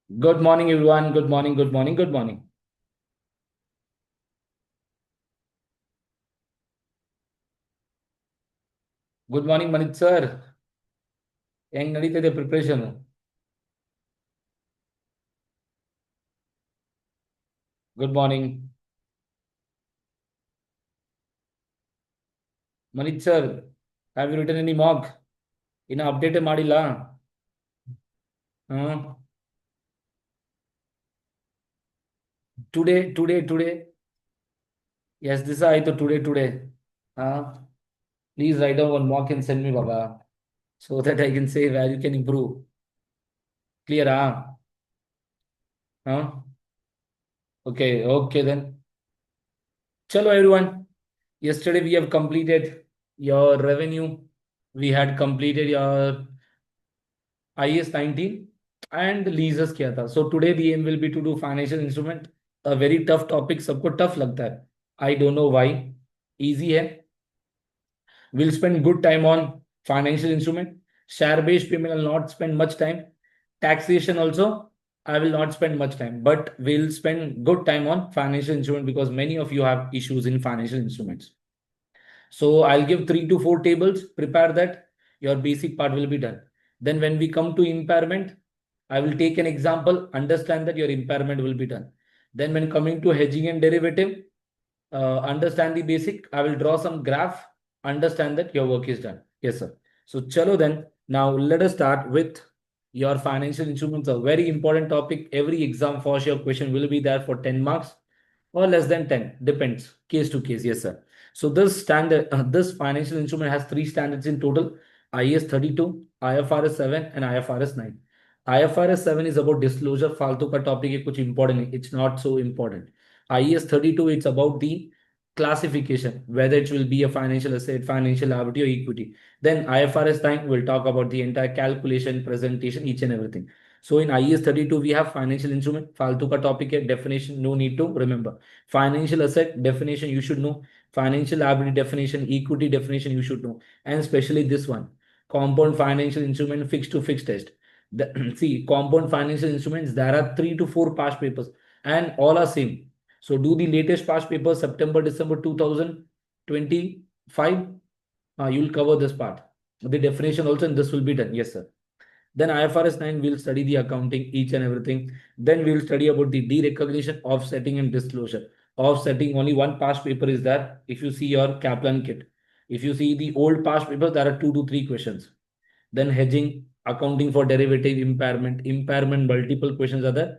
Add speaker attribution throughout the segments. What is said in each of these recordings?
Speaker 1: Good morning, everyone. Good morning, good morning, good morning. Good morning, Manit sir. ಹೆಂಗ್ ನಡೀತಿದೆ preparation? Good morning Manit sir. Have you written any mock? ಇನ್ನ update ಮಾಡಿಲ್ಲ. Today ಎಸ್ ದಿವಸ ಆಯ್ತು. Today ಹಾ, please write down one mock and send me ಬಾಬಾ, so that I can say where you can improve. ಕ್ಲಿಯರಾ? ಹಾ, ಓಕೆ ದೆನ್. ಚಲೋ everyone. Yesterday we have completed your revenue. We had completed your IAS 19 and leases किया था. So today the aim will be to do financial instrument. A very tough topic. सबको tough लगता है. I don't know why. Easy है. We'll spend good time on financial instrument. Share-based payment will not spend much time. Taxation also, I will not spend much time, but we'll spend good time on financial instrument because many of you have issues in financial instruments. So I'll give 3 to 4 tables. Prepare that. Your basic part will be done. Then when we come to impairment, I will take an example. Understand that your impairment will be done. Then when coming to hedging and derivative, understand the basic. I will draw some graph. Understand that your work is done. Yes, sir. So chalo then. Now let us start with your financial instruments. A very important topic. Every exam for sure question will be there for 10 marks or less than 10. Depends. Case to case. Yes, sir. So this financial instrument has 3 standards in total: IAS 32, IFRS 7, and IFRS 9. IFRS 7 is about disclosure. फालतू का topic है, कुछ important नहीं. It's not so important. IAS 32, it's about the classification, whether it will be a financial asset, financial liability, or equity. Then IFRS 9 will talk about the entire calculation, presentation, each and everything. So in IAS 32, we have financial instrument. फालतू का topic है, definition, no need to remember. Financial asset definition, you should know. Financial liability definition, equity definition, you should know. And especially this one, compound financial instrument, fixed to fixed test. See, compound financial instruments, there are 3 to 4 past papers and all are same. So do the latest past papers, September, December 2025. You will cover this part. The definition also, and this will be done. Yes, sir. Then IFRS 9, we'll study the accounting, each and everything. Then we'll study about the derecognition, offsetting, and disclosure. Offsetting, only one past paper is there. If you see your Kaplan kit, if you see the old past papers, there are 2 to 3 questions. Then hedging, accounting for derivative, impairment, multiple questions are there.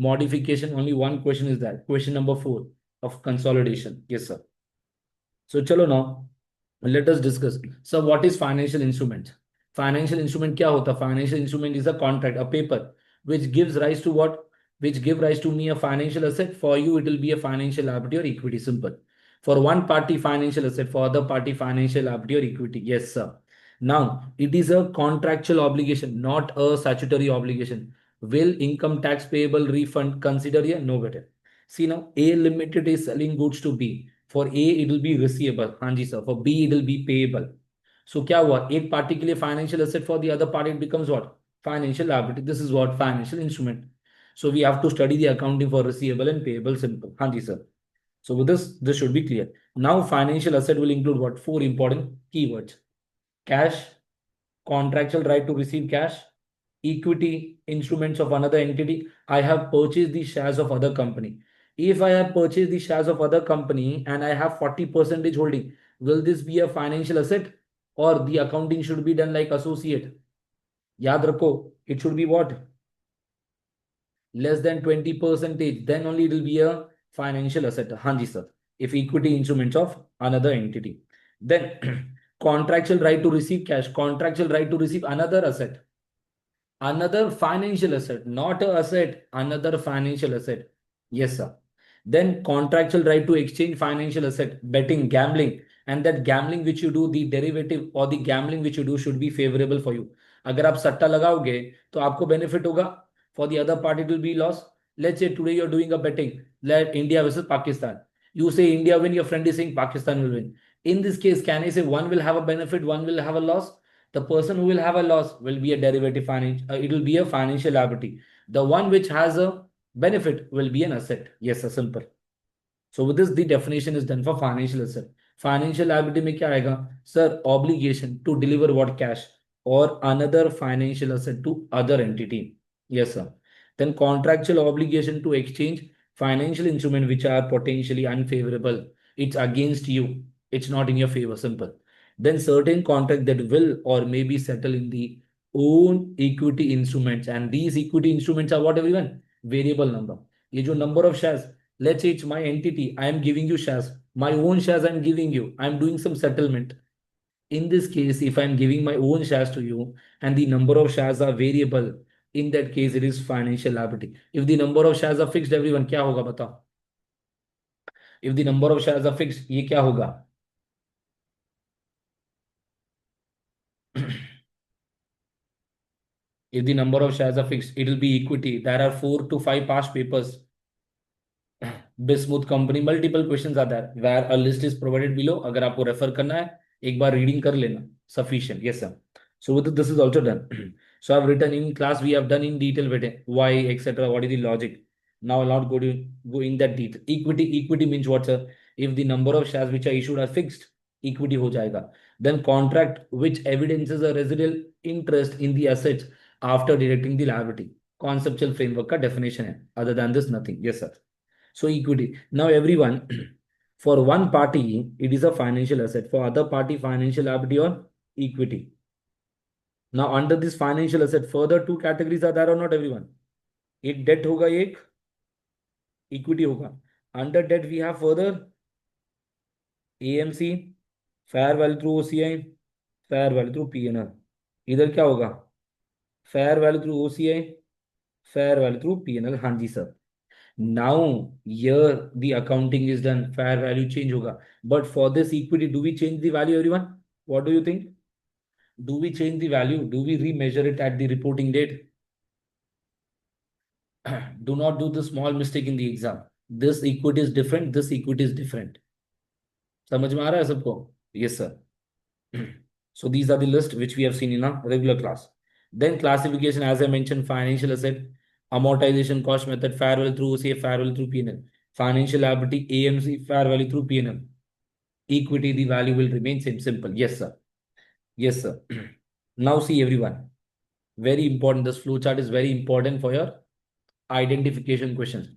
Speaker 1: Modification, only one question is there. Question number 4 of consolidation. Yes, sir. So chalo now, let us discuss. So what is financial instrument? Financial instrument क्या होता? Financial instrument is a contract, a paper, which gives rise to what? Which give rise to me a financial asset. For you, it will be a financial liability or equity. Simple. For one party, financial asset. For other party, financial liability or equity. Yes, sir. Now, it is a contractual obligation, not a statutory obligation. Will income tax payable refund consider here? No better. See now, A Limited is selling goods to B. For A, it will be receivable. हाँ जी sir. For B, it will be payable. So क्या हुआ? एक party के लिए financial asset, for the other party it becomes what? Financial liability. This is what? Financial instrument. So we have to study the accounting for receivable and payable. Simple. हाँ जी sir. So with this should be clear. Now financial asset will include what? 4 important keywords: cash, contractual right to receive cash, equity, instruments of another entity. I have purchased the shares of other company. If I have purchased the shares of other company and I have 40% holding, will this be a financial asset or the accounting should be done like associate? Yaad rakho, it should be what? Less than 20%, then only it will be a financial asset. Hanji sir. If equity instruments of another entity. Then contractual right to receive cash, contractual right to receive another asset. Another financial asset, not a asset, another financial asset. Yes, sir. Then contractual right to exchange financial asset, betting, gambling, and that gambling which you do, the derivative or the gambling which you do should be favorable for you. अगर आप सट्टा लगाओगे तो आपको benefit होगा. For the other party it will be loss. Let's say today you're doing a betting, let India versus Pakistan. You say India win, your friend is saying Pakistan will win. In this case, can I say one will have a benefit, one will have a loss? The person who will have a loss will be a derivative finance. It will be a financial liability. The one which has a benefit will be an asset. Yes, sir, simple. So with this, the definition is done for financial asset. Financial liability में क्या आएगा? Sir, obligation to deliver what cash or another financial asset to other entity. Yes, sir. Then contractual obligation to exchange financial instrument which are potentially unfavorable. It's against you. It's not in your favor. Simple. Then certain contract that will or may be settled in the own equity instruments, and these equity instruments are what, everyone? Variable number. ये जो number of shares, let's say it's my entity, I am giving you shares, my own shares I'm giving you, I'm doing some settlement. In this case, if I'm giving my own shares to you and the number of shares are variable, in that case it is financial liability. If the number of shares are fixed, everyone, क्या होगा बताओ? If the number of shares are fixed, ये क्या होगा? If the number of shares are fixed, it will be equity. There are 4 to 5 past papers. Bismuth company, multiple questions आता है, where a list is provided below. अगर आपको refer करना है, एक बार रीडिंग कर लेना, sufficient. Yes sir. So with this is also done. So I've written in class, we have done in detail with it, why, etc. What is the logic? Now I'll not go in that detail. Equity means what, sir? If the number of shares which are issued are fixed, equity हो जाएगा. Then contract which evidences a residual interest in the assets after deducting the liability. Conceptual framework का definition है. Other than this, nothing. Yes, sir. So equity. Now everyone, for one party, it is a financial asset. For other party, financial liability or equity. Now under this financial asset, further two categories are there or not, everyone? एक debt होगा, एक equity होगा. Under debt we have further AMC, fair value through OCI, fair value through P&L. इधर क्या होगा? Fair value through OCI, fair value through P&L. हाँ जी sir. Now here the accounting is done, fair value change होगा. But for this equity, do we change the value, everyone? What do you think? Do we change the value? Do we remeasure it at the reporting date? Do not do the small mistake in the exam. This equity is different. This equity is different. समझ में आ रहा है सबको? Yes, sir. So these are the list which we have seen in a regular class. Then classification, as I mentioned, financial asset, amortization cost method, fair value through OCA, fair value through P&L. Financial liability, AMC, fair value through P&L. Equity, the value will remain same. Simple. Yes, sir. Yes, sir. Now see everyone. Very important. This flowchart is very important for your identification questions.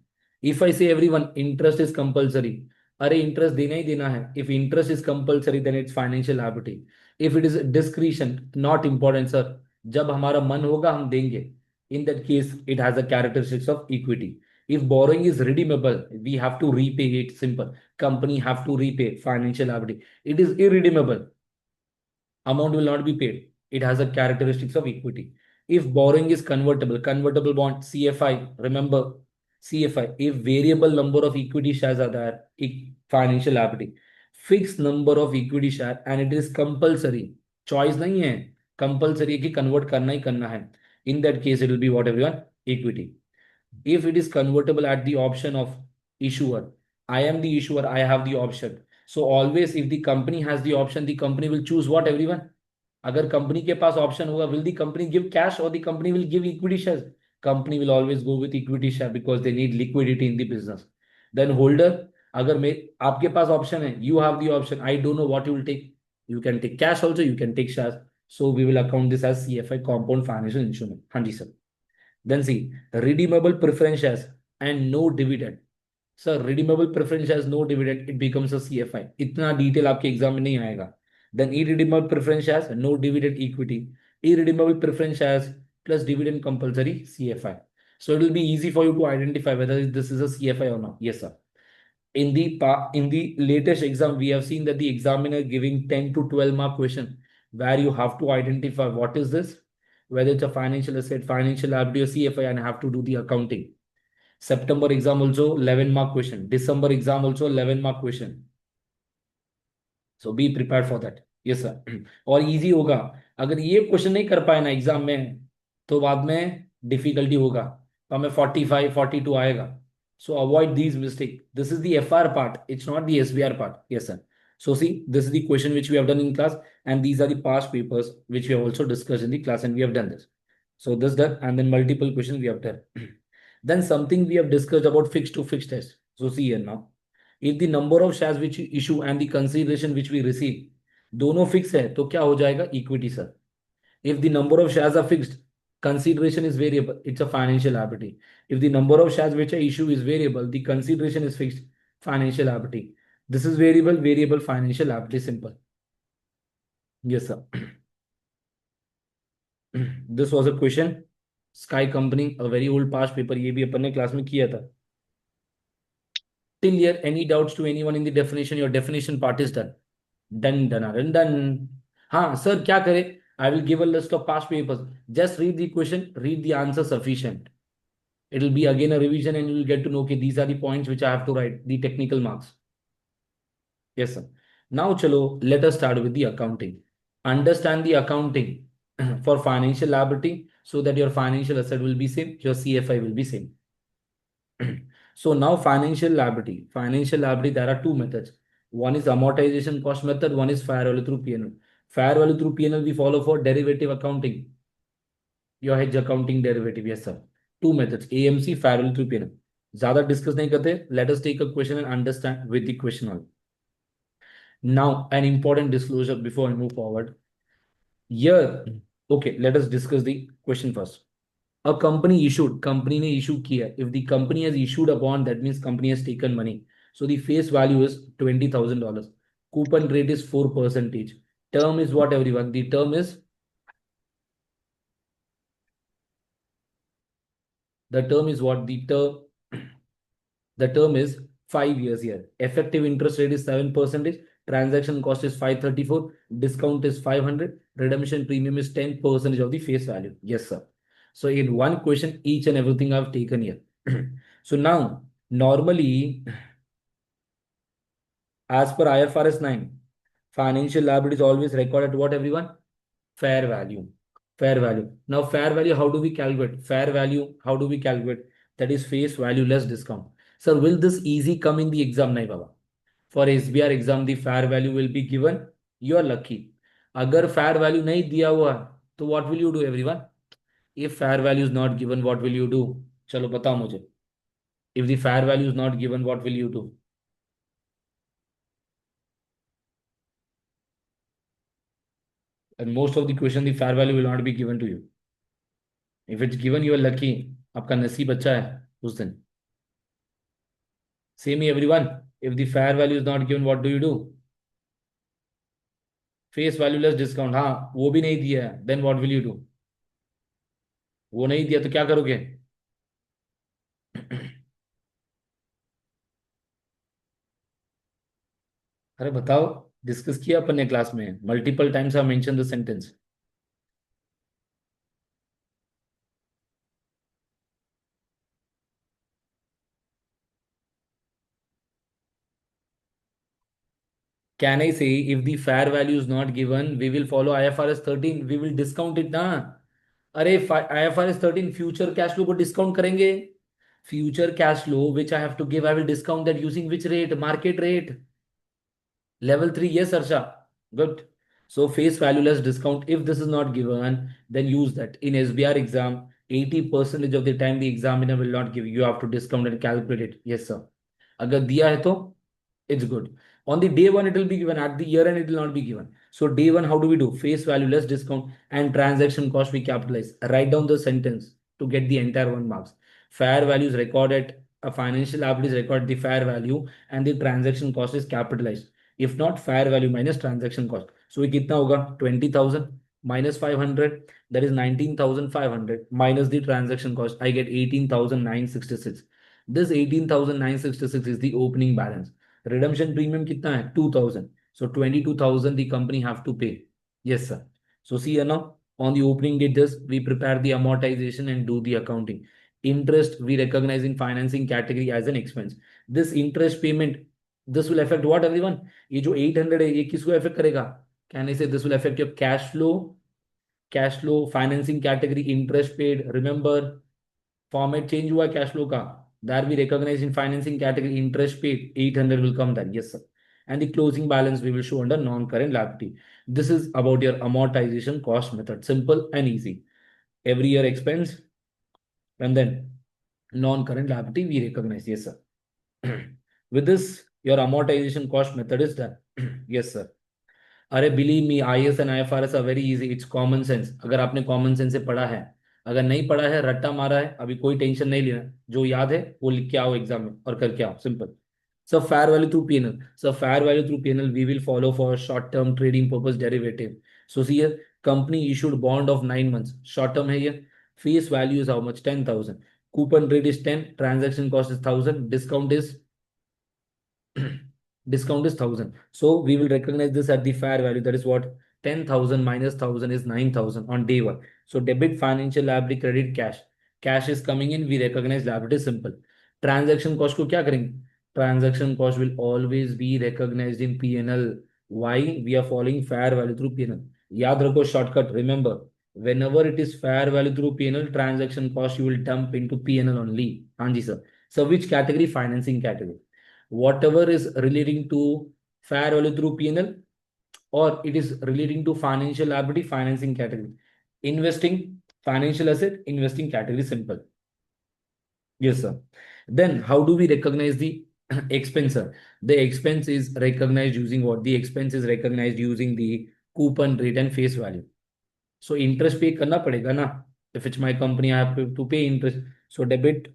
Speaker 1: If I say everyone, interest is compulsory. अरे interest देना ही देना है. If interest is compulsory, then it's financial liability. If it is discretion, not important, sir. जब हमारा मन होगा हम देंगे. In that case, it has the characteristics of equity. If borrowing is redeemable, we have to repay it. Simple. Company have to repay. Financial liability. It is irredeemable. Amount will not be paid. It has the characteristics of equity. If borrowing is convertible bond, CFI, remember CFI, if variable number of equity shares are there, financial liability, fixed number of equity share and it is compulsory, choice नहीं है, compulsory है कि convert करना ही करना है. In that case, it will be what, everyone? Equity. If it is convertible at the option of issuer, I am the issuer, I have the option. So always if the company has the option, the company will choose what, everyone? अगर company के पास option होगा, will the company give cash or the company will give equity shares? Company will always go with equity share because they need liquidity in the business. Then holder, अगर मैं आपके पास option है, you have the option, I don't know what you will take. You can take cash also, you can take shares. So we will account this as CFI, compound financial instrument. हाँ जी sir. Then see, redeemable preference shares and no dividend. Sir, redeemable preference shares, no dividend, it becomes a CFI. इतना detail आपके exam में नहीं आएगा. Then irredeemable preference shares, no dividend, equity. Irredeemable preference shares plus dividend, compulsory, CFI. So it will be easy for you to identify whether this is a CFI or not. Yes, sir. In the latest exam, we have seen that the examiner giving 10 to 12 mark question where you have to identify what is this, whether it's a financial asset, financial liability, or CFI, and have to do the accounting. September exam also 11 mark question. December exam also 11 mark question. So be prepared for that. Yes, sir. और easy होगा. अगर ये question नहीं कर पाए ना exam में, तो बाद में डिफिकल्टी होगा. तो हमें 45, 42 आएगा. So avoid these mistakes. This is the FR part. It's not the SBR part. Yes, sir. So see, this is the question which we have done in class, and these are the past papers which we have also discussed in the class, and we have done this. So this done, and then multiple questions we have done. Then something we have discussed about fixed to fixed test. So see here now, if the number of shares which you issue and the consideration which we receive दोनों fix है तो क्या हो जाएगा equity sir. If the number of shares are fixed, consideration is variable, it's a financial liability. If the number of shares which I issue is variable, the consideration is fixed, financial liability. This is variable financial liability, simple. Yes sir. This was a question, Sky Company, a very old past paper, ये भी अपन ने class में किया था. Till here, any doubts to anyone in the definition? Your definition part is done. Done. हाँ sir क्या करे? I will give a list of past papers. Just read the question, read the answer sufficient. It will be again a revision and you will get to know, okay, these are the points which I have to write, the technical marks. Yes, sir. Now, chalo, let us start with the accounting. Understand the accounting for financial liability so that your financial asset will be same, your CFI will be same. So now financial liability. Financial liability, there are two methods. One is amortization cost method, one is fair value through P&L. Fair value through P&L we follow for derivative accounting. Your hedge accounting derivative, yes sir. Two methods, AMC, fair value through P&L. ज़्यादा discuss नहीं करते. Let us take a question and understand with the question only. Now, an important disclosure before I move forward. Here, okay, let us discuss the question first. A company issued, company ने issue किया. If the company has issued a bond, that means company has taken money. So the face value is $20,000. Coupon rate is 4%. Term is what, everyone? The term is what? The term is 5 years here. Effective interest rate is 7%. Transaction cost is 534. Discount is 500. Redemption premium is 10% of the face value. Yes, sir. So in one question, each and everything I've taken here. So now, normally, as per IFRS 9, financial liability is always recorded what, everyone? Fair value. Fair value. Now, fair value, how do we calculate? Fair value, how do we calculate? That is face value less discount. Sir, will this easy come in the exam? Nahi, Baba. For SBR exam, the fair value will be given. You are lucky. Agar fair value nahi diya hua, तो what will you do, everyone? If fair value is not given, what will you do? Chalo, batao mujhe. If the fair value is not given, what will you do? And most of the question, the fair value will not be given to you. If it's given, you are lucky. आपका नसीब अच्छा है उस दिन. Same me, everyone. If the fair value is not given, what do you do? Face value less discount. हाँ, वो भी नहीं दिया है. Then what will you do? वो नहीं दिया तो क्या करोगे? अरे बताओ, डिस्कस किया अपन ने क्लास में. Multiple times I mention the sentence. Can I say if the fair value is not given, we will follow IFRS 13, we will discount it ना. अरे IFRS 13 फ्यूचर कैश फ्लो को डिस्काउंट करेंगे. Future cash flow which I have to give, I will discount that using which rate? Market rate. Level 3, yes, Arsha. Good. So face value less discount. If this is not given, then use that. In SBR exam, 80% of the time the examiner will not give you. You have to discount and calculate it. Yes, sir. अगर दिया है तो it's good. On the day one, it will be given. At the year end, it will not be given. So day one, how do we do? Face value less discount and transaction cost we capitalize. Write down the sentence to get the entire 1 marks. Fair value is recorded. A financial liability is recorded the fair value and the transaction cost is capitalized. If not, fair value minus transaction cost. So we कितना होगा? 20,000 minus 500, that is 19,500 minus the transaction cost. I get 18,966. This 18,966 is the opening balance. Redemption premium कितना है? 2,000. So 22,000 the company have to pay. Yes, sir. So see here now, on the opening date, this we prepare the amortization and do the accounting. Interest we recognize in financing category as an expense. This interest payment, this will affect what, everyone? ये जो 800 है, ये किसको affect करेगा? Can I say this will affect your cash flow, financing category, interest paid. Remember, format change हुआ cash flow का. There we recognize in financing category interest paid 800 will come then. Yes, sir. and the closing balance we will show under non-current liability. This is about your amortization cost method. Simple and easy. Every year expense and then non-current liability we recognize. Yes, sir. With this, your amortization cost method is done. Yes, sir. अरे believe me IS and IFRS are very easy. It's common sense. अगर आपने common sense से पढ़ा है, अगर नहीं पढ़ा है, रट्टा मारा है, अभी कोई टेंशन नहीं लेना. जो याद है वो लिख के आओ एग्जाम में और करके आओ. Simple. So fair value through P&L. So fair value through P&L we will follow for short-term trading purpose derivative. So see here, company issued bond of 9 months. Short-term है here. Face value is how much? 10,000. Coupon rate is 10. Transaction cost is 1,000. Discount is discount is 1,000. So we will recognize this at the fair value. That is what? 10,000 minus 1,000 is 9,000 on day one. So debit financial liability, credit cash. Cash is coming in. We recognize liability. Simple. Transaction cost को क्या करेंगे? Transaction cost will always be recognized in P&L. Why? We are following fair value through P&L. याद रखो shortcut. Remember, whenever it is fair value through P&L, transaction cost you will dump into P&L only. हाँ जी sir. So which category? Financing category. Whatever is relating to fair value through P&L or it is relating to financial liability, financing category. Investing, financial asset, investing category. Simple. Yes, sir. Then how do we recognize the expense, sir? The expense is recognized using what? The expense is recognized using the coupon rate and face value. So interest pay करना पड़ेगा ना. If it's my company, I have to pay interest. So debit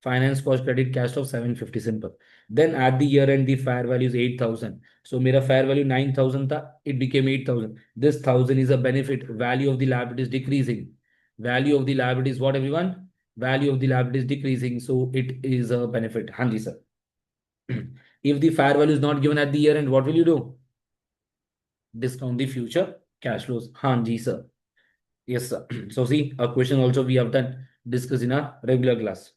Speaker 1: finance cost credit cash of 750. Simple. Then at the year end the fair value is 8,000. So मेरा fair value 9,000 था, it became 8,000. This 1,000 is a benefit. Value of the liability is decreasing. Value of the liability is what, everyone? Value of the liability is decreasing, so it is a benefit. हाँ जी sir. If the fair value is not given at the year end, what will you do? Discount the future cash flows. हाँ जी sir. Yes sir. So see, a question also we have done discuss in our regular class.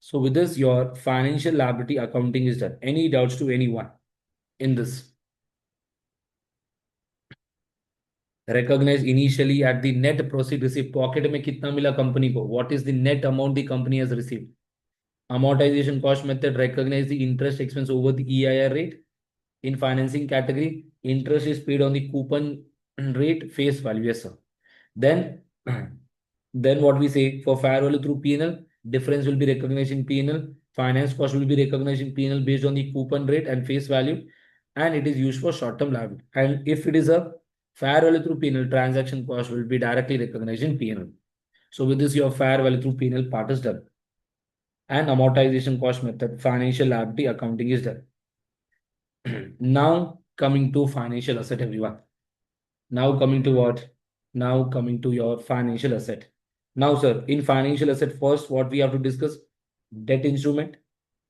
Speaker 1: So with this, your financial liability accounting is done. Any doubts to anyone in this? Recognize initially at the net proceed received. Pocket में कितना मिला company को? What is the net amount the company has received? Amortization cost method, recognize the interest expense over the EIR rate. In financing category, interest is paid on the coupon rate face value. Yes, sir. Then, then what we say for fair value through P&L, difference will be recognized in P&L. Finance cost will be recognized in P&L based on the coupon rate and face value, and it is used for short-term liability. And if it is a fair value through P&L, transaction cost will be directly recognized in P&L. So with this, your fair value through P&L part is done. And amortization cost method, financial liability accounting is done. Now coming to financial asset, everyone. Now coming to what? Now coming to your financial asset. Now, sir, in financial asset, first what we have to discuss? Debt instrument.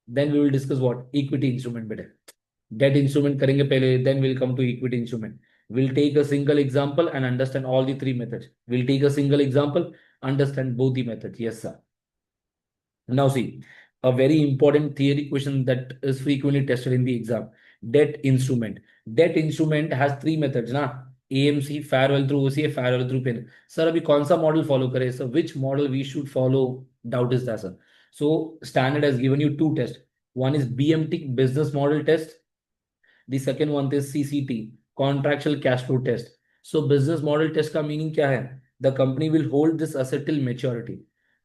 Speaker 1: Then we will discuss what? Equity instrument. Better. Debt instrument करेंगे पहले, then we'll come to equity instrument. We'll take a single example and understand all the three methods. We'll take a single example, understand both the methods. Yes, sir. Now see, a very important theory question that is frequently tested in the exam. Debt instrument. Debt instrument has three methods, na? AMC, fair value through OCA, fair value through P&L. Sir, अभी कौन सा model follow करें? Sir, which model we should follow? Doubt is that, sir. So standard has given you two tests. One is BMT, business model test. The second one is CCT, contractual cash flow test. So business model test का meaning क्या है? The company will hold this asset till maturity.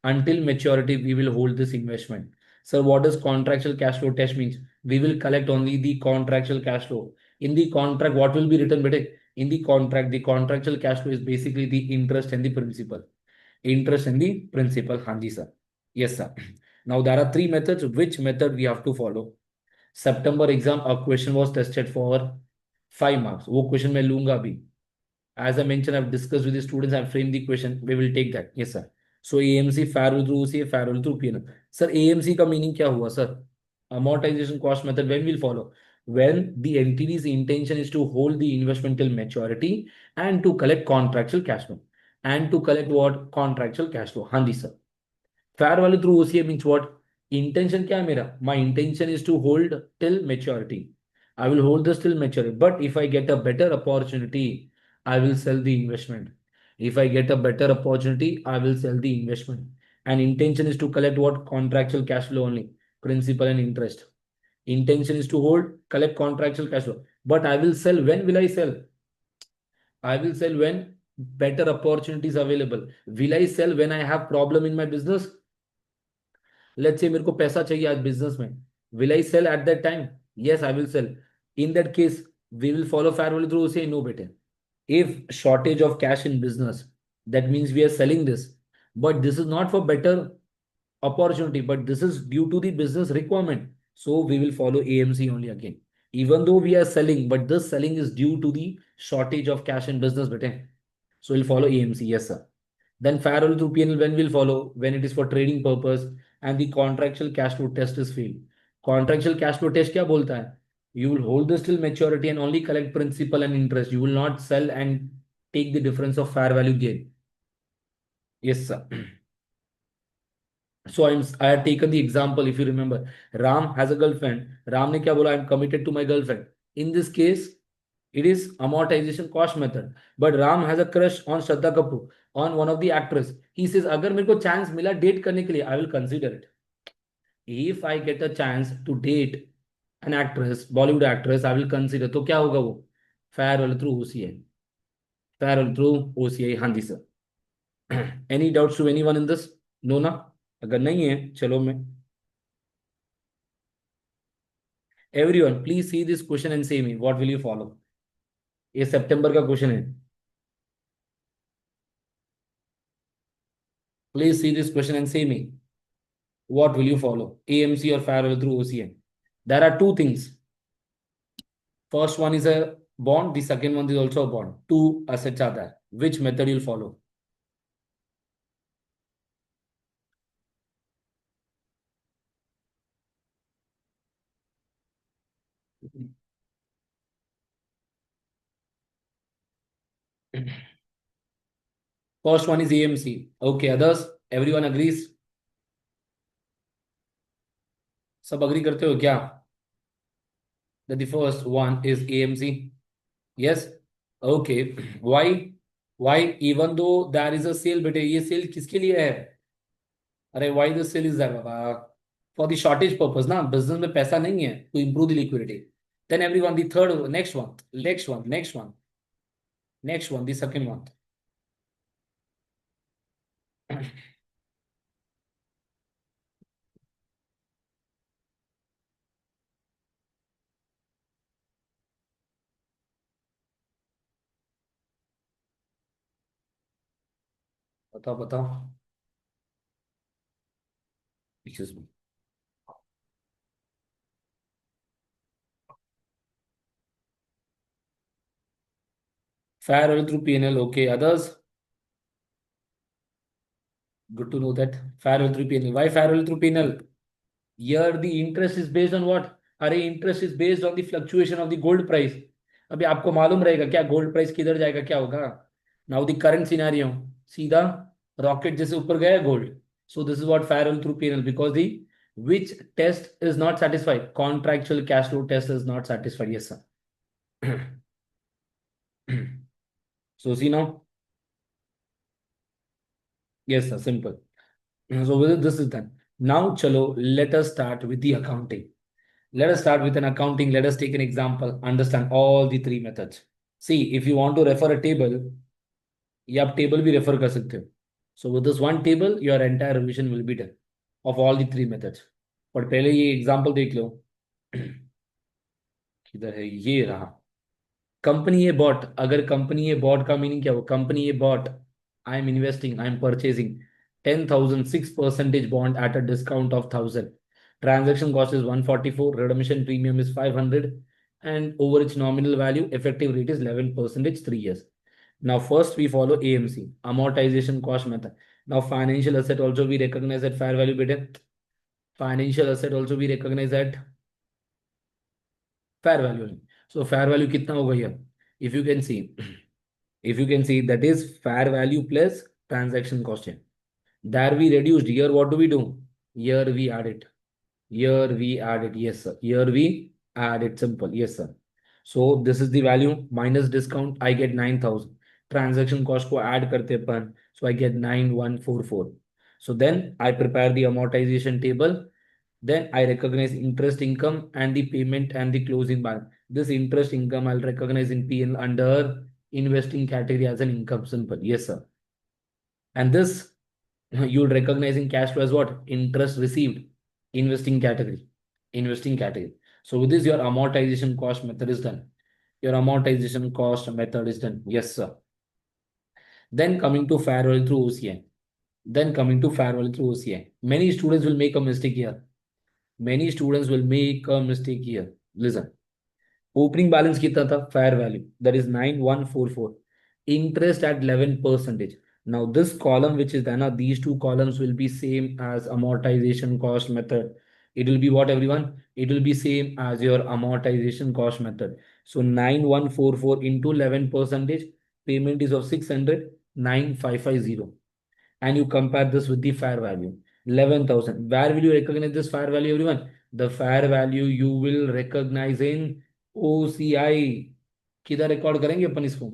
Speaker 1: Until maturity, we will hold this investment. So what does contractual cash flow test means? We will collect only the contractual cash flow. In the contract, what will be written, bete? In the contract, the contractual cash flow is basically the interest and the principal. Interest and the principal. Hanji sir. Yes, sir. Now there are three methods. Which method we have to follow? September exam, a question was tested for 5 marks. वो question मैं लूंगा अभी. As I mentioned, I've discussed with the students, I've framed the question. We will take that. Yes, sir. So AMC, fair value through OCA, fair value through P&L. Sir, AMC का meaning क्या हुआ, sir? Amortization cost method, when we'll follow? When the entity's intention is to hold the investment till maturity and to collect contractual cash flow. And to collect what? Contractual cash flow. हाँ जी, sir. Fair value through OCA means what? Intention क्या है मेरा? My intention is to hold till maturity. I will hold this till maturity. But if I get a better opportunity, I will sell the investment. If I get a better opportunity, I will sell the investment. And intention is to collect what? Contractual cash flow only. Principal and interest. Intention is to hold, collect contractual cash flow. But I will sell. When will I sell? I will sell when better opportunities available. Will I sell when I have problem in my business? Let's say मेरे को पैसा चाहिए आज business में. Will I sell at that time? Yes, I will sell. In that case, we will follow fair value through. Say no, बेटे. If shortage of cash in business, that means we are selling this. But this is not for better opportunity, but this is due to the business requirement. So we will follow AMC only again. Even though we are selling, but this selling is due to the shortage of cash in business, bete. So we'll follow AMC, yes, sir. Then fair value through PNL when we'll follow when it is for trading purpose and the contractual cash flow test is failed. Contractual cash flow test क्या बोलता है? You will hold this till maturity and only collect principal and interest. You will not sell and take the difference of fair value gain. Yes, sir. So I had taken the example, if you remember, Ram has a girlfriend. Ram ने क्या बोला? I'm committed to my girlfriend. In this case, it is amortization cost method. But Ram has a crush on Shraddha Kapoor, on one of the actress. He says, अगर मेरे को chance मिला date करने के लिए, I will consider it. If I get a chance to date an actress, Bollywood actress, I will consider. तो क्या होगा वो? Fair value through OCI. Fair value through OCI. हाँ जी sir. Any doubts to anyone in this? No ना? अगर नहीं है चलो मैं everyone please see this question and say me what will you follow. ये सितंबर का क्वेश्चन है. Please see this question and say me what will you follow, AMC or fair value through OCI. There are two things. First one is a bond, the second one is also a bond. Two assets are there. Which method you'll follow? First one is AMC. Okay, others? Everyone agrees? सब agree करते हो क्या? That the first one is AMC. Yes? Okay. Why? Why? Even though there is a sale, बेटे ये sale किसके लिए है? अरे why the sale is there Baba? For the shortage purpose ना, business में पैसा नहीं है to improve the liquidity. Then everyone, the third, next one, the second one. बताओ बताओ. Excuse me. Fair value through P&L. Okay, others? Good to know that. Fair value through P&L. Why fair value through P&L? Here the interest is based on what? अरे interest is based on the fluctuation of the gold price. अभी आपको मालूम रहेगा क्या gold price किधर जाएगा क्या होगा? Now the current scenario सीधा rocket जैसे ऊपर गया है gold. So this is what fair value through P&L because the which test is not satisfied? Contractual cash flow test is not satisfied. Yes, sir. So see now. Yes, sir. Simple. So with this is done. Now, chalo, let us start with the accounting. Let us start with an accounting. Let us take an example. Understand all the three methods. See, if you want to refer a table, you have table भी refer कर सकते हो. So with this one table, your entire revision will be done of all the three methods. पर पहले ये example देख लो. किधर है ये रहा. कंपनी ये बॉट. अगर कंपनी ये बॉट का मीनिंग क्या हो? कंपनी ये bought. I am investing, I am purchasing 10,000 6% bond at a discount of 1,000. Transaction cost is 144. Redemption premium is 500. And over its nominal value, effective rate is 11%, 3 years. Now, first we follow AMC, amortization cost method. Now, financial asset also we recognize at fair value. Beta. Financial asset also we recognize at fair value. So fair value कितना होगा here? If you can see, that is fair value plus transaction cost here. There we reduced. Here what do we do? Here we add it. Yes, sir. Here we add it. Simple. Yes, sir. So this is the value minus discount. I get 9,000. Transaction cost को add करते अपन. So I get 9,144. So then I prepare the amortization table. Then I recognize interest income and the payment and the closing balance. This interest income I'll recognize in P&L under investing category as an income. Simple. Yes, sir. And this you would recognize in cash flow as what? Interest received. Investing category. Investing category. So with this, your amortization cost method is done. Your amortization cost method is done. Yes, sir. Then coming to fair value through OCI. Then coming to fair value through OCI. Many students will make a mistake here. Many students will make a mistake here. Listen. Opening balance कितना था? Fair value. That is 9144. Interest at 11%. Now this column which is there, now these two columns will be same as amortization cost method. It will be what, everyone? It will be same as your amortization cost method. So 9144 into 11%, payment is of 600, 9550. And you compare this with the fair value 11,000. Where will you recognize this fair value, everyone? The fair value you will recognize in OCI. किधर record करेंगे अपन इसको?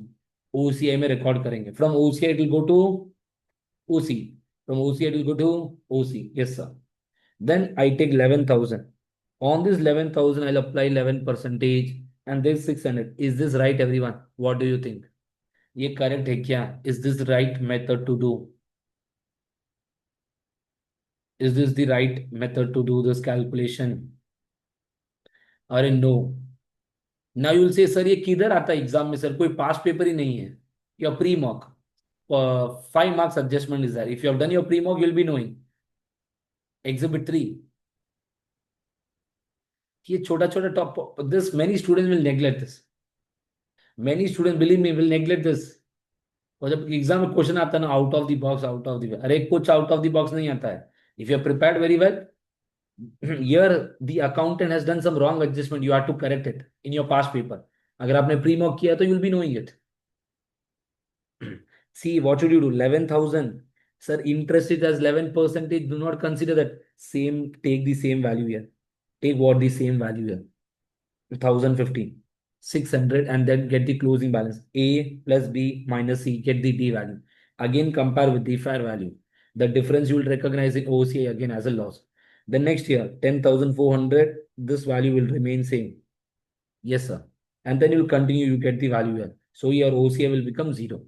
Speaker 1: OCI में record करेंगे. From OCI it will go to OC. From OCI it will go to OC. Yes, sir. Then I take 11,000. On this 11,000 I'll apply 11% and this 600. Is this right, everyone? What do you think? ये correct है क्या? Is this the right method to do? Is this the right method to do this calculation? Or no? Now you will say, sir, ये किधर आता है exam में? Sir कोई पास paper ही नहीं है. Your pre-mock. 5 marks adjustment is there. If you have done your pre-mock, you'll be knowing. Exhibit 3. ये छोटा छोटा top. This many students will neglect this. Many students, believe me, will neglect this. और जब exam में question आता है ना, out of the box, out of the, अरे कुछ आउट ऑफ द बॉक्स नहीं आता है. If you are prepared very well, here the accountant has done some wrong adjustment, you have to correct it in your past paper. अगर आपने pre mock किया तो you'll be knowing it. See, what should you do? 11,000. Sir, interest is as 11%. Do not consider that. Same, take the same value here. Take what? The same value here. 1,015. 600 and then get the closing balance. A plus B minus C. Get the D value. Again, compare with the fair value. The difference you will recognize in OCI again as a loss. The next year, 10,400, this value will remain same. Yes, sir. And then you will continue, you get the value here. So your OCI will become 0.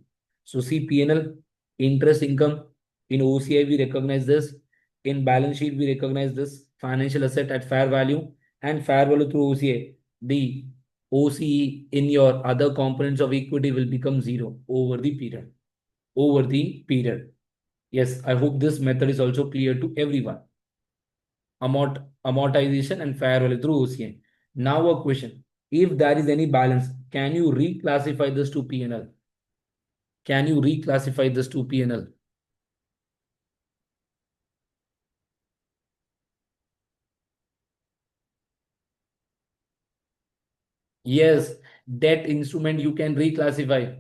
Speaker 1: So see P&L, interest income. In OCI, we recognize this. In balance sheet, we recognize this financial asset at fair value and fair value through OCI. The OCE in your other components of equity will become 0 over the period. Over the period. Yes, I hope this method is also clear to everyone. Amortization and fair value through OCI. Now a question. If there is any balance, can you reclassify this to P&L? Can you reclassify this to P&L? Yes, debt instrument you can reclassify.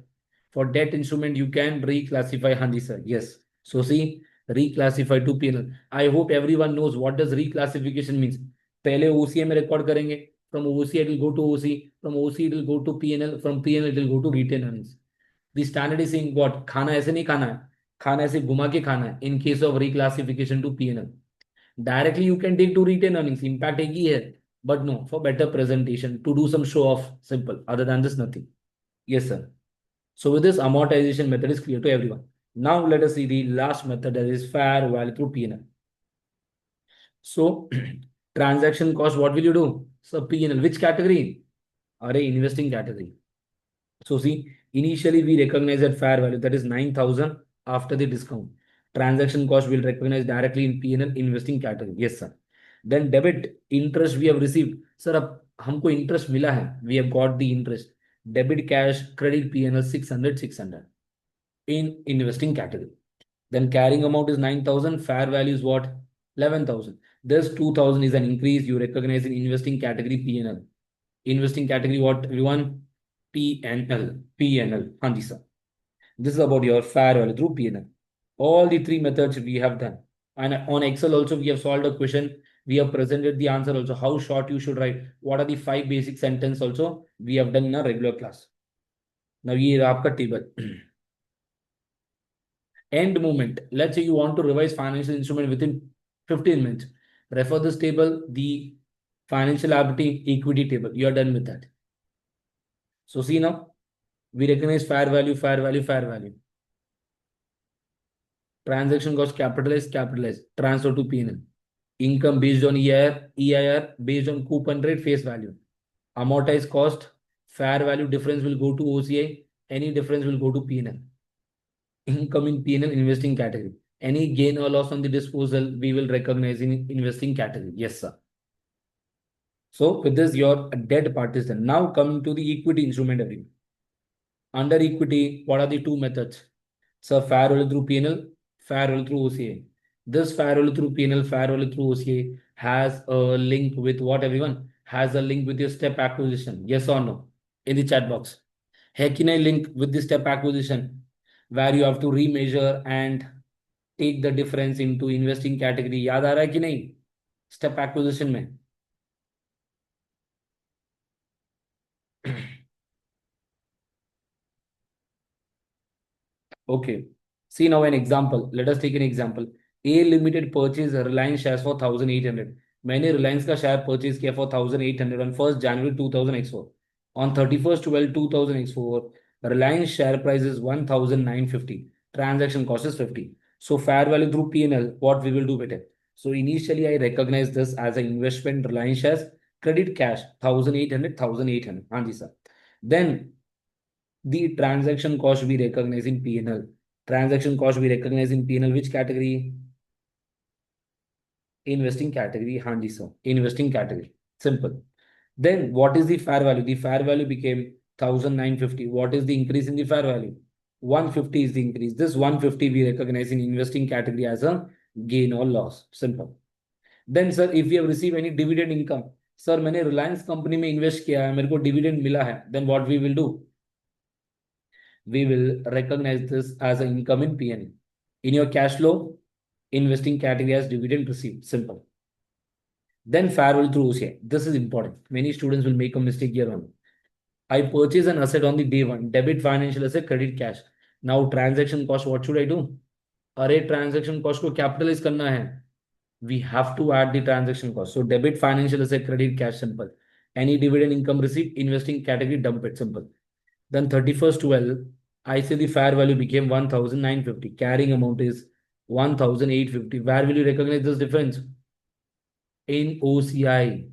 Speaker 1: For debt instrument you can reclassify, Handi sir. Yes. So see, reclassify to P&L. I hope everyone knows what does reclassification means. पहले OCI में record करेंगे. From OCI it will go to OC. From OC it will go to P&L. From P&L it will go to retained earnings. The standard is saying what? खाना ऐसे नहीं खाना है. खाना ऐसे घुमा के खाना है. In case of reclassification to P&L. Directly you can take to retained earnings. Impact एक ही है. But no, for better presentation, to do some show off, simple. Other than this, nothing. Yes, sir. So with this, amortization method is clear to everyone. Now let us see the last method, that is fair value through P&L. So transaction cost, what will you do? So P&L, which category? Array investing category. So see, initially we recognize that fair value, that is 9,000 after the discount. Transaction cost will recognize directly in P&L investing category. Yes, sir. Then debit interest we have received. Sir, अब हमको interest मिला है. We have got the interest. Debit cash, credit P&L 600 in investing category. Then carrying amount is 9,000. Fair value is what? 11,000. This 2,000 is an increase. You recognize in investing category P&L. Investing category what, everyone? P&L. P&L. Hanji sir. This is about your fair value through P&L. All the three methods we have done. And on Excel also we have solved a question. We have presented the answer also. How short you should write. What are the 5 basic sentences also we have done in a regular class. Now here आपका table. End moment. Let's say you want to revise financial instrument within 15 minutes. Refer this table, the financial liability equity table. You are done with that. So see now, we recognize fair value, fair value, fair value. Transaction cost capitalized, capitalized, transfer to P&L. Income based on EIR based on coupon rate, face value. Amortized cost, fair value difference will go to OCI. Any difference will go to P&L. Income in P&L investing category. Any gain or loss on the disposal, we will recognize in investing category. Yes, sir. So with this, your debt part is done. Now coming to the equity instrument agreement. Under equity, what are the two methods? So fair value through P&L, fair value through OCA. This fair value through P&L, fair value through OCA has a link with what, everyone? Has a link with your step acquisition. Yes or no? In the chat box. है कि नहीं link with the step acquisition where you have to remeasure and take the difference into investing category. याद आ रहा है कि नहीं step acquisition में? Okay. See now an example. Let us take an example. A Limited purchase Reliance shares for 1,800. मैंने Reliance का share purchase किया for 1,800 on 1st January 2004. On 31st 12 2004, Reliance share price is 1,950. Transaction cost is 50. So fair value through P&L, what we will do with it? So initially I recognize this as an investment Reliance shares, credit cash 1,800, 1,800. हाँ जी sir. Then the transaction cost we recognize in P&L. Transaction cost we recognize in P&L. Which category? Investing category. Handy sir. Investing category. Simple. Then what is the fair value? The fair value became 1,950. What is the increase in the fair value? 150 is the increase. This 150 we recognize in investing category as a gain or loss. Simple. Then sir, if we have received any dividend income, sir मैंने Reliance company में invest किया है, मेरे को dividend मिला है, then what we will do? We will recognize this as an income in P&L. In your cash flow, investing category as dividend received. Simple. Then fair value through OCI. This is important. Many students will make a mistake here on. I purchase an asset on the day one. Debit financial asset, credit cash. Now transaction cost, what should I do? अरे transaction cost को capitalize करना है. We have to add the transaction cost. So debit financial asset, credit cash. Simple. Any dividend income received, investing category, dump it. Simple. Then 31st 12, I say the fair value became 1,950. Carrying amount is 1,850. Where will you recognize this difference? In OCI.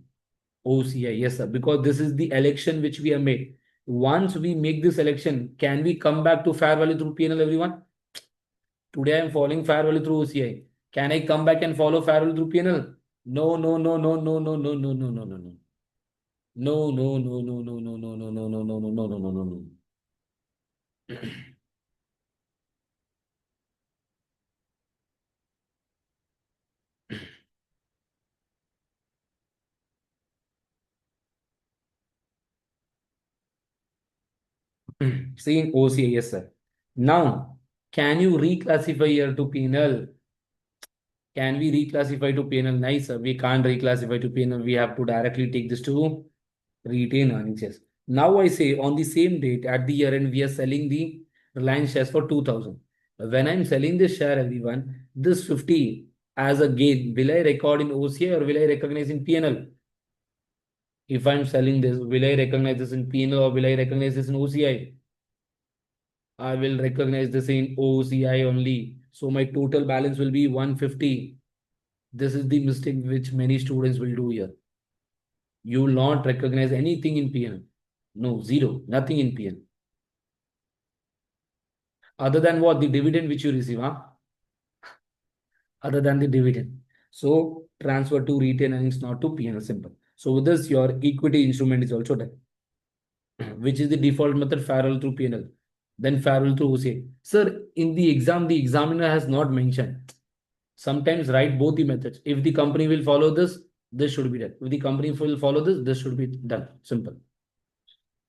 Speaker 1: OCI, yes, sir. Because this is the election which we have made. Once we make this election, can we come back to fair value through P&L, everyone? Today I am following fair value through OCI. Can I come back and follow fair value through P&L? No, no, no, no, no, no, no, no, no, no, no, no. No, no, no, no, no, no, no, no, no, no, no, no, no, no, no, no. Seeing OCA, yes, sir. Now, can you reclassify here to penal? Can we reclassify to penal? Nice, sir. We can't reclassify to penal. We have to directly take this to retain earnings. Yes. Now I say on the same date at the year end, we are selling the Reliance shares for 2,000. When I'm selling this share, everyone, this 50 as a gain, will I record in OCA or will I recognize in PNL? If I'm selling this, will I recognize this in PNL or will I recognize this in OCI? I will recognize this in OCI only. So my total balance will be 150. This is the mistake which many students will do here. You will not recognize anything in PN. No, zero, nothing in PN. Other than what? The dividend which you receive, huh? Other than the dividend. So transfer to retained earnings, not to PN, simple. So with this, your equity instrument is also done. Which is the default method, fair value through PNL. Then fair value through OCA. Sir, in the exam, the examiner has not mentioned. Sometimes write both the methods. If the company will follow this should be done. If the company will follow this should be done. Simple.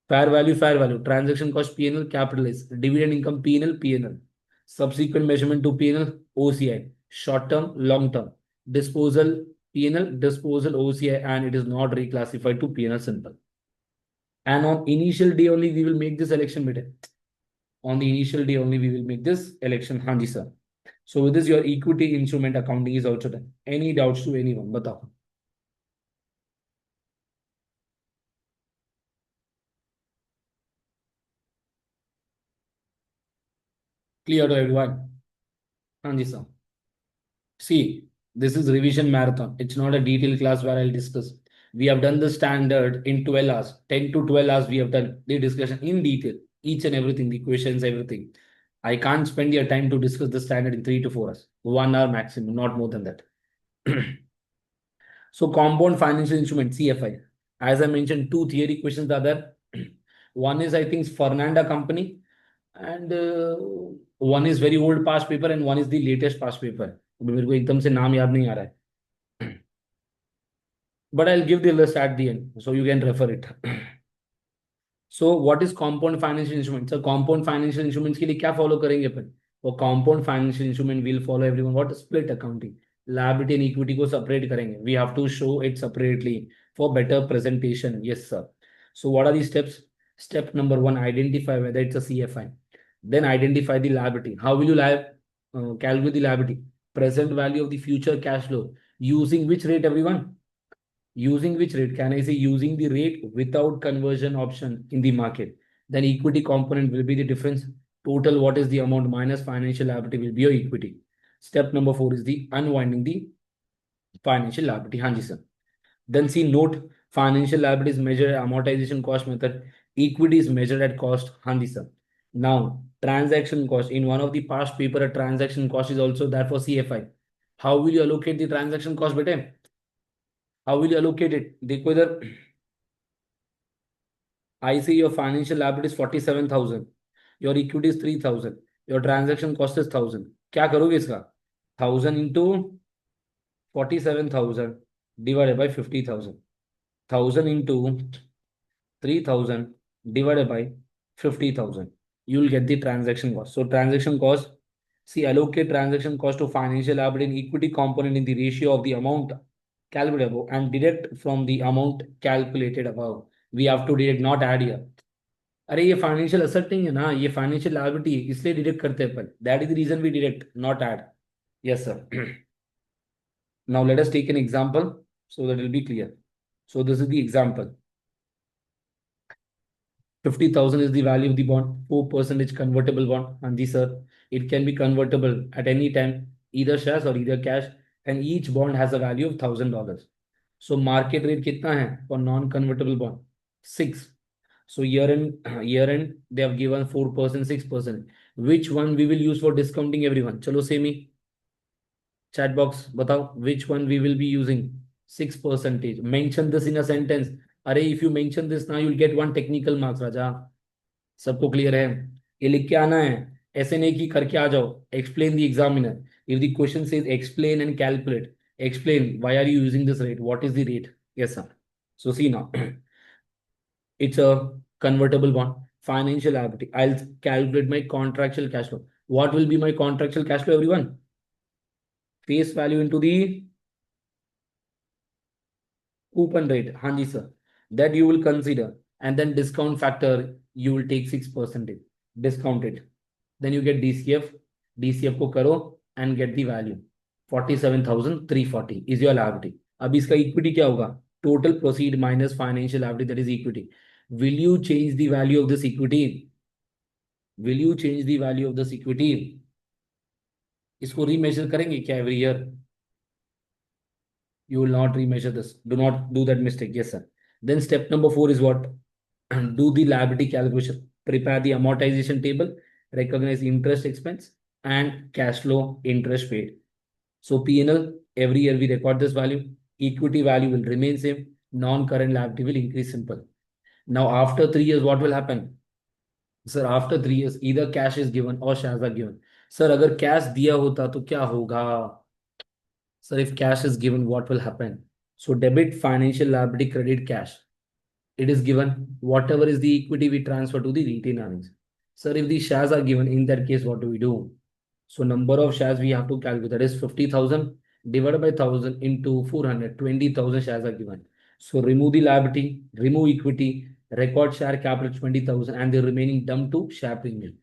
Speaker 1: Fair value, transaction cost P&L, capitalized, dividend income P&L, P&L. Subsequent measurement to P&L, OCI, short term, long term, disposal P&L, disposal OCI, and it is not reclassified to P&L. Simple. And on initial day only we will make this election. On the initial day only we will make this election. Hanji sir. So with this, your equity instrument accounting is also done. Any doubts to anyone? Batao. Clear to everyone? Haan ji, sir. See, this is revision marathon. It's not a detailed class where I'll discuss. We have done the standard in 12 hours. 10 to 12 hours, we have done the discussion in detail. Each and everything, the questions, everything. I can't spend your time to discuss the standard in 3 to 4 hours. 1 hour maximum, not more than that. So compound financial instrument, CFI. As I mentioned, two theory questions are there. One is, I think, Fernanda company, and one is very old past paper, and one is the latest past paper. मेरे को एकदम से नाम याद नहीं आ रहा है. But I'll give the list at the end, so you can refer it. So what is compound financial instruments? So compound financial instruments के लिए क्या follow करेंगे अपन? वो compound financial instrument will follow everyone. What is split accounting? Liability and equity को separate करेंगे. We have to show it separately for better presentation. Yes, sir. So what are the steps? Step number one, identify whether it's a CFI. Then identify the liability. How will you calculate the liability? Present value of the future cash flow. Using which rate, everyone? Using which rate? Can I say using the rate without conversion option in the market? Then equity component will be the difference. Total, what is the amount minus financial liability will be your equity. Step number 4 is the unwinding the financial liability. Hanji sir. Then see note, financial liability is measured at amortization cost method. Equity is measured at cost. Hanji sir. Now, transaction cost. In one of the past paper, a transaction cost is also there for CFI. How will you allocate the transaction cost, bete? How will you allocate it? देखो इधर, I see your financial liability is 47,000. Your equity is 3,000. Your transaction cost is 1,000. क्या करोगे इसका? 1,000 into 47,000 divided by 50,000. 1,000 into 3,000 divided by 50,000. You will get the transaction cost. So transaction cost, see, allocate transaction cost to financial liability and equity component in the ratio of the amount calculated above and deduct from the amount calculated above. We have to deduct, not add here. अरे ये financial asset नहीं है ना, ये financial liability है, इसलिए deduct करते हैं अपन. That is the reason we deduct, not add. Yes sir. Now let us take an example so that it will be clear. So this is the example. 50,000 is the value of the bond, 4% convertible bond. And this, sir, it can be convertible at any time, either shares or either cash, and each bond has a value of $1,000. So market rate कितना है for non-convertible bond? 6. So year end they have given 4%, 6%. Which one we will use for discounting, everyone? चलो semi chat box बताओ which one we will be using. 6%. Mention this in a sentence. अरे if you mention this now you'll get one technical marks राजा. सबको clear है? ये लिख के आना है, ऐसे नहीं कि करके आ जाओ. Explain the examiner. If the question says explain and calculate, explain why are you using this rate? What is the rate? Yes, sir. So see now, it's a convertible bond, financial liability. I'll calculate my contractual cash flow. What will be my contractual cash flow, everyone? Face value into the coupon rate. Hanji sir. That you will consider. And then discount factor, you will take 6%. Discount it. Then you get DCF. DCF को करो and get the value. 47,340 is your liability. अब इसका equity क्या होगा? Total proceed minus financial liability, that is equity. Will you change the value of this equity? Will you change the value of this equity? इसको remeasure करेंगे क्या every year? You will not remeasure this. Do not do that mistake. Yes, sir. Then step number 4 is what? Do the liability calculation. Prepare the amortization table. Recognize interest expense and cash flow interest paid. So P&L, every year we record this value. Equity value will remain same. Non-current liability will increase, simple. Now after 3 years, what will happen? Sir, after 3 years, either cash is given or shares are given. Sir, अगर cash दिया होता तो क्या होगा? Sir, if cash is given, what will happen? So debit financial liability, credit cash. It is given. Whatever is the equity, we transfer to the retained earnings. Sir, if the shares are given, in that case, what do we do? So number of shares we have to calculate. That is 50,000 divided by 1,000 into 400. 20,000 shares are given. So remove the liability, remove equity, record share capital 20,000, and the remaining dump to share premium.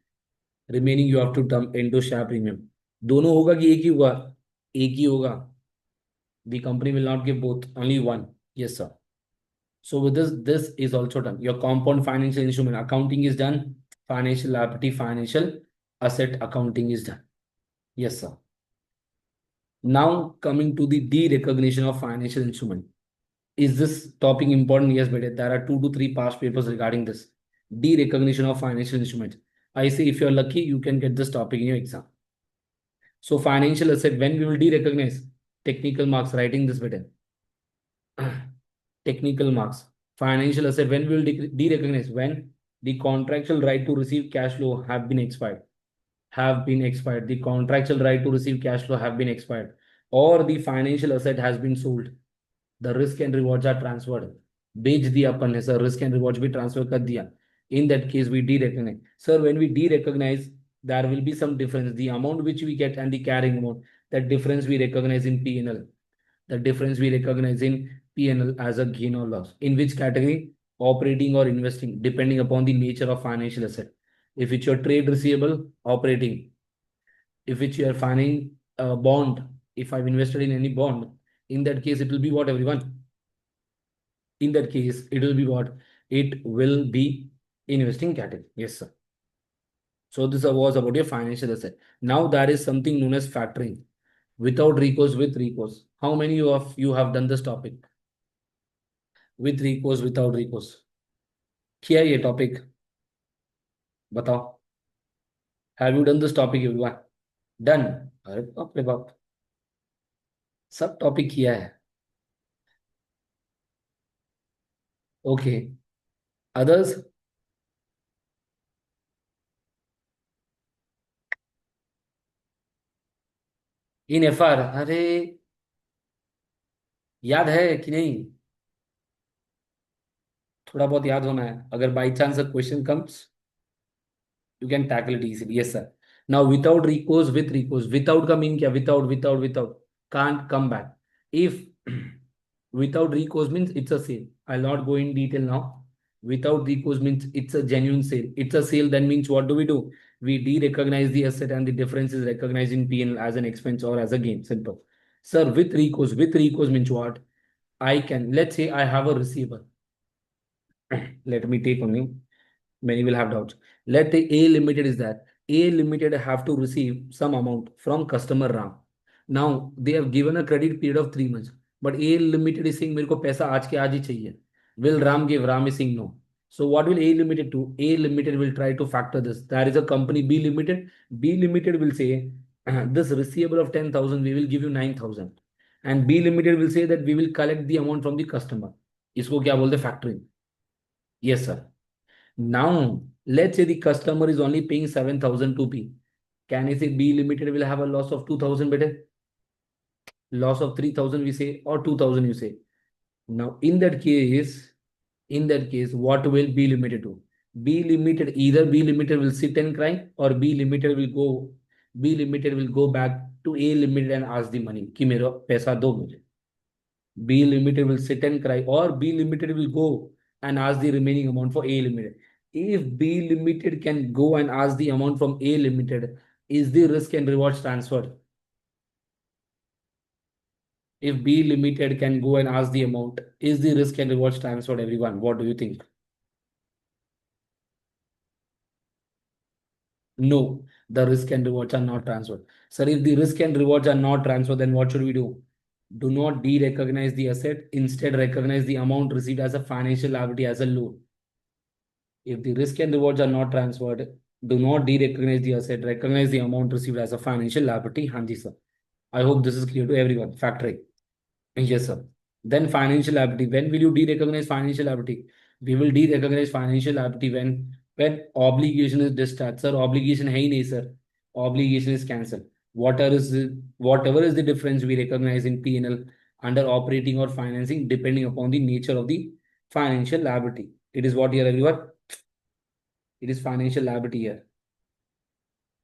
Speaker 1: Remaining you have to dump into share premium. दोनों होगा कि एक ही होगा? एक ही होगा. The company will not give both, only one. Yes, sir. So with this is also done. Your compound financial instrument accounting is done. Financial liability, financial asset accounting is done. Yes, sir. Now coming to the de-recognition of financial instrument. Is this topic important? Yes, but there are 2 to 3 past papers regarding this. De-recognition of financial instruments. I say if you're lucky, you can get this topic in your exam. So financial asset, when we will de-recognize? Technical marks, writing this better. Technical marks. Financial asset, when we will de-recognize? When the contractual right to receive cash flow have been expired. Have been expired. The contractual right to receive cash flow have been expired. Or the financial asset has been sold. The risk and rewards are transferred. बेच दिया अपन ने sir, risk and rewards भी transfer कर दिया. In that case, we de-recognize. Sir, when we de-recognize, there will be some difference. The amount which we get and the carrying amount, that difference we recognize in P&L. The difference we recognize in P&L as a gain or loss. In which category? Operating or investing, depending upon the nature of financial asset. If it's your trade receivable, operating. If it's your financing bond, if I've invested in any bond, in that case, it will be what, everyone? In that case, it will be what? It will be investing category. Yes, sir. So this was about your financial asset. Now there is something known as factoring. Without recourse, with recourse. How many of you have done this topic? With recourse, without recourse. क्या है ये topic? बताओ. Have you done this topic everyone? Done. अरे बाप रे बाप, सब topic किया है. ओके. अदर्स? इन एफआर, अरे याद है कि नहीं? थोड़ा बहुत याद होना है. अगर by chance question comes, you can tackle it easily. Yes, sir. Now, without recourse, with recourse. Without का mean क्या? Without. Can't come back. If without recourse means it's a sale. I'll not go in detail now. Without recourse means it's a genuine sale. It's a sale. Then means what do? We de-recognize the asset and the difference is recognized in P&L as an expense or as a gain. Simple. Sir, with recourse. With recourse means what? I can, let's say I have a receiver. Let me take only. Many will have doubts. Let the A limited is that A limited have to receive some amount from customer Ram. Now they have given a credit period of 3 months, but A limited is saying मेरे को पैसा आज के आज ही चाहिए. Will Ram give? Ram is saying no. So what will A limited do? A limited will try to factor this. There is a company B limited. B limited will say this receivable of 10,000 we will give you 9,000, and B limited will say that we will collect the amount from the customer. इसको क्या बोलते हैं? Factoring. Yes, sir. Now, let's say the customer is only paying 7,000 to P. Can I say B limited will have a loss of 2,000 better? Loss of 3,000 we say, or 2,000 you say. Now, in that case, what will B limited do? Either B limited will sit and cry, or B limited will go back to A limited and ask the money कि मेरा पैसा दो मुझे. B limited will sit and cry, or B limited will go and ask the remaining amount for A limited. If B limited can go and ask the amount from A limited, is the risk and rewards transferred? If B limited can go and ask the amount, is the risk and rewards transferred, everyone? What do you think? No, the risk and rewards are not transferred. Sir, if the risk and rewards are not transferred, then what should we do? Do not de-recognize the asset. Instead, recognize the amount received as a financial liability as a loan. If the risk and rewards are not transferred, do not de-recognize the asset. Recognize the amount received as a financial liability. Hanji, sir. I hope this is clear to everyone. Factoring. Yes, sir. Then financial liability. When will you de-recognize financial liability? We will de-recognize financial liability when obligation is discharged. Sir, obligation hai hi nahi, sir. Obligation is cancelled. Whatever is the difference we recognize in P&L under operating or financing, depending upon the nature of the financial liability. It is what here, everyone? It is financial liability here,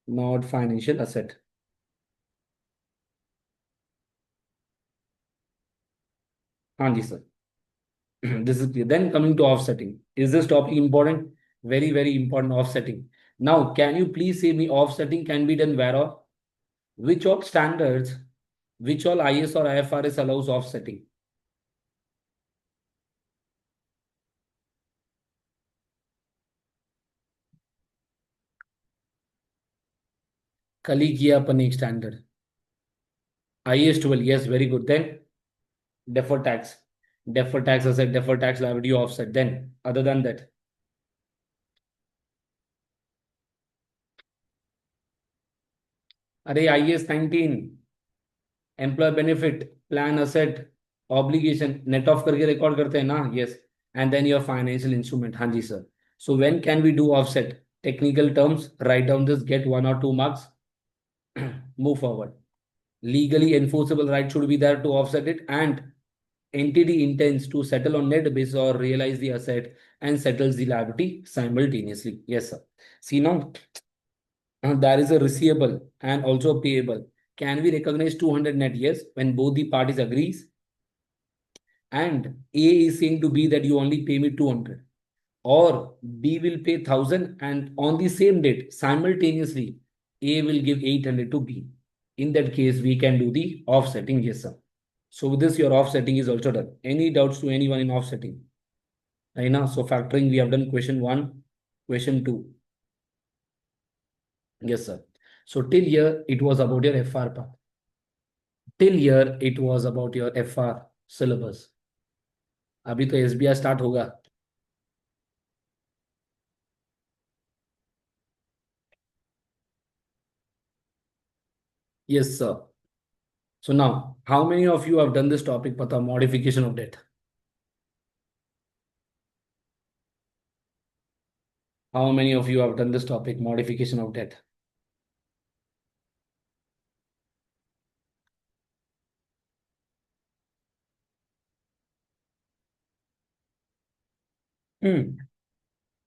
Speaker 1: not financial asset. Hanji, sir. This is clear. Then coming to offsetting. Is this topic important? Very, very important, offsetting. Now, can you please say me offsetting can be done where or? which all standards, which all IS or IFRS allows offsetting? कल ही किया अपन एक standard IAS 12, yes, very good. Then deferred tax, deferred tax asset, deferred tax liability offset. Then other than that, अरे IAS 19, employee benefit plan asset obligation net off करके record करते हैं ना, yes. And then your financial instrument, हाँ जी sir. So when can we do offset? Technical terms, write down this, get 1 or 2 marks. Move forward. Legally enforceable right should be there to offset it, and entity intends to settle on net basis or realize the asset and settles the liability simultaneously. Yes, sir. See now, there is a receivable and also a payable. Can we recognize 200 net? Yes, when both the parties agrees and A is saying to B that you only pay me 200, or B will pay 1000, and on the same date simultaneously A will give 800 to B. In that case, we can do the offsetting. Yes, sir. So with this, your offsetting is also done. Any doubts to anyone in offsetting? Right now, so factoring, we have done question 1, question 2. Yes, sir. So till here, it was about your FR part. Till here, it was about your FR syllabus. अभी तो SBR start होगा. Yes, sir. So now, how many of you have done this topic, pata, modification of debt? How many of you have done this topic, modification of debt?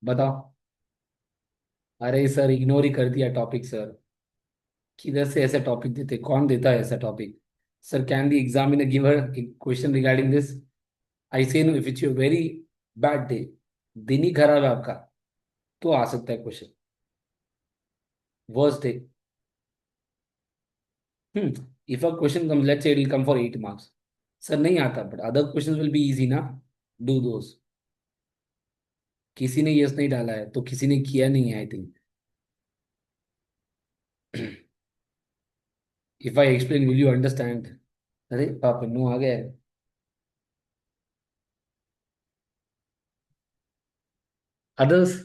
Speaker 1: बताओ. अरे sir, ignore ही कर दिया topic sir. किधर से ऐसा topic देते, कौन देता है ऐसा topic? Sir, can the examiner give a question regarding this? I say no, if it's your very bad day, दिन ही खराब है आपका, तो आ सकता है question. Worst day. If a question come, let's say it will come for 8 marks. Sir नहीं आता, but other questions will be easy ना. Do those. किसी ने यस नहीं डाला है, तो किसी ने किया नहीं है, I think. If I explain, will you understand? अरे पापा, नो आ गया है. अदर्स.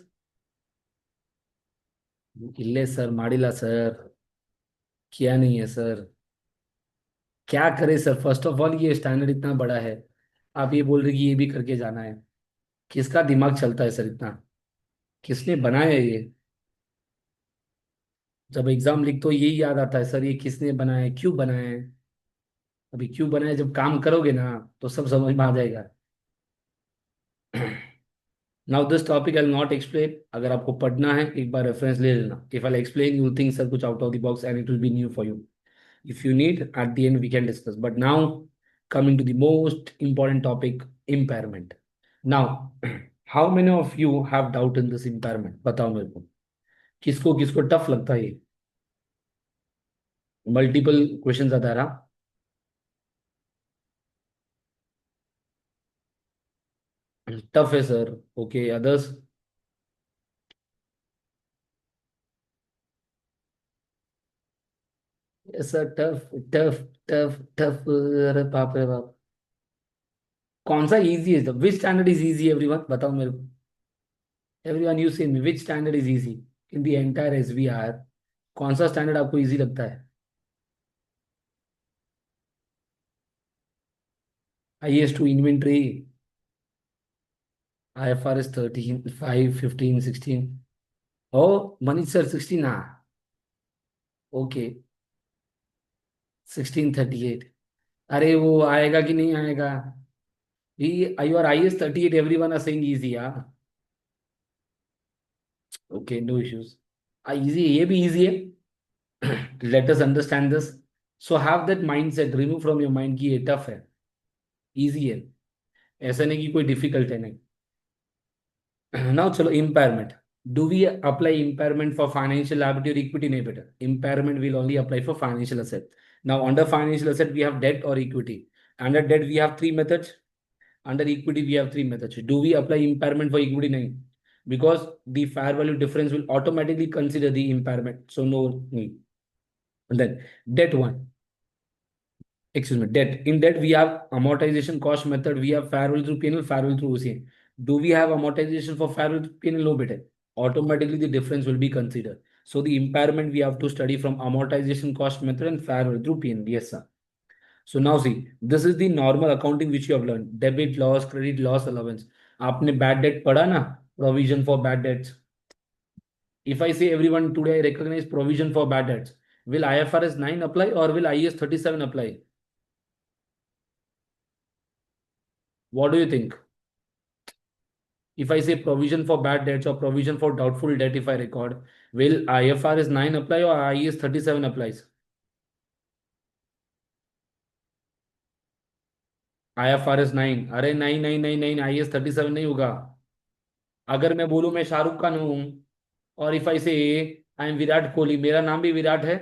Speaker 1: इल्ले सर, माडिला सर, किया नहीं है सर. क्या करे सर? फर्स्ट ऑफ ऑल, ये स्टैंडर्ड इतना बड़ा है, आप ये बोल रहे कि ये भी करके जाना है. किसका दिमाग चलता है सर इतना? किसने बनाया है ये? जब एग्जाम लिख तो यही याद आता है सर, ये किसने बनाया है, क्यों बनाया है. अभी क्यों बनाया है, जब काम करोगे ना तो सब समझ में आ जाएगा. Now this topic I will not explain. अगर आपको पढ़ना है, एक बार रेफरेंस ले लेना. If I explain, you think sir कुछ out of the box and it will be new for you. If you need, at the end we can discuss. But now, coming to the most important topic, impairment. Now, how many of you have doubt in this impairment? बताओ मेरे को. किसको किसको tough लगता है ये? Multiple questions आता रहा. टफ है sir. Okay, others. Sir tough tough tough tough, अरे बाप रे बाप. कौन सा इजी है? Which standard is easy everyone, बताओ मेरे को. Everyone you say me, which standard is easy in the entire SBR? कौन सा स्टैंडर्ड आपको इजी लगता है? IS2 inventory, IFRS 13, 5, 15, 16. Oh Manish sir, 16, हाँ. ओके. 1638. अरे वो आएगा कि नहीं आएगा? Your IS 38, everyone are saying easy. हाँ. Okay, no issues. इजी, ये भी इजी है. Let us understand this. So have that mind set, remove from your mind की ये टफ है. इजी है. ऐसा नहीं कि कोई डिफिकल्ट है, नहीं. नाउ चलो, इम्पायरमेंट. Do we apply impairment for financial liability or equity? No, better. Impairment will only apply for financial asset. Now, under financial asset, we have debt or equity. Under debt, we have three methods. Under equity, we have three methods. Do we apply impairment for equity? No. Because the fair value difference will automatically consider the impairment. So, no need. And then debt one. Excuse me, debt. In debt, we have amortization cost method. We have fair value through P&L, fair value through OCI. Do we have amortization for fair value through P&L? No, better. Automatically, the difference will be considered. So the impairment we have to study from amortization cost method and fair value through P&L. Yes, sir. So now see, this is the normal accounting which you have learned. Debit loss, credit loss allowance. आपने bad debt पढ़ा ना? Provision for bad debts. If I say everyone today recognize provision for bad debts, will IFRS 9 apply or will IAS 37 apply? What do you think? If I say provision for bad debts or provision for doubtful debt, if I record, will IFRS 9 apply or IAS 37 applies? IFRS 9, अरे 9999 IAS 37 नहीं होगा. अगर मैं बोलूं मैं शाहरुख खान हूं और if I से आई एम विराट कोहली, मेरा नाम भी विराट है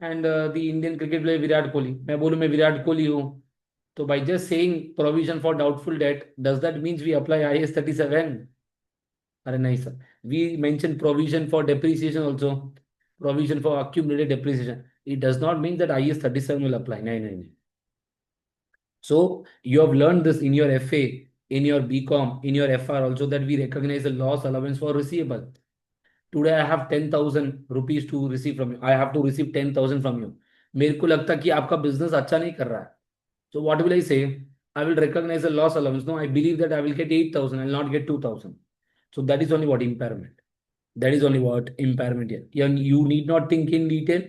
Speaker 1: and the Indian cricket player Virat Kohli, मैं बोलूं मैं विराट कोहली हूं, तो by just saying provision for doubtful debt does that means we apply IAS 37? अरे नहीं sir, we mention provision for depreciation also, provision for accumulated depreciation. It does not mean that IAS 37 will apply. नहीं नहीं नहीं. So you have learned this in your FA, in your BCom, in your FR also, that we recognize the loss allowance for receivable. Today I have 10,000 rupees to receive from you. I have to receive 10,000 from you. मेरे को लगता कि आपका business अच्छा नहीं कर रहा है. So what will I say? I will recognize the loss allowance. No, I believe that I will get 8,000. I will not get 2,000. So that is only what impairment. That is only what impairment here. You need not think in detail.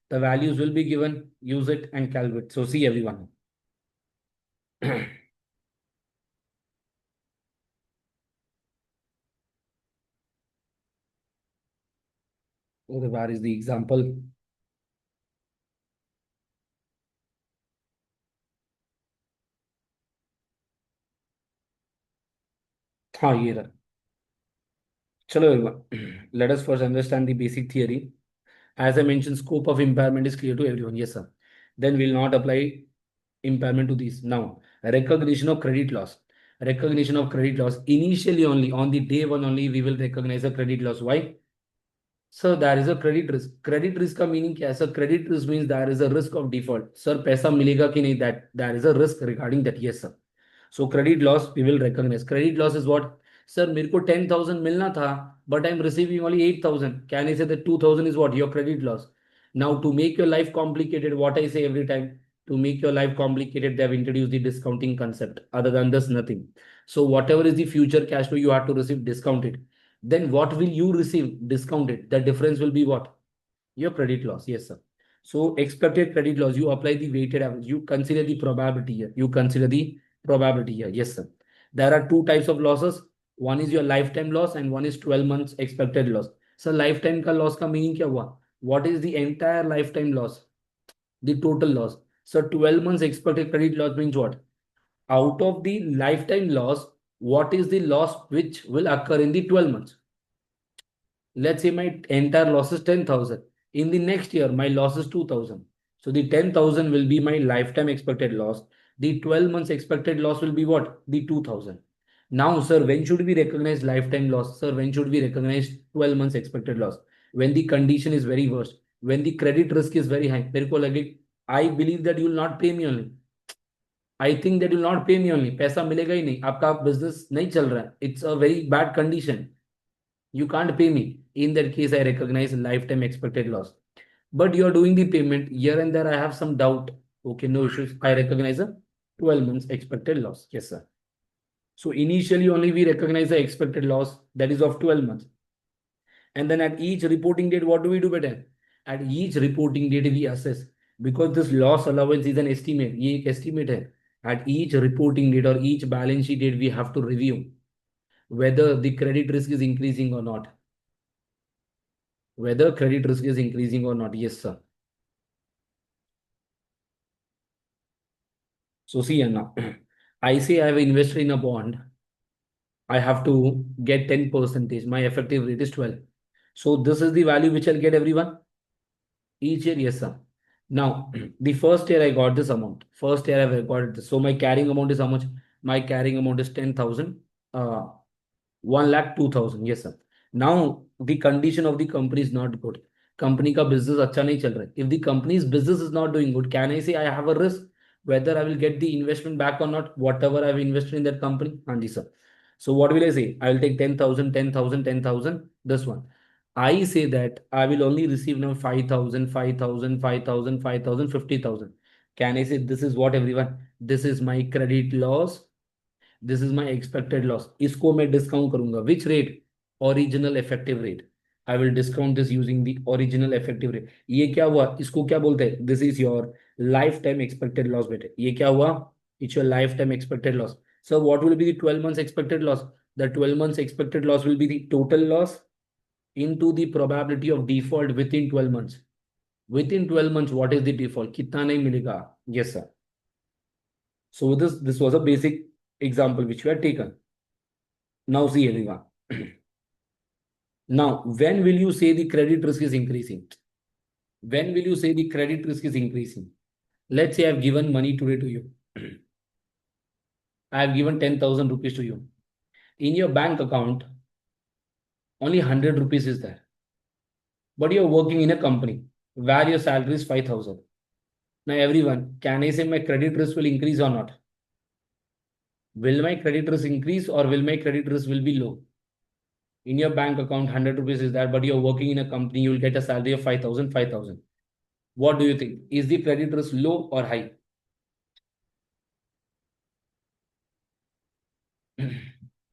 Speaker 1: The values will be given. Use it and calculate. So see everyone. Okay, where is the example? हाँ ये रहा. चलो everyone. Let us first understand the basic theory. As I mentioned, scope of impairment is clear to everyone. Yes, sir. Then we'll not apply impairment to these. Now, recognition of credit loss. Recognition of credit loss. Initially only, on the day one only, we will recognize a credit loss. Why? So there is a credit risk. Credit risk का meaning क्या है? Sir, credit risk means there is a risk of default. Sir, पैसा मिलेगा कि नहीं? That there is a risk regarding that. Yes, sir. So credit loss we will recognize. Credit loss is what? Sir, मेरे को 10,000 मिलना था, but I'm receiving only 8,000. Can I say that 2,000 is what? Your credit loss. Now to make your life complicated, what I say every time, to make your life complicated, they have introduced the discounting concept. Other than this, nothing. So whatever is the future cash flow you have to receive discounted. Then what will you receive discounted? The difference will be what? Your credit loss. Yes, sir. So expected credit loss, you apply the weighted average. You consider the probability here. You consider the probability here. Yes, sir. There are two types of losses. One is your lifetime loss and one is 12 months expected loss. So lifetime का loss का meaning क्या हुआ? What is the entire lifetime loss? The total loss. So 12 months expected credit loss means what? Out of the lifetime loss, what is the loss which will occur in the 12 months? Let's say my entire loss is 10,000. In the next year, my loss is 2,000. So the 10,000 will be my lifetime expected loss. The 12 months expected loss will be what? The 2,000. Now, sir, when should we recognize lifetime loss? Sir, when should we recognize 12 months expected loss? When the condition is very worst, when the credit risk is very high. मेरे को लगे, I believe that you will not pay me only. I think that you will not pay me only. पैसा मिलेगा ही नहीं. आपका business नहीं चल रहा है. It's a very bad condition. You can't pay me. In that case, I recognize lifetime expected loss. But you are doing the payment here and there. I have some doubt. Okay, no issues. I recognize a 12 months expected loss. Yes, sir. So initially only we recognize the expected loss that is of 12 months. And then at each reporting date, what do we do better? At each reporting date, we assess. Because this loss allowance is an estimate. ये एक estimate है. At each reporting date or each balance sheet date, we have to review whether the credit risk is increasing or not. Whether credit risk is increasing or not. Yes, sir. So see, Anna, I say I have invested in a bond. I have to get 10 percentage. My effective rate is 12. So this is the value which I'll get everyone. Each year, yes, sir. Now, the first year I got this amount. First year I've got this. So my carrying amount is how much? My carrying amount is 10,000. 1,02,000. Yes, sir. Now, the condition of the company is not good. Company का business अच्छा नहीं चल रहा है. If the company's business is not doing good, can I say I have a risk whether I will get the investment back or not? Whatever I've invested in that company. हाँ जी sir. So what will I say? I will take 10,000, 10,000, 10,000. This one. I say that I will only receive now 5,000, 5,000, 5,000, 5,000, 50,000. Can I say this is what everyone? This is my credit loss. This is my expected loss. इसको मैं discount करूंगा which rate? Original effective rate. I will discount this using the original effective rate. ये क्या हुआ? इसको क्या बोलते हैं? This is your life time expected loss बेटे. ये क्या हुआ? It's your life time expected loss. So what will be the 12 months expected loss? The 12 months expected loss will be the total loss into the probability of default within 12 months. Within 12 months, what is the default? कितना नहीं मिलेगा? Yes, sir. So this was a basic example which we had taken. Now see everyone. Now, when will you say the credit risk is increasing? When will you say the credit risk is increasing? Let's say I've given money today to you. I have given 10,000 rupees to you. In your bank account, only 100 rupees is there. But you're working in a company where your salary is 5,000. Now, everyone, can I say my credit risk will increase or not? Will my credit risk increase or will my credit risk will be low? In your bank account, 100 rupees is there, but you're working in a company, you will get a salary of 5,000, 5,000. What do you think? Is the credit risk low or high?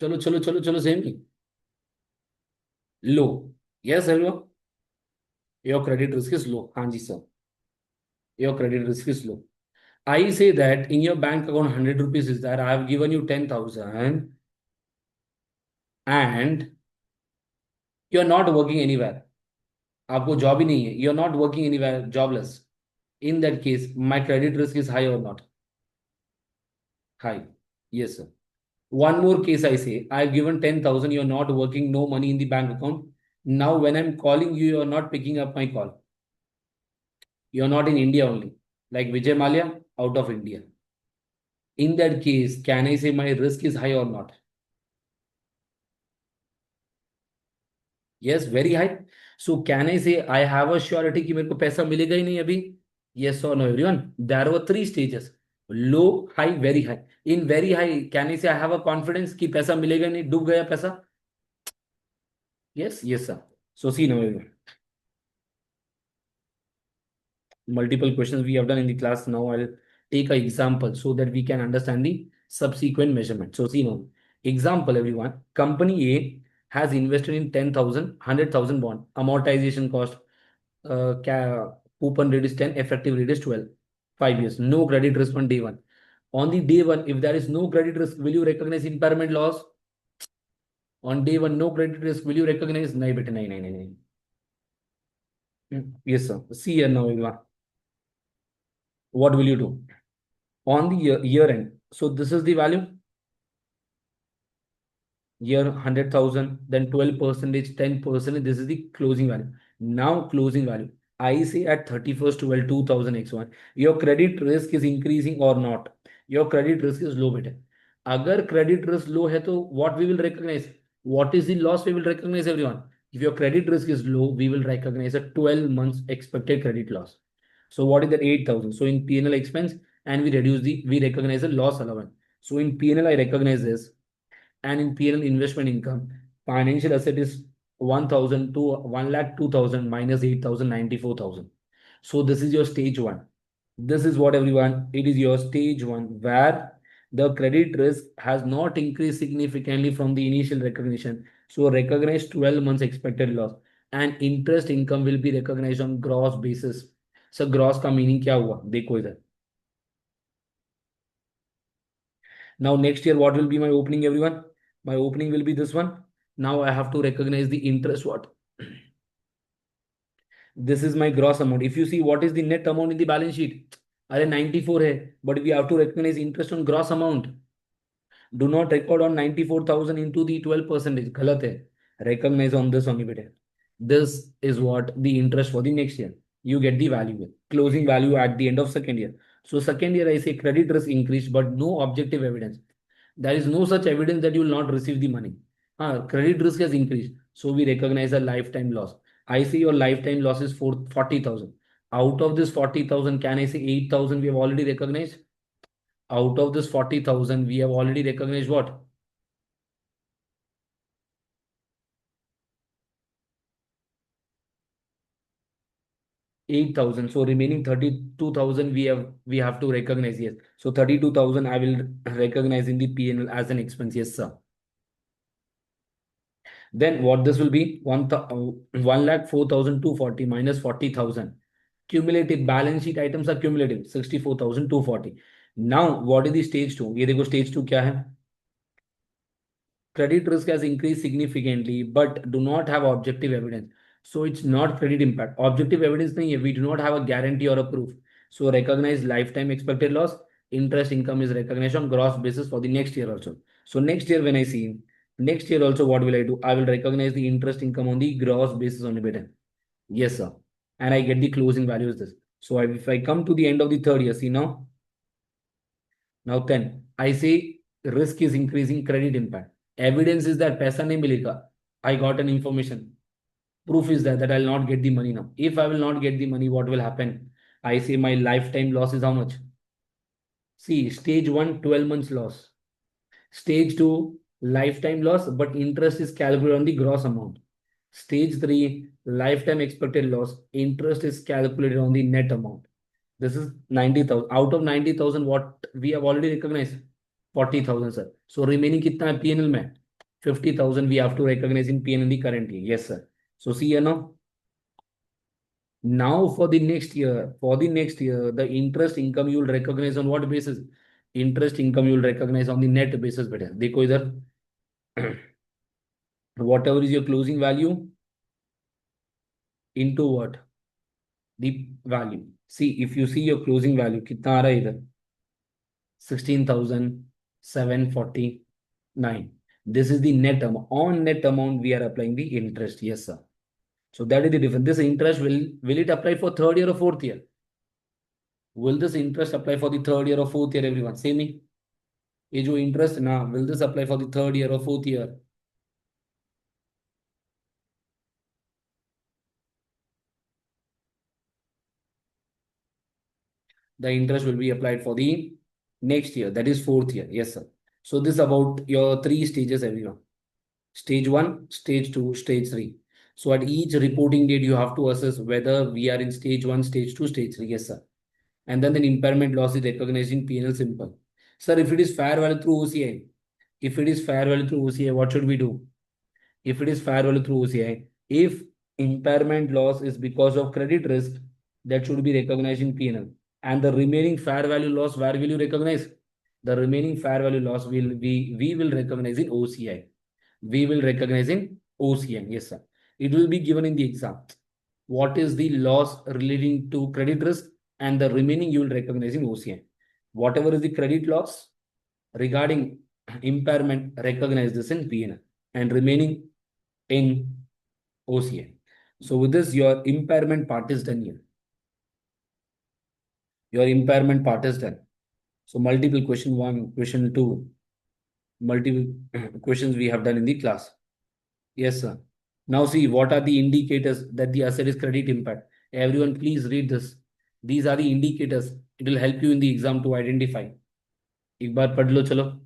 Speaker 1: चलो चलो चलो चलो same ही. लो. Yes hello. Your credit risk is low. हाँ जी sir. Your credit risk is low. I say that in your bank account 100 rupees is there. I have given you 10,000 and you're not working anywhere. आपको job ही नहीं है. You're not working anywhere, jobless. In that case, my credit risk is high or not? High. Yes, sir. One more case I say, I've given 10,000, you're not working, no money in the bank account. Now, when I'm calling you, you're not picking up my call. You're not in India only. Like Vijay Malia, out of India. In that case, can I say my risk is high or not? Yes, very high. So can I say I have a surety कि मेरे को पैसा मिलेगा ही नहीं अभी? Yes or no, everyone? There were three stages. Low, high, very high. In very high, can I say I have a confidence कि पैसा मिलेगा नहीं, डूब गया पैसा? Yes, yes, sir. So see now, everyone. Multiple questions we have done in the class. Now I'll take an example so that we can understand the subsequent measurement. So see now, example everyone. Company A has invested in 10,000, 100,000 bond. Amortization cost, coupon rate is 10, effective rate is 12. 5 years. No credit risk on day one. On the day one, if there is no credit risk, will you recognize impairment loss? On day one, no credit risk, will you recognize? No, beta, no, no, no, no. Yes, sir. See here now, everyone. What will you do? On the year end. So this is the value. Year 100,000, then 12 percentage, 10%. This is the closing value. Now closing value. I say at 31st 12 2000 x1. Your credit risk is increasing or not? Your credit risk is low बेटे. अगर credit risk low है तो what we will recognize? What is the loss we will recognize everyone? If your credit risk is low, we will recognize a 12 months expected credit loss. So what is that 8,000? So in P&L expense and we recognize a loss allowance. So in P&L I recognize this, and in P&L investment income, financial asset is 1,000 to 1,02,000 minus 8,000, 94,000. So this is your stage one. This is what everyone, it is your stage one where the credit risk has not increased significantly from the initial recognition. So recognize 12 months expected loss and interest income will be recognized on gross basis. So gross का meaning क्या हुआ? देखो इधर. Now next year, what will be my opening, everyone? My opening will be this one. Now I have to recognize the interest. What? This is my gross amount. If you see what is the net amount in the balance sheet, अरे 94 है, but we have to recognize interest on gross amount. Do not record on 94,000 into the 12%. गलत है. Recognize on this only बेटे. This is what the interest for the next year. You get the value, closing value at the end of second year. So second year I say credit risk increased, but no objective evidence. There is no such evidence that you will not receive the money. Credit risk has increased. So we recognize a lifetime loss. I say your lifetime loss is 40,000. Out of this 40,000, can I say 8,000 we have already recognized? Out of this 40,000, we have already recognized what? 8,000. So remaining 32,000 we have to recognize. Yes. So 32,000 I will recognize in the P&L as an expense. Yes, sir. Then what this will be? 1,04,240 minus 40,000. Cumulative balance sheet items are cumulative 64,240. Now what is the stage two? ये देखो stage two क्या है? Credit risk has increased significantly, but do not have objective evidence. So it's not credit impact. Objective evidence नहीं है. We do not have a guarantee or a proof. So recognize lifetime expected loss. Interest income is recognized on gross basis for the next year also. So next year when I see next year also what will I do? I will recognize the interest income on the gross basis only better. Yes, sir. And I get the closing value is this. So if I come to the end of the third year, see now 10, I say risk is increasing credit impact. Evidence is that paisa nahi milega. I got an information. Proof is that I'll not get the money now. If I will not get the money, what will happen? I say my lifetime loss is how much? See, stage one, 12 months loss. Stage two, lifetime loss, but interest is calculated on the gross amount. Stage three, lifetime expected loss. Interest is calculated on the net amount. This is 90,000. Out of 90,000, what we have already recognized? 40,000, sir. So remaining कितना है P&L में? 50,000 we have to recognize in P&L in the current year. Yes, sir. So see here now. Now for the next year, the interest income you will recognize on what basis? Interest income you will recognize on the net basis. बेटा देखो इधर whatever is your closing value into what? The value. See, if you see your closing value, कितना आ रहा है इधर? 16,749. This is the net amount. On net amount, we are applying the interest. Yes, sir. So that is the difference. This interest will it apply for third year or fourth year? Will this interest apply for the third year or fourth year, everyone? Say me. ये जो interest ना, will this apply for the third year or fourth year? The interest will be applied for the next year. That is fourth year. Yes, sir. So this about your three stages, everyone. Stage one, stage two, stage three. So at each reporting date, you have to assess whether we are in stage one, stage two, stage three. Yes, sir. And then the impairment loss is recognized in P&L simple. Sir, if it is fair value through OCI, if it is fair value through OCI, what should we do? If it is fair value through OCI, if impairment loss is because of credit risk, that should be recognized in P&L. And the remaining fair value loss, where will you recognize? The remaining fair value loss we will recognize in OCI. We will recognize in OCI. Yes, sir. It will be given in the exam. What is the loss relating to credit risk, and the remaining you will recognize in OCI. Whatever is the credit loss regarding impairment, recognize this in P&L and remaining in OCI. So with this, your impairment part is done here. Your impairment part is done. So multiple question one, question two, multiple questions we have done in the class. Yes, sir. Now see, what are the indicators that the asset is credit impact? Everyone, please read this. These are the indicators. It will help you in the exam to identify. एक बार पढ़ लो चलो.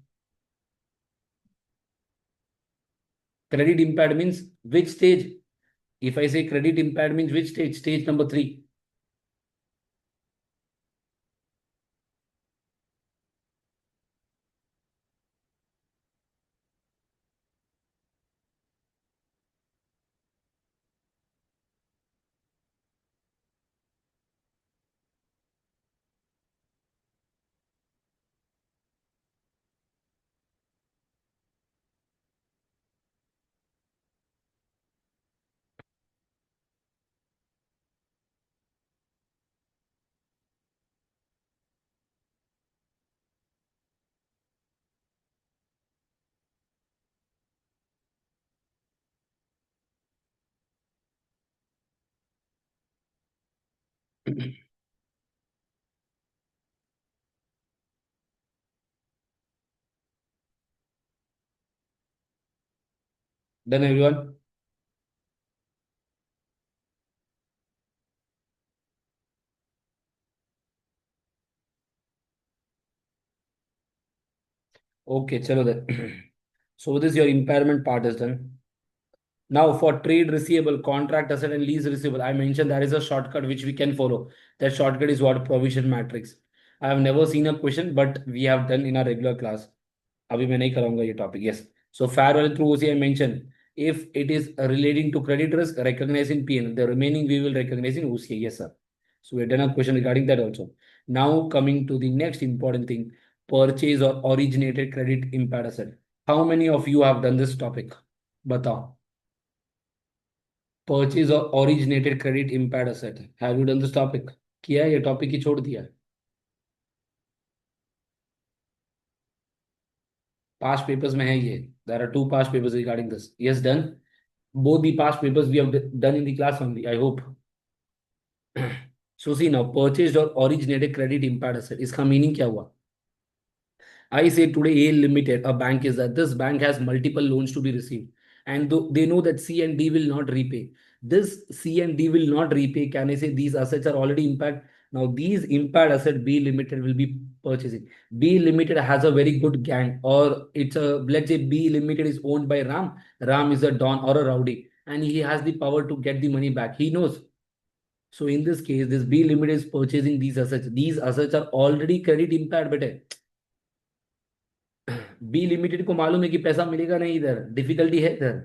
Speaker 1: Credit impaired means which stage? If I say credit impaired means which stage? Stage number 3. Done, everyone? Okay, chalo then. So this your impairment part is done. Now for trade receivable, contract asset and lease receivable, I mentioned there is a shortcut which we can follow. That shortcut is what? Provision matrix. I have never seen a question, but we have done in our regular class. अभी मैं नहीं कराऊंगा ये topic. Yes. So fair value through OCI mentioned. If it is relating to credit risk, recognize in PL. The remaining we will recognize in OCI. Yes, sir. So we have done a question regarding that also. Now coming to the next important thing, purchase or originated credit impaired asset. How many of you have done this topic? बताओ. Purchase or originated credit impaired asset. Have you done this topic? किया है ये topic ही छोड़ दिया है. Past papers में है ये. There are two past papers regarding this. Yes, done. Both the past papers we have done in the class only, I hope. So see now, purchased or originated credit impaired asset. इसका meaning क्या हुआ? I say today A Limited, a bank is that this bank has multiple loans to be received, and they know that C and D will not repay. This C and D will not repay. Can I say these assets are already impaired? Now these impaired asset B Limited will be purchasing. B Limited has a very good gang, or it's a, let's say B Limited is owned by Ram. Ram is a don or a rowdy, and he has the power to get the money back. He knows. So in this case, this B Limited is purchasing these assets. These assets are already credit impaired, बेटे. B limited को मालूम है कि पैसा मिलेगा नहीं, इधर difficulty है इधर.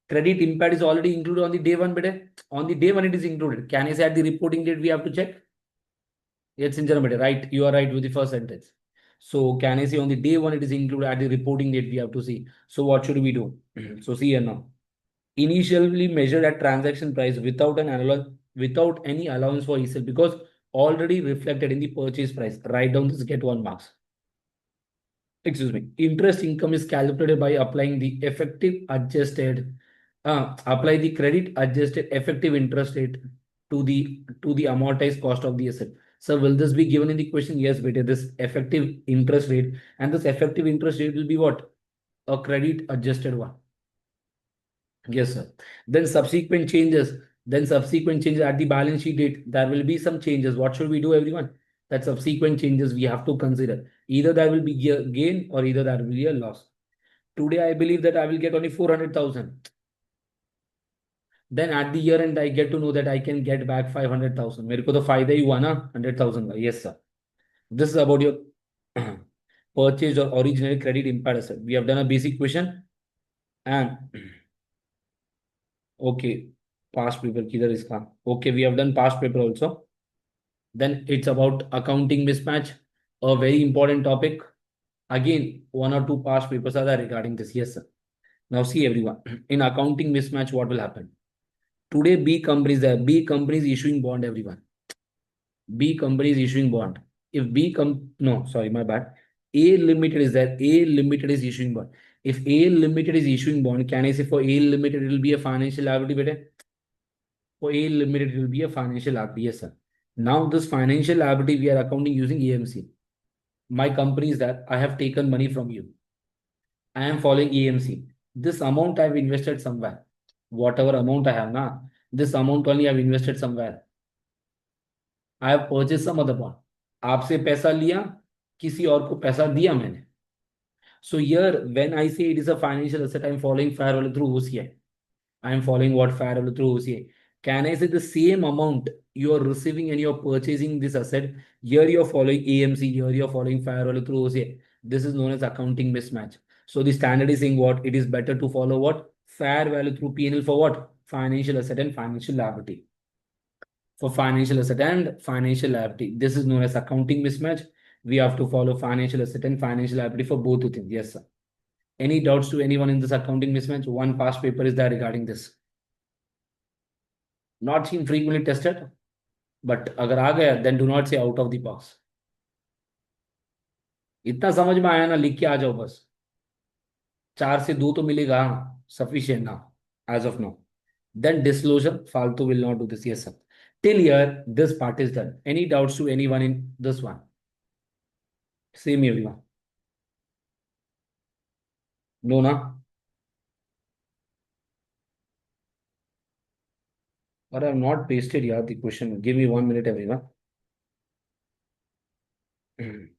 Speaker 1: Credit impact is already included on the day one, beta. On the day one, it is included. Can I say at the reporting date we have to check? Yes, in German, right? You are right with the first sentence. So can I say on the day one it is included, at the reporting date we have to see. So what should we do? So see here now. Initially measured at transaction price without without any allowance for ECL, because already reflected in the purchase price. Write down this, get 1 marks. Excuse me, interest income is calculated by applying the apply the credit adjusted effective interest rate to the amortized cost of the asset. So will this be given in the question? Yes, beta, this effective interest rate, and this effective interest rate will be what? A credit adjusted one. Yes, sir. Then subsequent changes at the balance sheet date, there will be some changes. What should we do, everyone? That subsequent changes we have to consider. Either there will be a gain or either there will be a loss. Today, I believe that I will get only 400,000. Then at the year end, I get to know that I can get back 500,000. मेरे को तो फायदा ही हुआ ना 100,000 का. Yes, sir. This is about your purchase or original credit impaired asset. We have done a basic question, and okay, past paper किधर इसका? Okay, we have done past paper also. Then it's about accounting mismatch, a very important topic. Again, one or two past papers are there regarding this. Yes, sir. Now see everyone. In accounting mismatch, what will happen? Today, B company is there. B company is issuing bond, everyone. B company is issuing bond. If no, sorry, my bad. A Limited is there. A Limited is issuing bond. If A Limited is issuing bond, can I say for A Limited it will be a financial liability, beta? For A Limited it will be a financial liability. Yes, sir. Now this financial liability we are accounting using AMC. My company is that I have taken money from you. I am following AMC. This amount I have invested somewhere. Whatever amount I have now, this amount only I have invested somewhere. I have purchased some other bond. आपसे पैसा लिया, किसी और को पैसा दिया मैंने. So here, when I say it is a financial asset, I am following fair value through OCI. I am following what? Fair value through OCI. Can I say the same amount you are receiving and you are purchasing this asset? Here you are following AMC, here you are following fair value through OCI. This is known as accounting mismatch. So the standard is saying what? It is better to follow what? Fair value through P&L for what? Financial asset and financial liability. For financial asset and financial liability. This is known as accounting mismatch. We have to follow financial asset and financial liability for both the things. Yes, sir. Any doubts to anyone in this accounting mismatch? One past paper is there regarding this. Not seen frequently tested, but अगर आ गया then do not say out of the box. इतना समझ में आया ना, लिख के आ जाओ बस. 4 से 2 तो मिलेगा, सफिशिएंट ना age of no. Then disclosure, faltu will not do this. Yes, sir. Till here, this part is done. Any doubts to anyone in this one? Same everyone. No, na? But I have not pasted here the question. Give me 1 minute, everyone.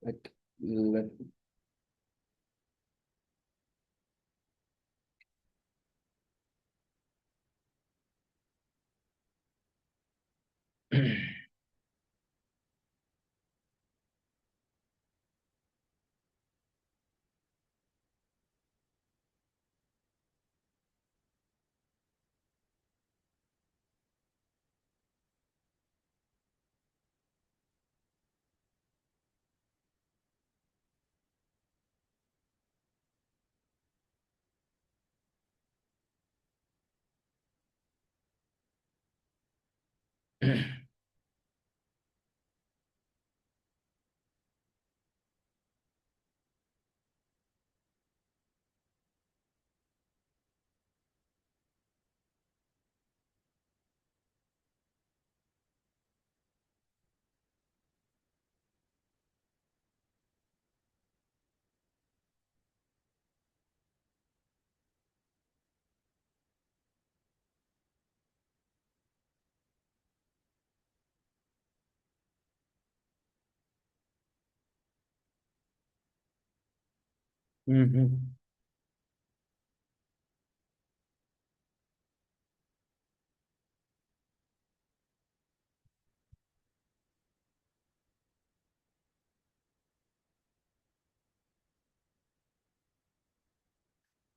Speaker 1: Let- let- Mhm.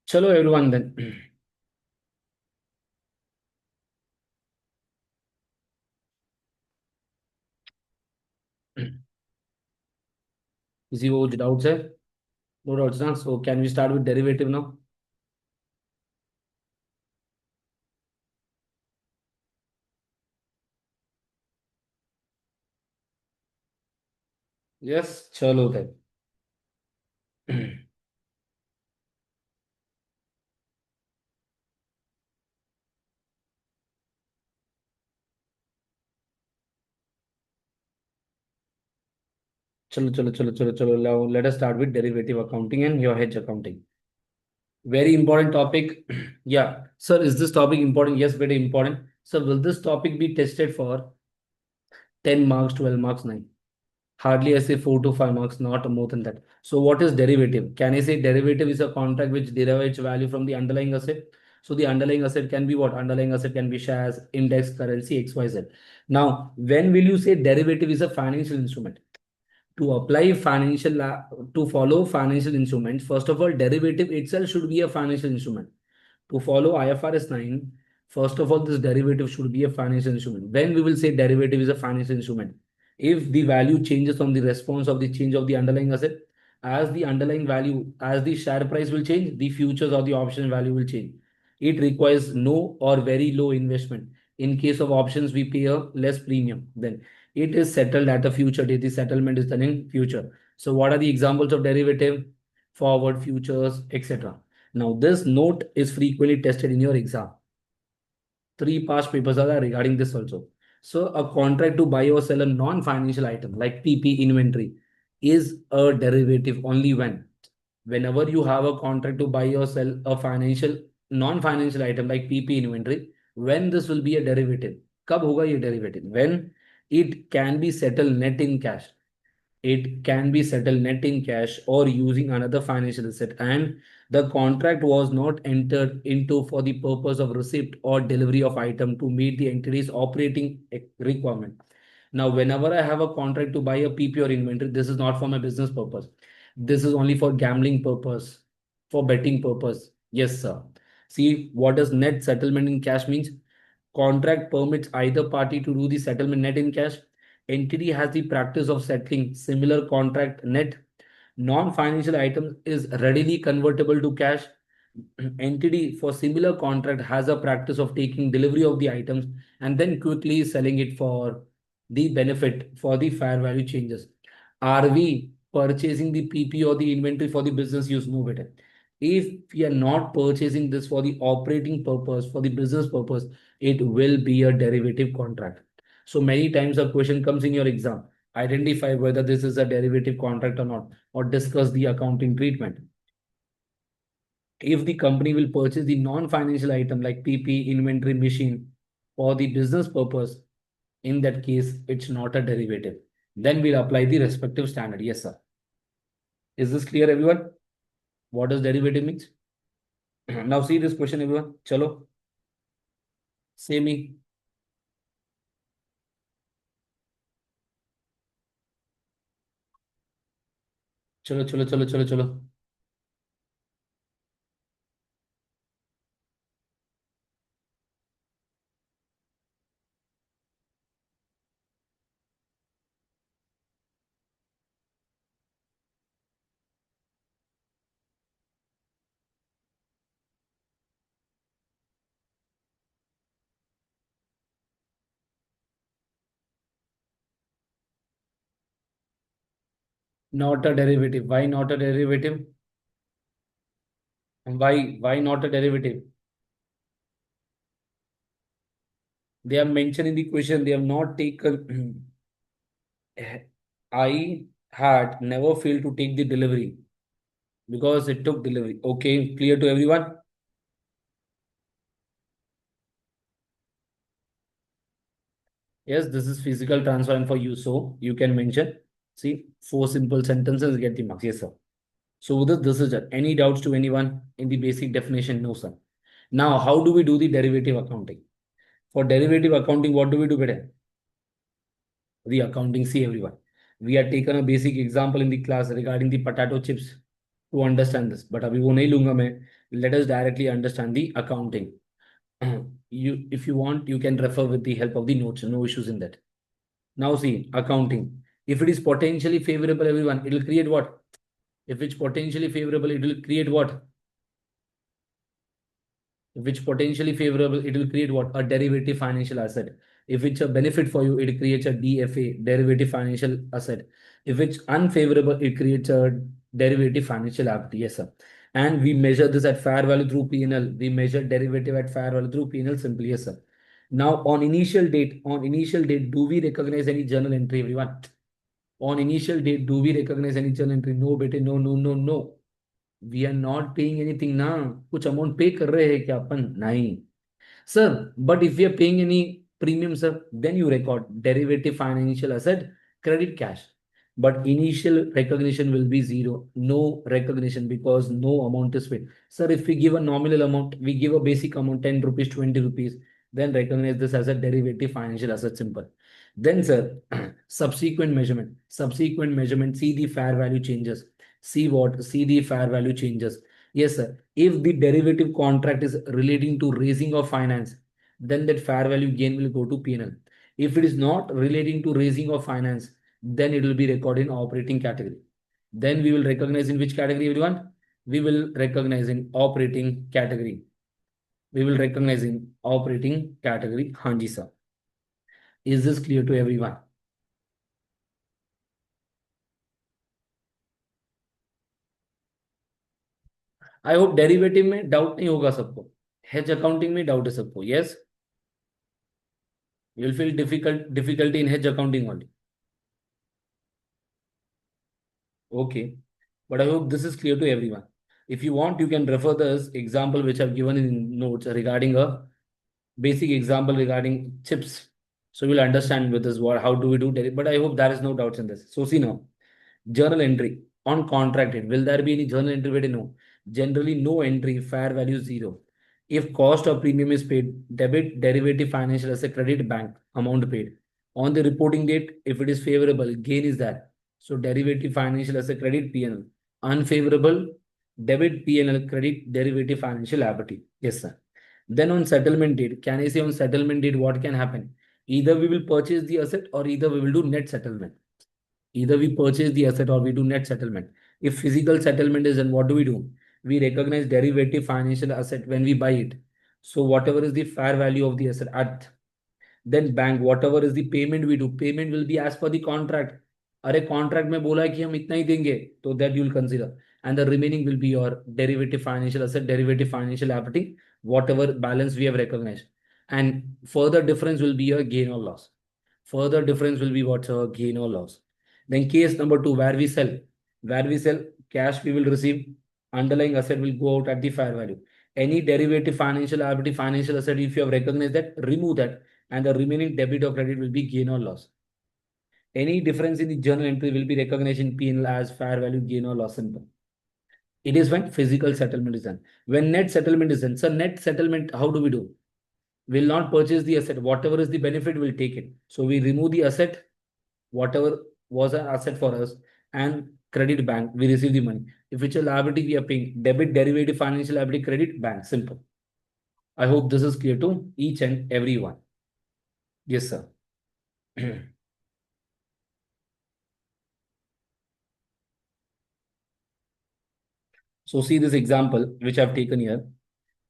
Speaker 1: Chalo, everyone, then. Is you doubts, sir? No doubts, na? So can we start with derivative now? Yes, chalo then. Chalo, chalo, chalo, chalo, chalo. Now let us start with derivative accounting and your hedge accounting. Very important topic. Yeah. Sir, is this topic important? Yes, very important. So will this topic be tested for 10 marks, 12 marks? Nine. Hardly I say 4 to 5 marks, not more than that. So what is derivative? Can I say derivative is a contract which derives value from the underlying asset? So the underlying asset can be what? Underlying asset can be shares, index, currency, XYZ. Now, when will you say derivative is a financial instrument? To apply to follow financial instruments, first of all, derivative itself should be a financial instrument. To follow IFRS 9, first of all, this derivative should be a financial instrument. When we will say derivative is a financial instrument, if the value changes on the response of the change of the underlying asset, as the underlying value, as the share price will change, the futures or the option value will change. It requires no or very low investment. In case of options, we pay a less premium. Then it is settled at a future date. The settlement is done in future. So what are the examples of derivative? Forward, futures, etc. Now, this note is frequently tested in your exam. Three past papers are regarding this also. So, a contract to buy or sell a non-financial item like PP inventory is a derivative only whenever you have a contract to buy or sell a non-financial item like PP inventory, when this will be a derivative. कब होगा ये derivative? When it can be settled net in cash. It can be settled net in cash or using another financial asset, and the contract was not entered into for the purpose of receipt or delivery of item to meet the entity's operating requirement. Now, whenever I have a contract to buy a PP or inventory, this is not for my business purpose. This is only for gambling purpose, for betting purpose. Yes, sir. See, what does net settlement in cash means? Contract permits either party to do the settlement net in cash. Entity has the practice of settling similar contract net. Non-financial item is readily convertible to cash. Entity for similar contract has a practice of taking delivery of the items and then quickly selling it for the benefit for the fair value changes. Are we purchasing the PP or the inventory for the business use? No, better. If we are not purchasing this for the operating purpose, for the business purpose, it will be a derivative contract. So many times a question comes in your exam. Identify whether this is a derivative contract or not, or discuss the accounting treatment. If the company will purchase the non-financial item like PP, inventory, machine for the business purpose, in that case, it's not a derivative. Then we'll apply the respective standard. Yes, sir. Is this clear, everyone? What does derivative means? Now see this question, everyone. Chalo, say me. चलो चलो चलो चलो चलो. Not a derivative. Why not a derivative? Why not a derivative? They have mentioned in the question. They have not taken. I had never failed to take the delivery because it took delivery. Okay, clear to everyone? Yes, this is physical transfer and for you. So you can mention. See, four simple sentences get the marks. Yes, sir. So with this is it. Any doubts to anyone in the basic definition? No, sir. Now, how do we do the derivative accounting? For derivative accounting, what do we do better? The accounting, see everyone. We had taken a basic example in the class regarding the potato chips to understand this. But abhi wo nahi lunga main. Let us directly understand the accounting. If you want, you can refer with the help of the notes. No issues in that. Now see, accounting. If it is potentially favorable, everyone, it will create what? If it's potentially favorable, it will create what? If it's potentially favorable, it will create what? A derivative financial asset. If it's a benefit for you, it creates a DFA, derivative financial asset. If it's unfavorable, it creates a derivative financial asset. Yes, sir. And we measure this at fair value through P&L. We measure derivative at fair value through P&L simply. Yes, sir. Now, on initial date, do we recognize any journal entry, everyone? On initial date, do we recognize any journal entry? No, bete, no, no, no, no. We are not paying anything ना. कुछ amount पे कर रहे हैं क्या अपन? नहीं. Sir, but if we are paying any premium, sir, then you record derivative financial asset, credit cash. But initial recognition will be zero. No recognition because no amount is paid. Sir, if we give a nominal amount, we give a basic amount, 10 rupees, 20 rupees, then recognize this as a derivative financial asset, simple. Then, sir, subsequent measurement, see the fair value changes. See what? See the fair value changes. Yes, sir. If the derivative contract is relating to raising of finance, then that fair value gain will go to P&L. If it is not relating to raising of finance, then it will be recorded in operating category. Then we will recognize in which category, everyone? We will recognize in operating category. We will recognize in operating category. Hanji, sir. Is this clear to everyone? I hope derivative में doubt नहीं होगा सबको. Hedge accounting में doubt है सबको. Yes, you will feel difficulty in hedge accounting only. Okay, but I hope this is clear to everyone. If you want, you can refer this example which I've given in notes regarding a basic example regarding chips. So you'll understand with this what how do we do. But I hope there is no doubts in this. So see now, journal entry on contracted. Will there be any journal entry? Wait, no. Generally, no entry. Fair value zero. If cost of premium is paid, debit derivative financial as a credit bank amount paid. On the reporting date, if it is favorable, gain is there. So derivative financial as a credit P&L. Unfavorable, debit P&L credit derivative financial liability. Yes, sir. Then on settlement date, can I say on settlement date what can happen? Either we will purchase the asset or either we will do net settlement. Either we purchase the asset or we do net settlement. If physical settlement is done, what do? We recognize derivative financial asset when we buy it. So whatever is the fair value of the asset at, then bank, whatever is the payment we do, payment will be as per the contract. अरे contract में बोला है कि हम इतना ही देंगे, तो that you will consider. and the remaining will be your derivative financial asset, derivative financial liability, whatever balance we have recognized. And further difference will be your gain or loss. Further difference will be what's our gain or loss. Then case number two, where we sell cash we will receive, underlying asset will go out at the fair value. Any derivative financial liability, financial asset, if you have recognized that, remove that, and the remaining debit or credit will be gain or loss. Any difference in the journal entry will be recognized in P&L as fair value gain or loss income. It is when physical settlement is done. When net settlement is done. So net settlement, how do we do? We'll not purchase the asset. Whatever is the benefit, we'll take it. So we remove the asset, whatever was an asset for us, and credit bank, we receive the money. If it's a liability, we are paying debit, derivative, financial liability, credit, bank. Simple. I hope this is clear to each and every one. Yes, sir. So see this example which I've taken here.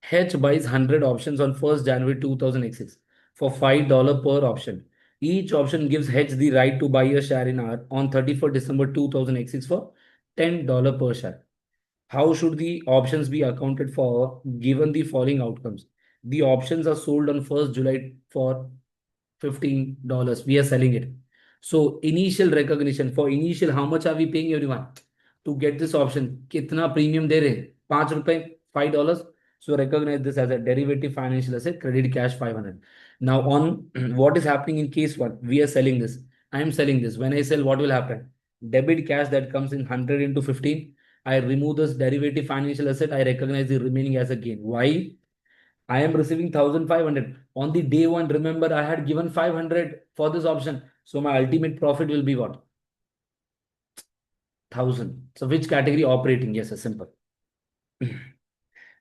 Speaker 1: Hedge buys 100 options on 1st January 2006 for $5 per option. Each option gives Hedge the right to buy a share in R on 31st December 2006 for $10 per share. How should the options be accounted for given the following outcomes? The options are sold on 1st July for $15. We are selling it. So initial recognition, for initial, how much are we paying everyone to get this option? कितना premium दे रहे हैं? ₹5, $5. So recognize this as a derivative financial asset, credit cash 500. Now on what is happening in case one, we are selling this. I am selling this. When I sell, what will happen? Debit cash that comes in 100 into 15. I remove this derivative financial asset. I recognize the remaining as a gain. Why? I am receiving 1,500. On the day one, remember, I had given 500 for this option. So my ultimate profit will be what? 1,000. So which category? Operating. Yes, it's simple.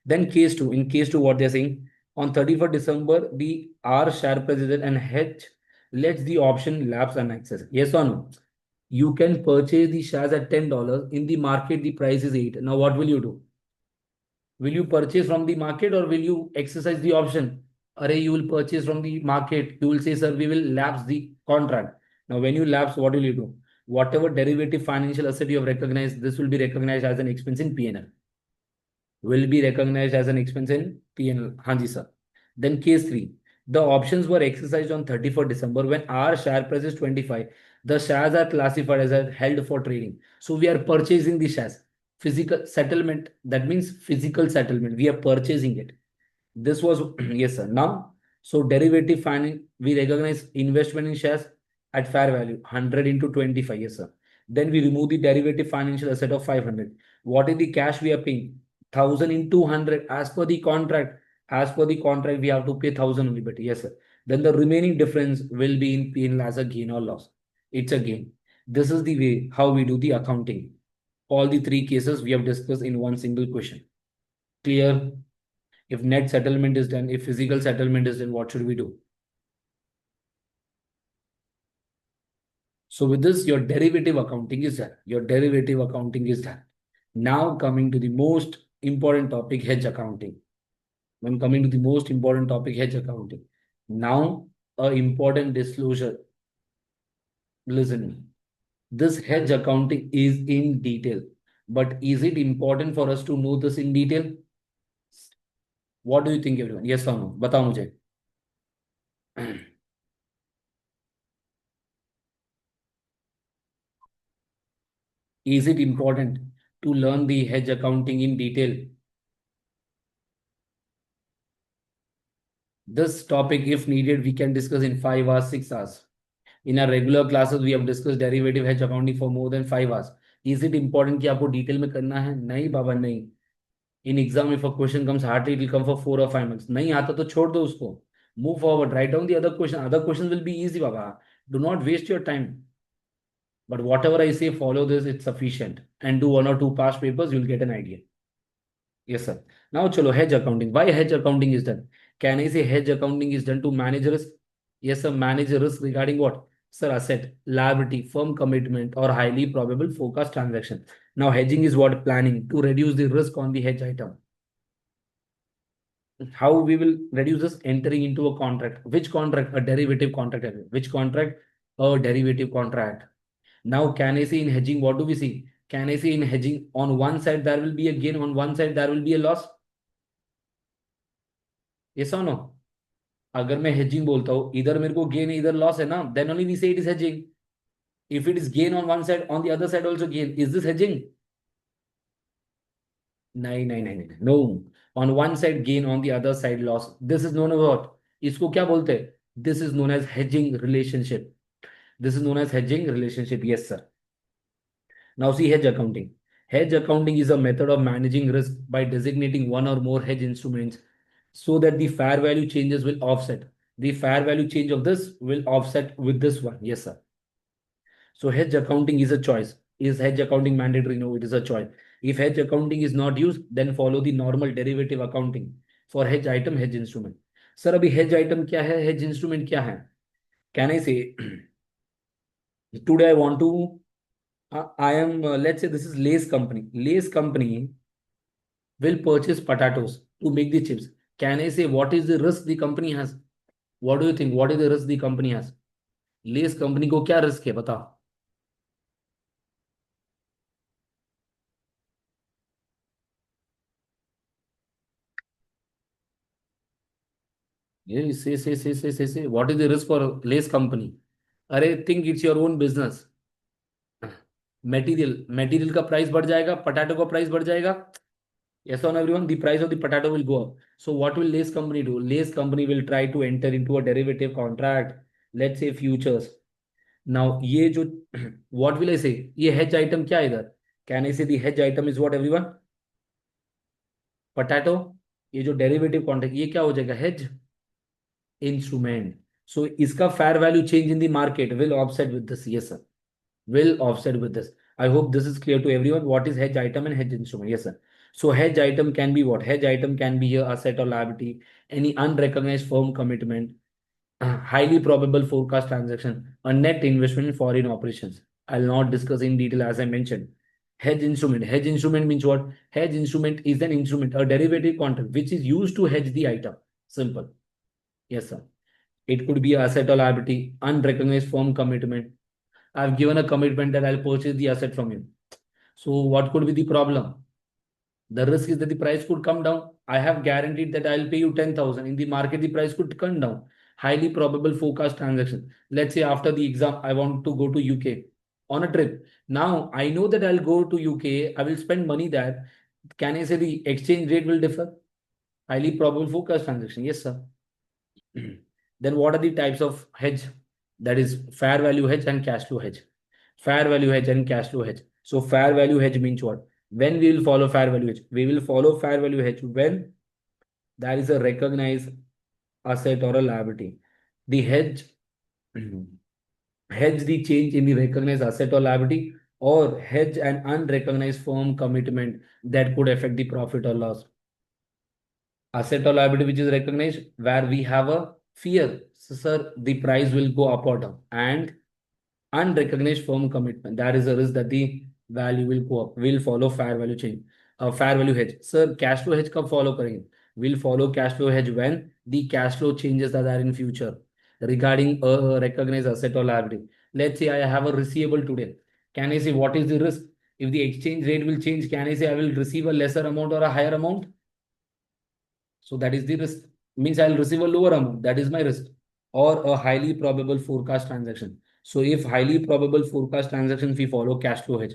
Speaker 1: Then case two. In case two, what they're saying, on 31st December, the R share president and H lets the option lapse and access. Yes or no? You can purchase the shares at $10. In the market, the price is 8. Now, what will you do? Will you purchase from the market or will you exercise the option? Array, you will purchase from the market. You will say, sir, we will lapse the contract. Now, when you lapse, what will you do? Whatever derivative financial asset you have recognized, this will be recognized as an expense in P&L. Will be recognized as an expense in P&L. Hanji, sir. Then case 3. The options were exercised on 31st December when our share price is 25. The shares are classified as a held for trading. So we are purchasing the shares. Physical settlement, that means physical settlement. We are purchasing it. This was, yes, sir. Now, so derivative finance, we recognize investment in shares at fair value, 100 into 25, yes, sir. Then we remove the derivative financial asset of 500. What is the cash we are paying? 1,000 into 100 as per the contract. As per the contract, we have to pay 1,000 only, but yes, sir. Then the remaining difference will be in P&L as a gain or loss. It's a gain. This is the way how we do the accounting. All the three cases we have discussed in one single question. Clear? If net settlement is done, if physical settlement is done, what should we do? So with this, your derivative accounting is done. Your derivative accounting is done. Now coming to the most important topic, hedge accounting. When coming to the most important topic, hedge accounting. Now, a important disclosure. Listen, this hedge accounting is in detail, but is it important for us to know this in detail? What do you think, everyone? Yes or no? बताओ मुझे. Is it important to learn the hedge accounting in detail? This topic, if needed, we can discuss in 5 hours, 6 hours. In our regular classes, we have discussed derivative hedge accounting for more than 5 hours. Is it important कि आपको detail में करना है? नहीं बाबा, नहीं. In exam, if a question comes hardly, it will come for 4 or 5 marks. नहीं आता तो छोड़ दो उसको. Move forward. Write down the other question. Other questions will be easy, baba. Do not waste your time. But whatever I say, follow this. It's sufficient. And do 1 or 2 past papers. You'll get an idea. Yes, sir. Now, chalo, hedge accounting. Why hedge accounting is done? Can I say hedge accounting is done to manage risk? Yes, sir. Manage risk regarding what? Sir, asset, liability, firm commitment, or highly probable forecast transaction. Now, hedging is what? Planning to reduce the risk on the hedge item. How we will reduce this? Entering into a contract. Which contract? A derivative contract. Which contract? A derivative contract. Now, can I see in hedging, what do we see? Can I say in hedging, on one side there will be a gain, on one side there will be a loss? Yes or no? अगर मैं hedging बोलता हूँ, इधर मेरे को gain है, इधर loss है ना, then only we say it is hedging. If it is gain on one side, on the other side also gain, is this hedging? नहीं नहीं नहीं नहीं, no. On one side gain, on the other side loss. This is known as what? इसको क्या बोलते हैं? This is known as hedging relationship. This is known as hedging relationship. Yes, sir. Now see hedge accounting. Hedge accounting is a method of managing risk by designating one or more hedge instruments so that the fair value changes will offset. The fair value change of this will offset with this one. Yes, sir. So hedge accounting is a choice. Is hedge accounting mandatory? No, it is a choice. If hedge accounting is not used, then follow the normal derivative accounting for hedge item, hedge instrument. Sir, अभी hedge item क्या है? Hedge instrument क्या है? Can I say today I want to I am let's say this is Lay's company. Lay's company will purchase potatoes to make the chips. Can I say what is the risk the company has? What do you think? What is the risk the company has? Lay's company को क्या risk है बता? ये say. What is the risk for Lay's company? अरे think it's your own business. Material का price बढ़ जाएगा, potato का प्राइस बढ़ जाएगा. Yes on everyone, the price of the potato will go up. So what will Lay's company do? Lay's company will try to enter into a derivative contract, let's say futures. Now ये जो what will I say? ये hedge item क्या है इधर? Can I say the hedge item is what everyone? Potato. ये जो derivative contract ये क्या हो जाएगा? Hedge instrument. So इसका fair value change in the market will offset with this. Yes sir. Will offset with this. I hope this is clear to everyone. What is hedge item and hedge instrument? Yes, sir. So hedge item can be what? Hedge item can be a asset or liability, any unrecognized firm commitment, highly probable forecast transaction, a net investment in foreign operations. I'll not discuss in detail as I mentioned. Hedge instrument. Hedge instrument means what? Hedge instrument is an instrument, a derivative contract, which is used to hedge the item. Simple. Yes, sir. It could be asset or liability, unrecognized firm commitment. I've given a commitment that I'll purchase the asset from you. So what could be the problem? The risk is that the price could come down. I have guaranteed that I'll pay you 10,000. In the market, the price could come down. Highly probable forecast transaction. Let's say after the exam, I want to go to UK on a trip. Now I know that I'll go to UK. I will spend money there. Can I say the exchange rate will differ? Highly probable forecast transaction. Yes, sir. Then what are the types of hedge? That is fair value hedge and cash flow hedge. Fair value hedge and cash flow hedge. So fair value hedge means what? When we will follow fair value hedge? We will follow fair value hedge when there is a recognized asset or a liability. The hedge hedge the change in the recognized asset or liability, or hedge an unrecognized firm commitment that could affect the profit or loss. Asset or liability which is recognized where we have a fear, so, sir, the price will go up or down, and unrecognized firm commitment, there is a risk that the value will go up, will follow fair value change. Fair value hedge, sir, cash flow hedge कब follow करेंगे? Will follow cash flow hedge when the cash flow changes that are in future regarding a recognized asset or liability. Let's say I have a receivable today. Can I say what is the risk? If the exchange rate will change, can I say I will receive a lesser amount or a higher amount? So that is the risk. Means I'll receive a lower amount. That is my risk. Or a highly probable forecast transaction. So if highly probable forecast transaction, we follow cash flow hedge.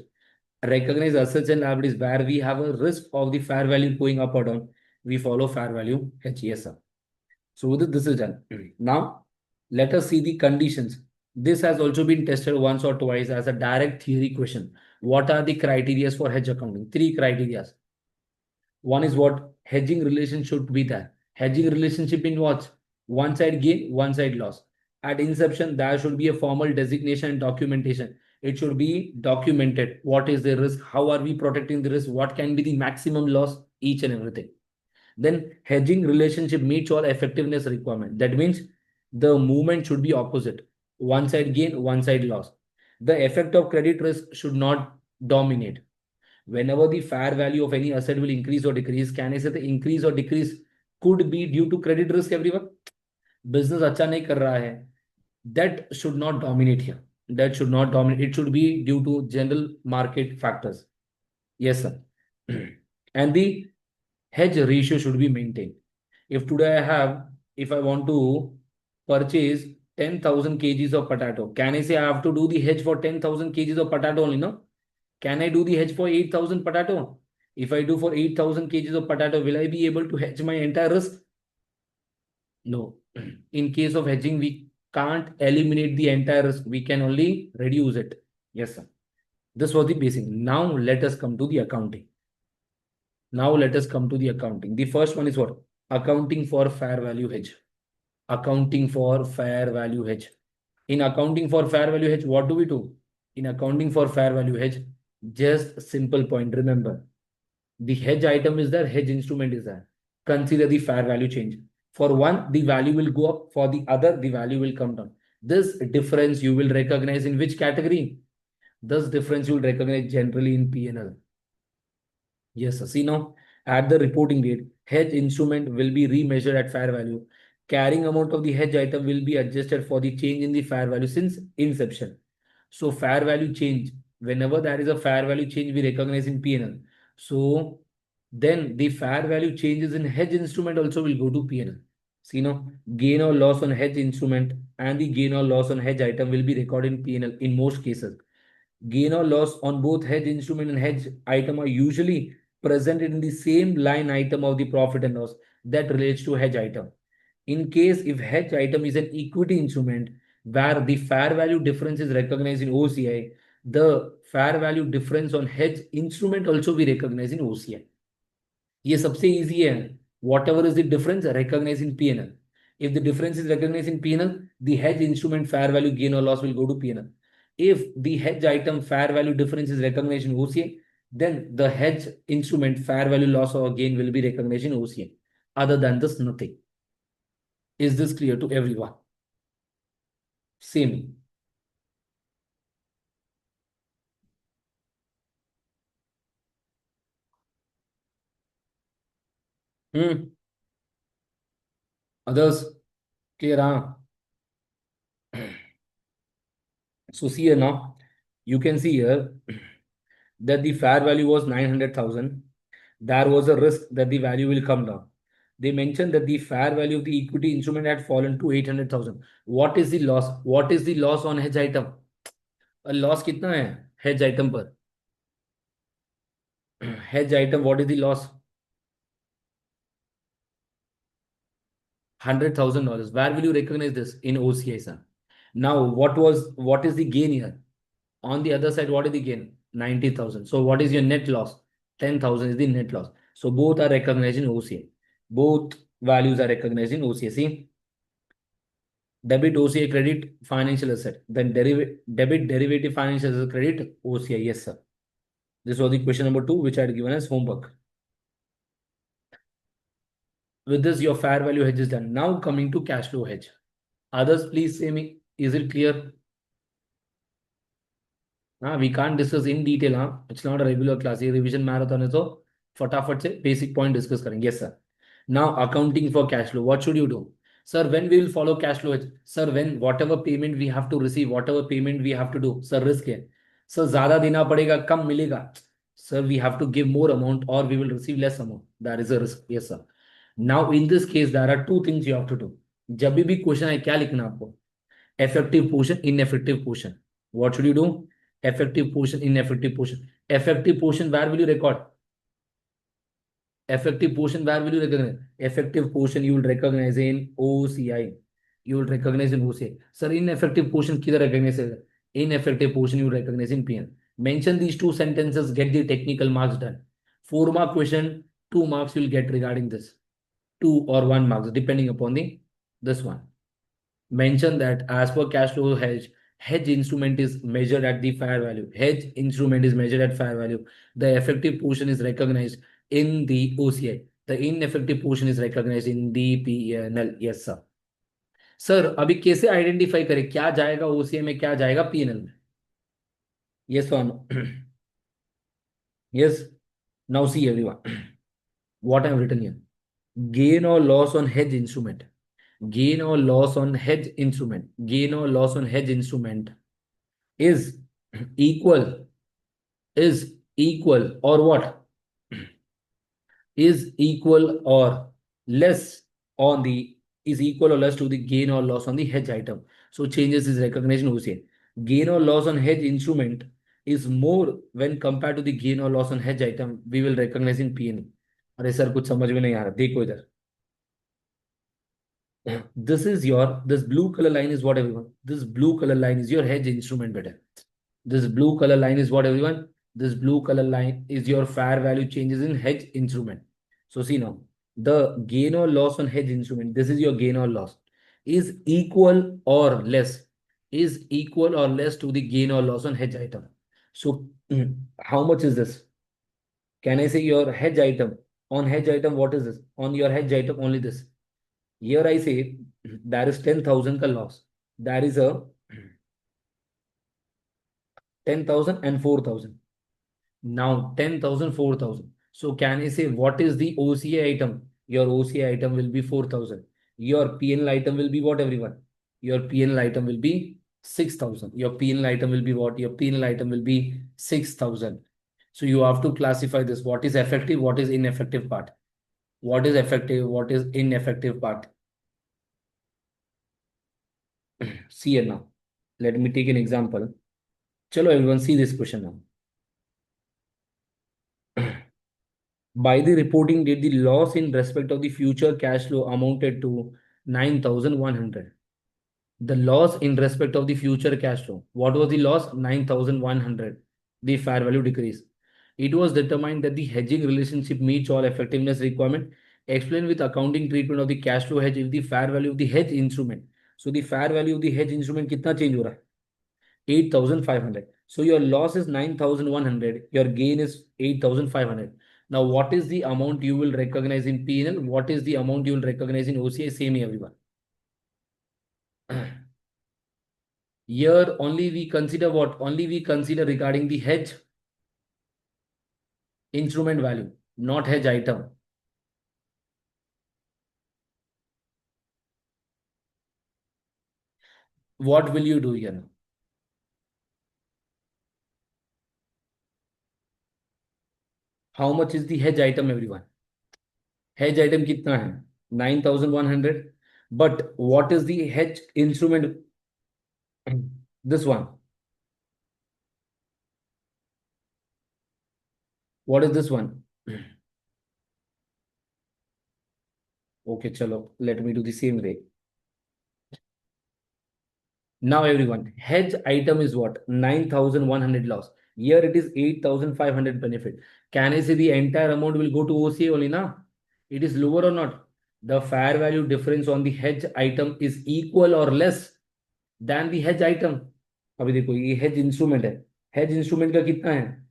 Speaker 1: Recognize assets and liabilities where we have a risk of the fair value going up or down. We follow fair value hedge. Yes, sir. So with this is done. Now, let us see the conditions. This has also been tested once or twice as a direct theory question. What are the criteria for hedge accounting? Three criteria. One is what? Hedging relation should be there. Hedging relationship in what? One side gain, one side loss. At inception, there should be a formal designation and documentation. It should be documented. What is the risk? How are we protecting the risk? What can be the maximum loss? Each and everything. Then hedging relationship meets all effectiveness requirement. That means the movement should be opposite. One side gain, one side loss. The effect of credit risk should not dominate. Whenever the fair value of any asset will increase or decrease, can I say the increase or decrease could be due to credit risk everyone? Business अच्छा नहीं कर रहा है. That should not dominate here. That should not dominate. It should be due to general market factors. Yes, sir. And the hedge ratio should be maintained. If today I have, if I want to purchase 10,000 kgs of potato, can I say I have to do the hedge for 10,000 kgs of potato only? No. Can I do the hedge for 8,000 potato? If I do for 8,000 kgs of potato, will I be able to hedge my entire risk? No. In case of hedging, we can't eliminate the entire risk. We can only reduce it. Yes, sir. This was the basic. Now let us come to the accounting. Now let us come to the accounting. The first one is what? Accounting for fair value hedge. Accounting for fair value hedge. In accounting for fair value hedge, what do we do? In accounting for fair value hedge, just a simple point. Remember, the hedge item is there, hedge instrument is there. Consider the fair value change. For one, the value will go up. For the other, the value will come down. This difference you will recognize in which category? This difference you will recognize generally in P&L. Yes, sir. See now, at the reporting date, hedge instrument will be remeasured at fair value. Carrying amount of the hedge item will be adjusted for the change in the fair value since inception. So fair value change, whenever there is a fair value change, we recognize in P&L. So then the fair value changes in hedge instrument also will go to P&L. See now, gain or loss on hedge instrument and the gain or loss on hedge item will be recorded in P&L in most cases. Gain or loss on both hedge instrument and hedge item are usually presented in the same line item of the profit and loss that relates to hedge item. In case if hedge item is an equity instrument where the fair value difference is recognized in OCI, the fair value difference on hedge instrument also be recognized in OCI. ये सबसे easy है. Whatever is the difference recognized in P&L. If the difference is recognized in P&L, the hedge instrument fair value gain or loss will go to P&L. If the hedge item fair value difference is recognized in OCI, then the hedge instrument fair value loss or gain will be recognized in OCI. Other than this, nothing. Is this clear to everyone? Same. Others, clear, huh? So see here now, you can see here that the fair value was 900,000. There was a risk that the value will come down. They mentioned that the fair value of the equity instrument had fallen to 800,000. What is the loss? What is the loss on hedge item? A loss कितना है hedge item पर? Hedge item, what is the loss? $100,000. Where will you recognize this? In OCI, sir. Now, what is the gain here? On the other side, what is the gain? 90,000. So what is your net loss? 10,000 is the net loss. So both are recognized in OCI. Both values are recognized in OCI. See, debit OCI credit financial asset. Then debit derivative financial asset credit OCI. Yes, sir. This was the question number 2, which I had given as homework. With this, your fair value hedge is done. Now coming to cash flow hedge. Others, please say me, is it clear? We can't discuss in detail. It's not a regular class. ये revision marathon है तो फटाफट से basic point discuss करेंगे. Yes, sir. Now accounting for cash flow. What should you do? Sir, when we will follow cash flow? Sir, when whatever payment we have to receive, whatever payment we have to do. Sir, risk है. Sir, ज़्यादा देना पड़ेगा, कम मिलेगा. Sir, we have to give more amount or we will receive less amount. That is a risk. Yes, sir. Now in this case, there are two things you have to do. जब भी question है क्या लिखना आपको? Effective portion, ineffective portion. What should you do? Effective portion, ineffective portion. Effective portion, where will you record? Effective portion, where will you recognize? Effective portion, you will recognize in OCI. You will recognize in OCI. Sir, ineffective portion, किधर recognize? Ineffective portion, you will recognize in PN. Mention these two sentences, get the technical marks done. 4-mark question, 2 marks you will get regarding this. 2 or 1 marks, depending upon the this one. Mention that as per cash flow hedge instrument is measured at the fair value. Hedge instrument is measured at fair value. The effective portion is recognized in the OCI. The ineffective portion is recognized in the P&L. Yes, sir. Sir अभी कैसे identify करें क्या जाएगा OCI में क्या जाएगा PNL में? Yes or no? Yes. Now see everyone. What I have written here. Gain or loss on hedge instrument. Gain or loss on hedge instrument. Gain or loss on hedge instrument is equal, is equal or what? Is equal or less on the, is equal or less to the gain or loss on the hedge item. So changes is recognition OCI. Gain or loss on hedge instrument is more when compared to the gain or loss on hedge item. We will recognize in PN. अरे sir कुछ समझ में नहीं आ रहा, देखो इधर. This is your, this blue color line is what everyone? This blue color line is your hedge instrument better. This blue color line is what everyone? This blue color line is your fair value changes in hedge instrument. So see now, the gain or loss on hedge instrument, this is your gain or loss, is equal or less, is equal or less to the gain or loss on hedge item. So how much is this? Can I say your hedge item? On hedge item, what is this? On your hedge item, only this. Here I say there is 10,000 ka loss. There is a 10,000 and 4,000. Now 10,000, 4,000. So can I say what is the OCA item? Your OCA item will be 4,000. Your PNL item will be what, everyone? Your PNL item will be 6,000. Your PNL item will be what? Your PNL item will be 6,000. So you have to classify this. What is effective? What is ineffective part? What is effective? What is ineffective part? See here now. Let me take an example. Chalo, everyone, see this question now. By the reporting date, the loss in respect of the future cash flow amounted to 9,100. The loss in respect of the future cash flow. What was the loss? 9,100. The fair value decrease. It was determined that the hedging relationship meets all effectiveness requirement. Explain with accounting treatment of the cash flow hedge if the fair value of the hedge instrument. So the fair value of the hedge instrument कितना change हो रहा है? 8,500. So your loss is 9,100. Your gain is 8,500. Now, what is the amount you will recognize in P&L? What is the amount you will recognize in OCI? Same everyone. Here only we consider what? Only we consider regarding the hedge instrument value, not hedge item. What will you do here now? How much is the hedge item, everyone? Hedge item कितना है? 9,100. But what is the hedge instrument? This one. What is this one? Okay, chalo. Let me do the same way. Now, everyone, hedge item is what? 9,100 loss. Here it is 8,500 benefit. Can I say the entire amount will go to OCA only now? It is lower or not? The fair value difference on the hedge item is equal or less than the hedge item. अभी देखो ये hedge instrument है. Hedge instrument का कितना है?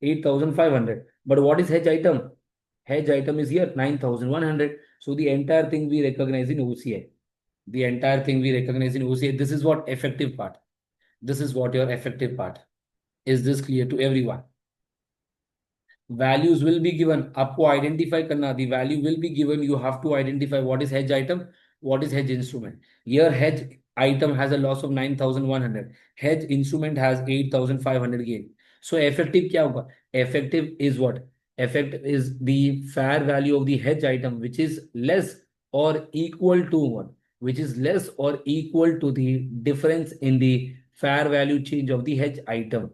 Speaker 1: 8,500. But what is hedge item? Hedge item is here 9,100. So the entire thing we recognize in OCA. The entire thing we recognize in OCA. This is what effective part. This is what your effective part. Is this clear to everyone? Values will be given. आपको identify करना. The value will be given. You have to identify what is hedge item, what is hedge instrument. Here hedge item has a loss of 9,100. Hedge instrument has 8,500 gain. So effective क्या होगा? Effective is what? Effective is the fair value of the hedge item which is less or equal to what? Which is less or equal to the difference in the fair value change of the hedge item.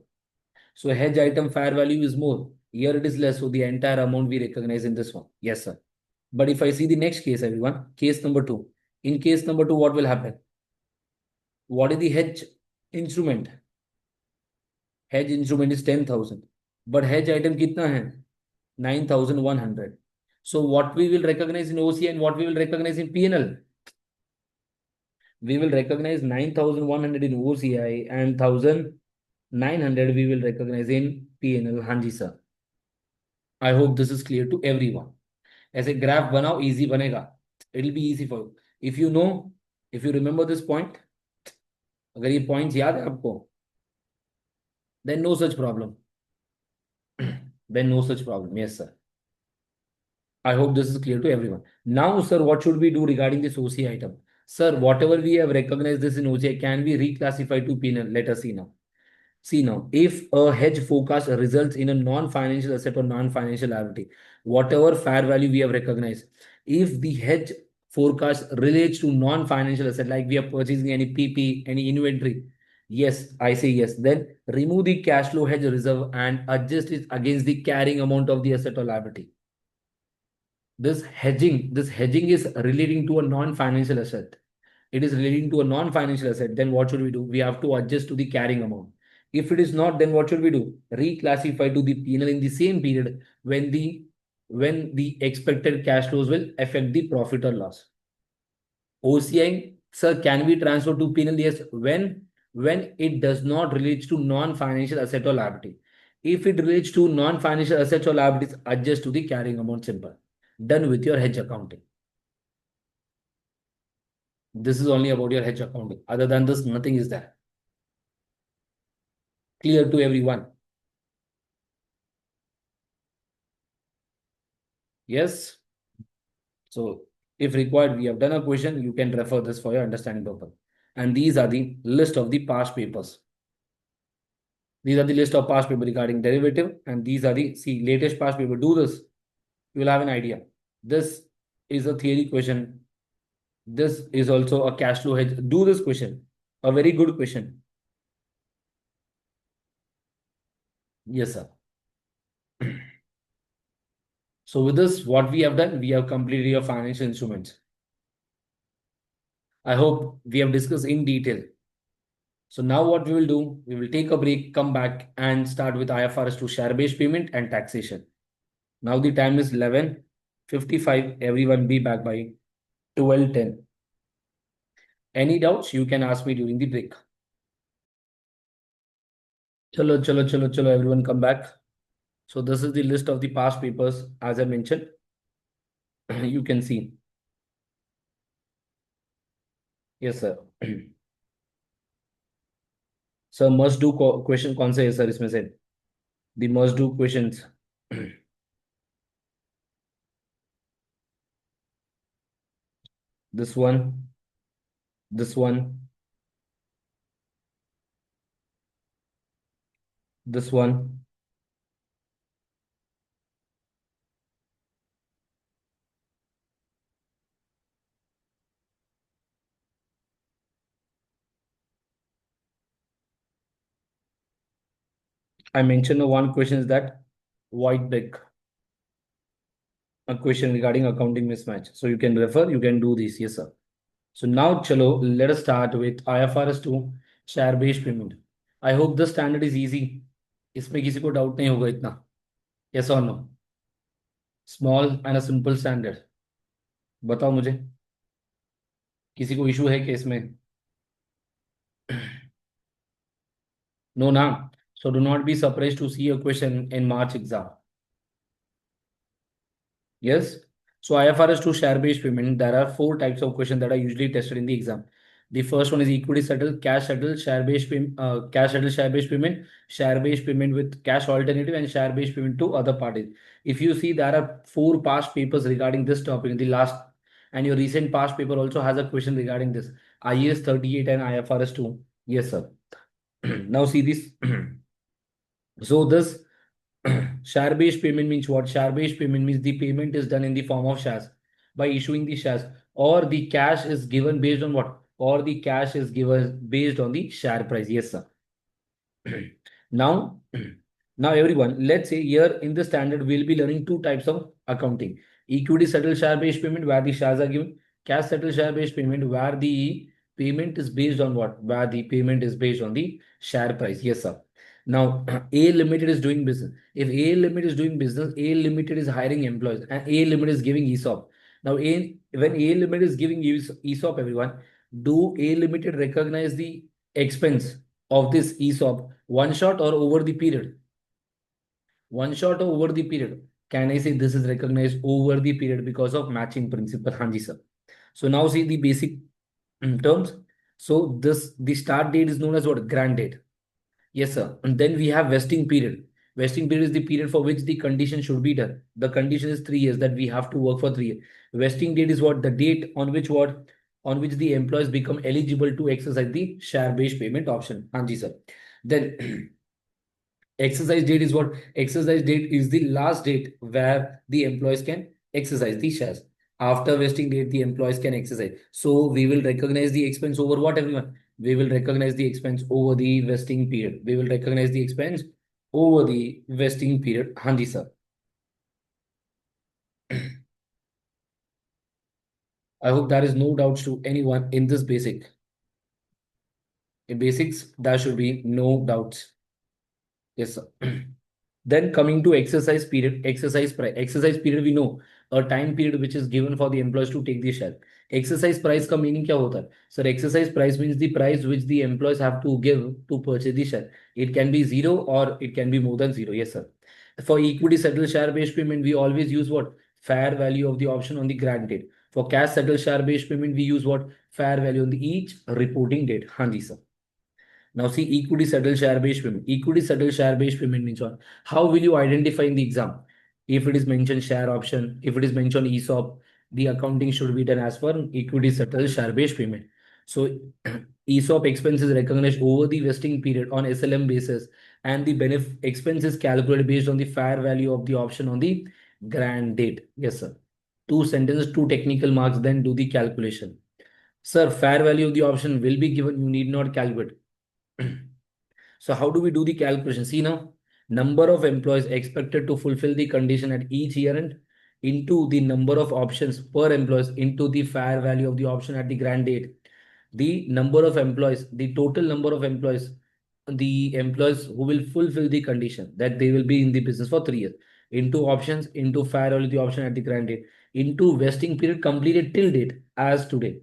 Speaker 1: So hedge item fair value is more. Here it is less. So the entire amount we recognize in this one. Yes, sir. But if I see the next case, everyone, case number 2. In case number 2, what will happen? What is the hedge instrument? Hedge instrument is 10,000. But hedge item kitna hai? 9,100. So what we will recognize in OCI and what we will recognize in PNL? We will recognize 9,100 in OCI and 1,900 we will recognize in PNL. Hanji sir. I hope this is clear to everyone. ऐसे graph बनाओ, easy बनेगा. It will be easy for you. If you know, if you remember this point, अगर ये points याद है आपको, then no such problem. Then no such problem. Yes, sir. I hope this is clear to everyone. Now, sir, what should we do regarding this OCI item? Sir, whatever we have recognized this in OCI, can we reclassify to P&L? Let us see now. See now, if a hedge forecast results in a non-financial asset or non-financial liability, whatever fair value we have recognized, if the hedge forecast relates to non-financial asset, like we are purchasing any PP, any inventory, yes, I say yes. Then remove the cash flow hedge reserve and adjust it against the carrying amount of the asset or liability. This hedging is relating to a non-financial asset. It is relating to a non-financial asset. Then what should we do? We have to adjust to the carrying amount. If it is not, then what should we do? Reclassify to the P&L in the same period when the expected cash flows will affect the profit or loss. OCI, sir, can we transfer to P&L? Yes, when it does not relate to non-financial asset or liability. If it relates to non-financial assets or liabilities, adjust to the carrying amount. Simple. Done with your hedge accounting. This is only about your hedge accounting. Other than this, nothing is there. Clear to everyone? Yes. So if required, we have done a question. You can refer this for your understanding purpose. And these are the list of the past papers. These are the list of past paper regarding derivative. And these are the, see, latest past paper. Do this. You will have an idea. This is a theory question. This is also a cash flow hedge. Do this question. A very good question. Yes, sir. So with this, what we have done, we have completed your financial instruments. I hope we have discussed in detail. So now what we will do, we will take a break, come back and start with IFRS to share-based payment and taxation. Now the time is 11:55. Everyone be back by 12:10. Any doubts, you can ask me during the break. Chalo, everyone come back. So this is the list of the past papers, as I mentioned. You can see. Yes, sir. Sir must do question कौन से है sir इसमें से the must do questions this one this one this one I mentioned one question is that white big a question regarding accounting mismatch. So you can refer, you can do this. Yes, sir. So now, chalo, let us start with IFRS 2 share-based payment. I hope the standard is easy. इसमें किसी को doubt नहीं होगा इतना. Yes or no? Small and a simple standard. बताओ मुझे किसी को इशू है कि इसमें no ना so do not be surprised to see a question in March exam. Yes. So IFRS 2 share-based payment, there are four types of questions that are usually tested in the exam. The first one is equity settled, cash settled, share-based payment, cash settled share-based payment with cash alternative, and share-based payment to other parties. If you see, there are four past papers regarding this topic in the last, and your recent past paper also has a question regarding this. IAS 38 and IFRS 2. Yes, sir. Now see this. So this share-based payment means what? Share-based payment means the payment is done in the form of shares by issuing the shares, or the cash is given based on what? Or the cash is given based on the share price. Yes, sir. Now, now everyone, let's say here in the standard, we'll be learning two types of accounting. Equity settled share-based payment where the shares are given. Cash settled share-based payment where the payment is based on what? Where the payment is based on the share price. Yes, sir. Now, A Limited is doing business. If A Limited is doing business, A Limited is hiring employees and A Limited is giving ESOP. Now, when A Limited is giving ESOP, everyone, do A Limited recognize the expense of this ESOP one shot or over the period? One shot or over the period? Can I say this is recognized over the period because of matching principle? Hanji, sir. So now see the basic terms. So the start date is known as what? Grant date. Yes, sir. And then we have vesting period. Vesting period is the period for which the condition should be done. The condition is 3 years that we have to work for 3 years. Vesting date is what? The date on which what? On which the employees become eligible to exercise the share-based payment option. Hanji, sir. Then exercise date is what? Exercise date is the last date where the employees can exercise the shares. After vesting date, the employees can exercise. So we will recognize the expense over what, everyone? We will recognize the expense over the vesting period. We will recognize the expense over the vesting period. Hanji sir. I hope there is no doubts to anyone in this basic. In basics, there should be no doubts. Yes, sir. Then coming to exercise period, exercise price. Exercise period, we know a time period which is given for the employees to take the share. Exercise price का meaning क्या होता है? Sir, exercise price means the price which the employees have to give to purchase the share. It can be zero or it can be more than zero. Yes, sir. For equity settled share based payment, we always use what? Fair value of the option on the grant date. For cash settled share based payment, we use what? Fair value on the each reporting date. हाँ जी sir. Now see equity settled share based payment. Equity settled share based payment means what? How will you identify in the exam? If it is mentioned share option, if it is mentioned ESOP, the accounting should be done as per equity settled share based payment. So ESOP expense is recognized over the vesting period on SLM basis, and the benefit expense is calculated based on the fair value of the option on the grant date. Yes, sir. Two sentences, two technical marks, then do the calculation. Sir, fair value of the option will be given. You need not calculate. So how do we do the calculation? See now, number of employees expected to fulfill the condition at each year end into the number of options per employees into the fair value of the option at the grant date. The number of employees, the total number of employees, the employees who will fulfill the condition that they will be in the business for 3 years into options, into fair value of the option at the grant date, into vesting period completed till date as today.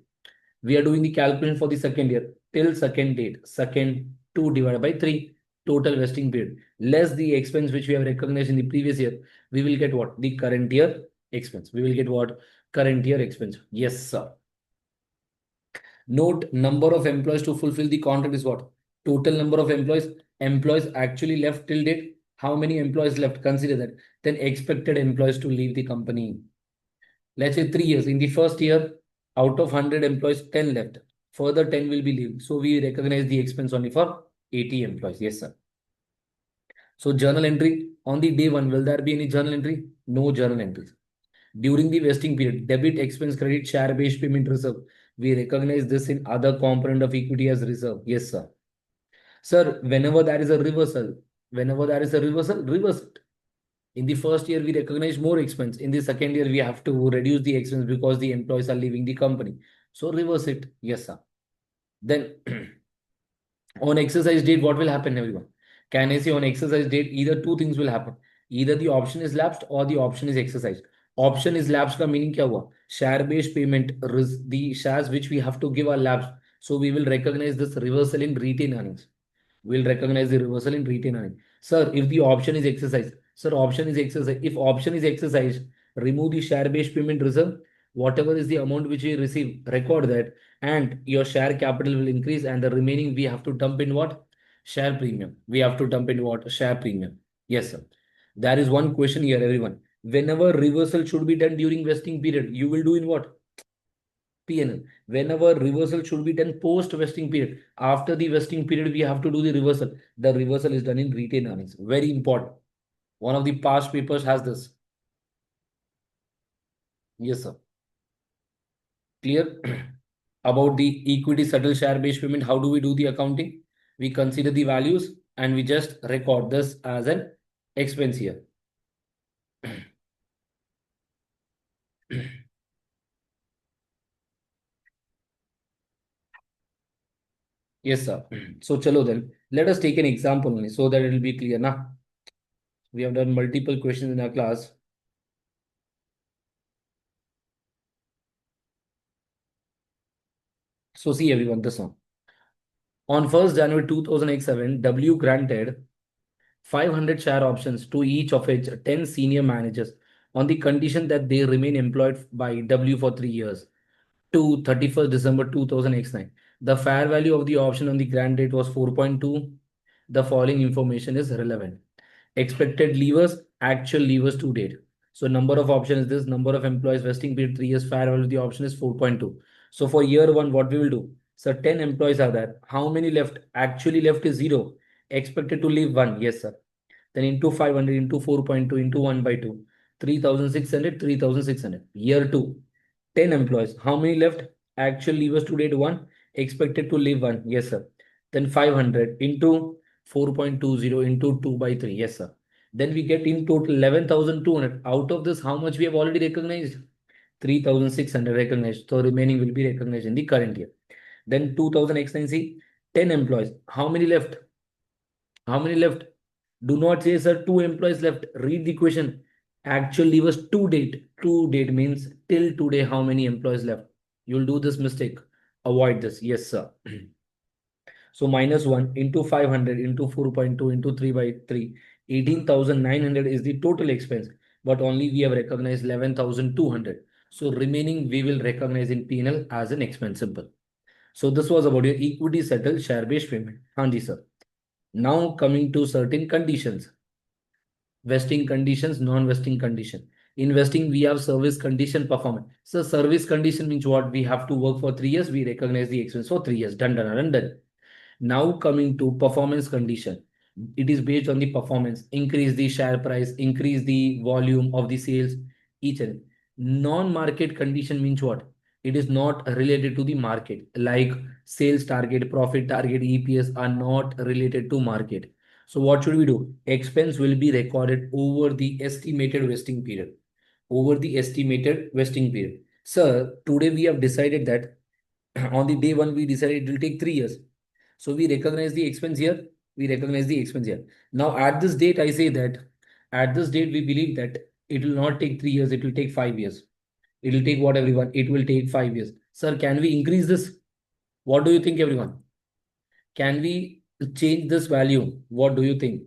Speaker 1: We are doing the calculation for the second year till second date, second 2 divided by 3, total vesting period, less the expense which we have recognized in the previous year. We will get what? The current year expense. We will get what? Current year expense. Yes, sir. Note number of employees to fulfill the contract is what? Total number of employees. Employees actually left till date. How many employees left? Consider that. Then expected employees to leave the company. Let's say 3 years. In the first year, out of 100 employees, 10 left. Further 10 will be leaving. So we recognize the expense only for 80 employees. Yes, sir. So journal entry on the day one, will there be any journal entry? No journal entries. During the vesting period, debit, expense, credit, share-based payment reserve. We recognize this in other component of equity as reserve. Yes, sir. Sir, whenever there is a reversal, reverse it. In the first year, we recognize more expense. In the second year, we have to reduce the expense because the employees are leaving the company. So reverse it. Yes, sir. Then on exercise date, what will happen, everyone? Can I say on exercise date, either two things will happen. Either the option is lapsed or the option is exercised. Option is lapsed का meaning क्या हुआ? Share based payment, the shares which we have to give are lapsed. So we will recognize this reversal in retained earnings. We'll recognize the reversal in retained earnings. Sir, if the option is exercised, sir, option is exercised. If option is exercised, remove the share based payment reserve. Whatever is the amount which you receive, record that, and your share capital will increase, and the remaining we have to dump in what? Share premium. We have to dump in what? Share premium. Yes, sir. There is one question here, everyone. Whenever reversal should be done during vesting period, you will do in what? P&L. Whenever reversal should be done post vesting period. After the vesting period, we have to do the reversal. The reversal is done in retained earnings. Very important. One of the past papers has this. Yes, sir. Clear? About the equity settled share based payment, how do we do the accounting? We consider the values and we just record this as an expense here. Yes, sir. So chalo then, let us take an example only so that it will be clear. Now, we have done multiple questions in our class. So see everyone, this one. On 1st January 2007, W granted 500 share options to each of its 10 senior managers on the condition that they remain employed by W for 3 years to 31st December 2009. The fair value of the option on the grant date was 4.2. The following information is relevant. Expected levers, actual levers to date. So number of options is this, number of employees, vesting period 3 years, fair value of the option is 4.2. So for year one, what we will do? So 10 employees are there. How many left? Actually left is 0. Expected to leave 1. Yes, sir. Then into 500 into 4.2 into 1 by 2. 3,600, 3,600. Year 2. 10 employees. How many left? Actual leavers to date 1. Expected to leave 1. Yes, sir. Then 500 into 4.20 into 2 by 3. Yes, sir. Then we get in total 11,200. Out of this, how much we have already recognized? 3,600 recognized. So remaining will be recognized in the current year. Then 2,000 extensive, 10 employees. How many left? How many left? Do not say, sir, 2 employees left. Read the question. Actual leavers to date. To date means till today, how many employees left? You'll do this mistake. Avoid this. Yes, sir. So minus 1 into 500 into 4.2 into 3 by 3. 18,900 is the total expense. But only we have recognized 11,200. So remaining we will recognize in P&L as an expense simple. So this was about your equity settled share based payment. Hanji sir. Now coming to certain conditions. Vesting conditions, non-vesting condition. In vesting, we have service condition performance. So service condition means what? We have to work for 3 years. We recognize the expense for 3 years. Done, done, done, done. Now coming to performance condition. It is based on the performance. Increase the share price, increase the volume of the sales, each and non-market condition means what? It is not related to the market. Like sales target, profit target, EPS are not related to market. So what should we do? Expense will be recorded over the estimated vesting period. Over the estimated vesting period. Sir, today we have decided that on the day one we decided it will take 3 years. So we recognize the expense here. We recognize the expense here. Now at this date, I say that at this date we believe that it will not take 3 years. It will take 5 years. It will take what everyone? It will take 5 years. Sir, can we increase this? What do you think, everyone? Can we change this value? What do you think?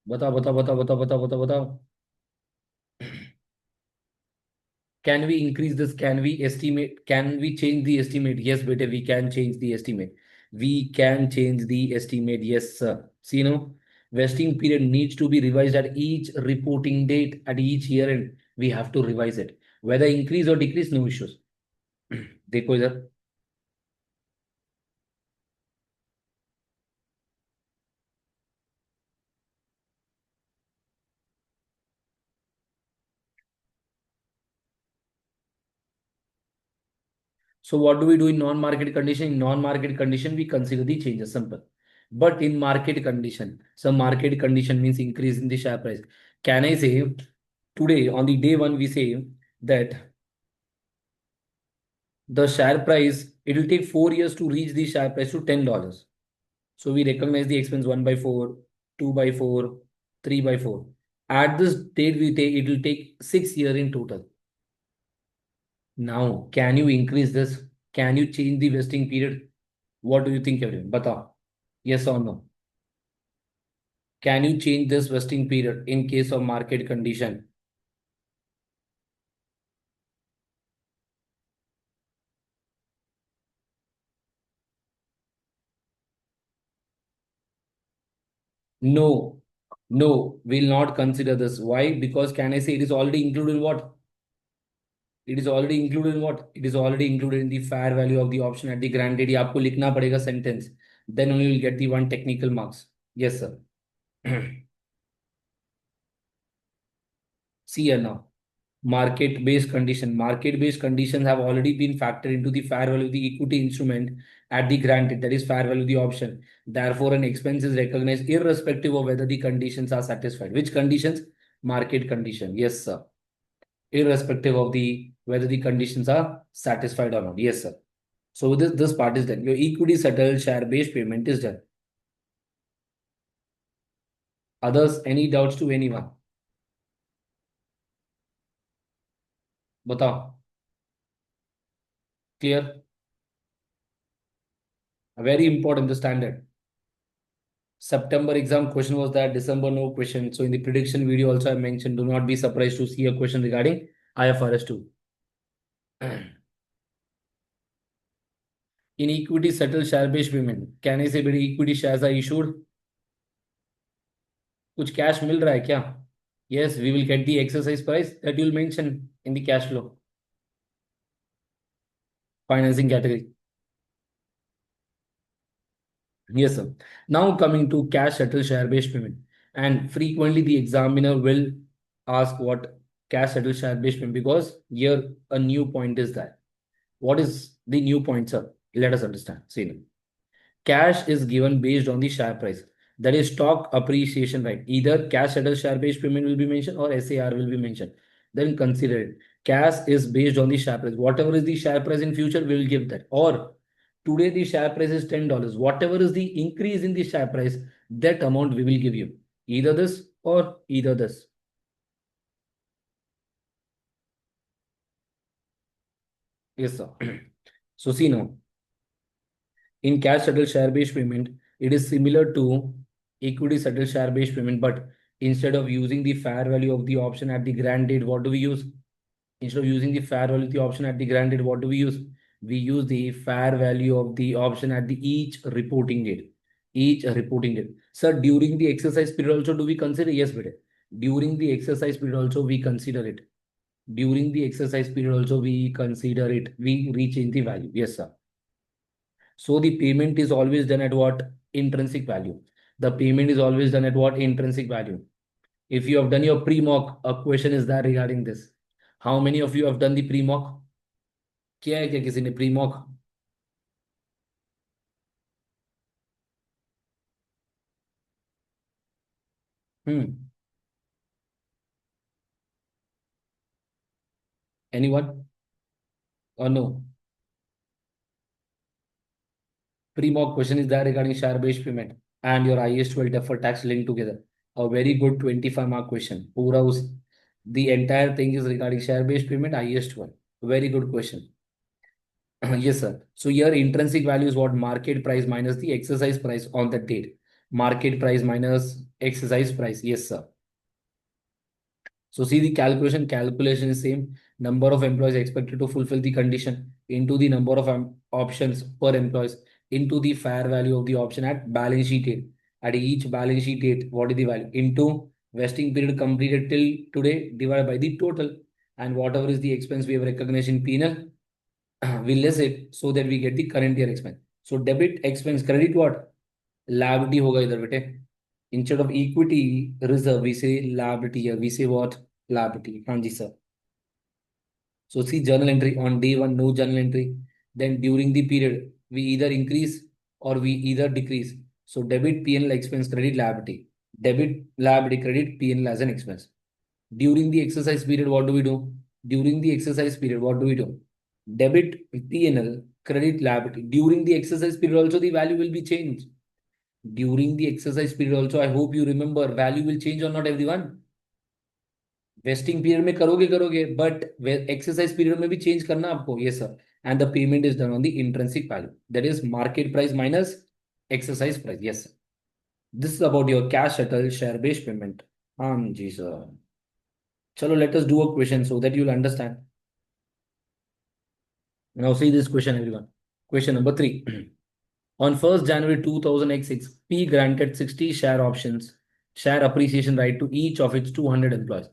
Speaker 1: बताओ बताओ बताओ बताओ बताओ बताओ बताओ. Can we increase this? Can we estimate? Can we change the estimate? Yes, beta, we can change the estimate. We can change the estimate. Yes, sir. See, no, vesting period needs to be revised at each reporting date at each year, and we have to revise it. Whether increase or decrease, no issues. देखो इधर. So what do we do in non-market condition? In non-market condition, we consider the changes simple. But in market condition, so market condition means increase in the share price. Can I say today on the day one we say that the share price, it will take 4 years to reach the share price to $10. So we recognize the expense 1 by 4, 2 by 4, 3 by 4. At this date we take, it will take 6 years in total. Now, can you increase this? Can you change the vesting period? What do you think, everyone? Bata. Yes or no? Can you change this vesting period in case of market condition? No, no, we'll not consider this. Why? Because can I say it is already included in what? It is already included in what? It is already included in the fair value of the option at the granted. ये आपको लिखना पड़ेगा sentence. Then only you'll get the one technical marks. Yes, sir. See here now. Market-based condition. Market-based conditions have already been factored into the fair value of the equity instrument at the granted, that is fair value of the option. Therefore, an expense is recognized irrespective of whether the conditions are satisfied. Which conditions? Market condition. Yes, sir. Irrespective of the whether the conditions are satisfied or not. Yes, sir. So this part is done. Your equity settled share-based payment is done. Others, any doubts to anyone? बताओ. Clear? Very important, the standard. September exam question was that, December no question. So in the prediction video also I mentioned, do not be surprised to see a question regarding IFRS 2. In equity settled share based payment, can I say बेटी equity shares are issued? कुछ cash मिल रहा है क्या? Yes, we will get the exercise price that you will mention in the cash flow. Financing category. Yes, sir. Now coming to cash settled share-based payment. And frequently the examiner will ask what cash settled share-based payment, because here a new point is that. What is the new point, sir? Let us understand. See now. Cash is given based on the share price. That is stock appreciation right. Either cash settled share-based payment will be mentioned or SAR will be mentioned. Then consider it. Cash is based on the share price. Whatever is the share price in future, we will give that. Or today the share price is $10. Whatever is the increase in the share price, that amount we will give you. Either this or either this. Yes, sir. So see now. In cash settled share based payment, it is similar to equity settled share based payment, but instead of using the fair value of the option at the grant date, what do we use? Instead of using the fair value of the option at the grant date, what do we use? We use the fair value of the option at the each reporting date. Each reporting date. Sir, during the exercise period also, do we consider? Yes, beta. During the exercise period also, we consider it. During the exercise period also, we consider it. We rechange the value. Yes, sir. So the payment is always done at what? Intrinsic value. The payment is always done at what? Intrinsic value. If you have done your pre-mock, a question is there regarding this. How many of you have done the pre-mock? किया है क्या किसी ने pre-mock? Hmm. Anyone? Or no? Pre-mock question is there regarding share-based payment and your IAS 12 deferred tax linked together. A very good 25 mark question. पूरा उस the entire thing is regarding share-based payment, IAS 12. Very good question. Yes, sir. So here intrinsic value is what? Market price minus the exercise price on that date. Market price minus exercise price. Yes, sir. So see the calculation. Calculation is same. Number of employees expected to fulfill the condition into the number of options per employees into the fair value of the option at balance sheet date. At each balance sheet date, what is the value? Into vesting period completed till today divided by the total. And whatever is the expense we have recognized in penal, we less it so that we get the current year expense. So debit expense credit what? Liability होगा इधर बेटे. Instead of equity reserve we say liability here. We say what? Liability. हाँ जी sir. So see journal entry on day one, no journal entry. Then during the period we either increase or we either decrease. So debit P&L expense credit liability. Debit liability credit P&L as an expense. During the exercise period, what do we do? During the exercise period, what do we do? Debit P&L, credit liability. During the exercise period, also the value will be changed. During the exercise period, also, I hope you remember, value will change or not, everyone? Vesting period में करोगे but exercise period में भी change करना आपको. Yes, sir. And the payment is done on the intrinsic value. That is market price minus exercise price. Yes, sir. This is about your cash settled share based payment. Ji sir. Chalo, let us do a question so that you'll understand. Now see this question, everyone. Question number 3. On 1st January 2006, P granted 60 share options, share appreciation right to each of its 200 employees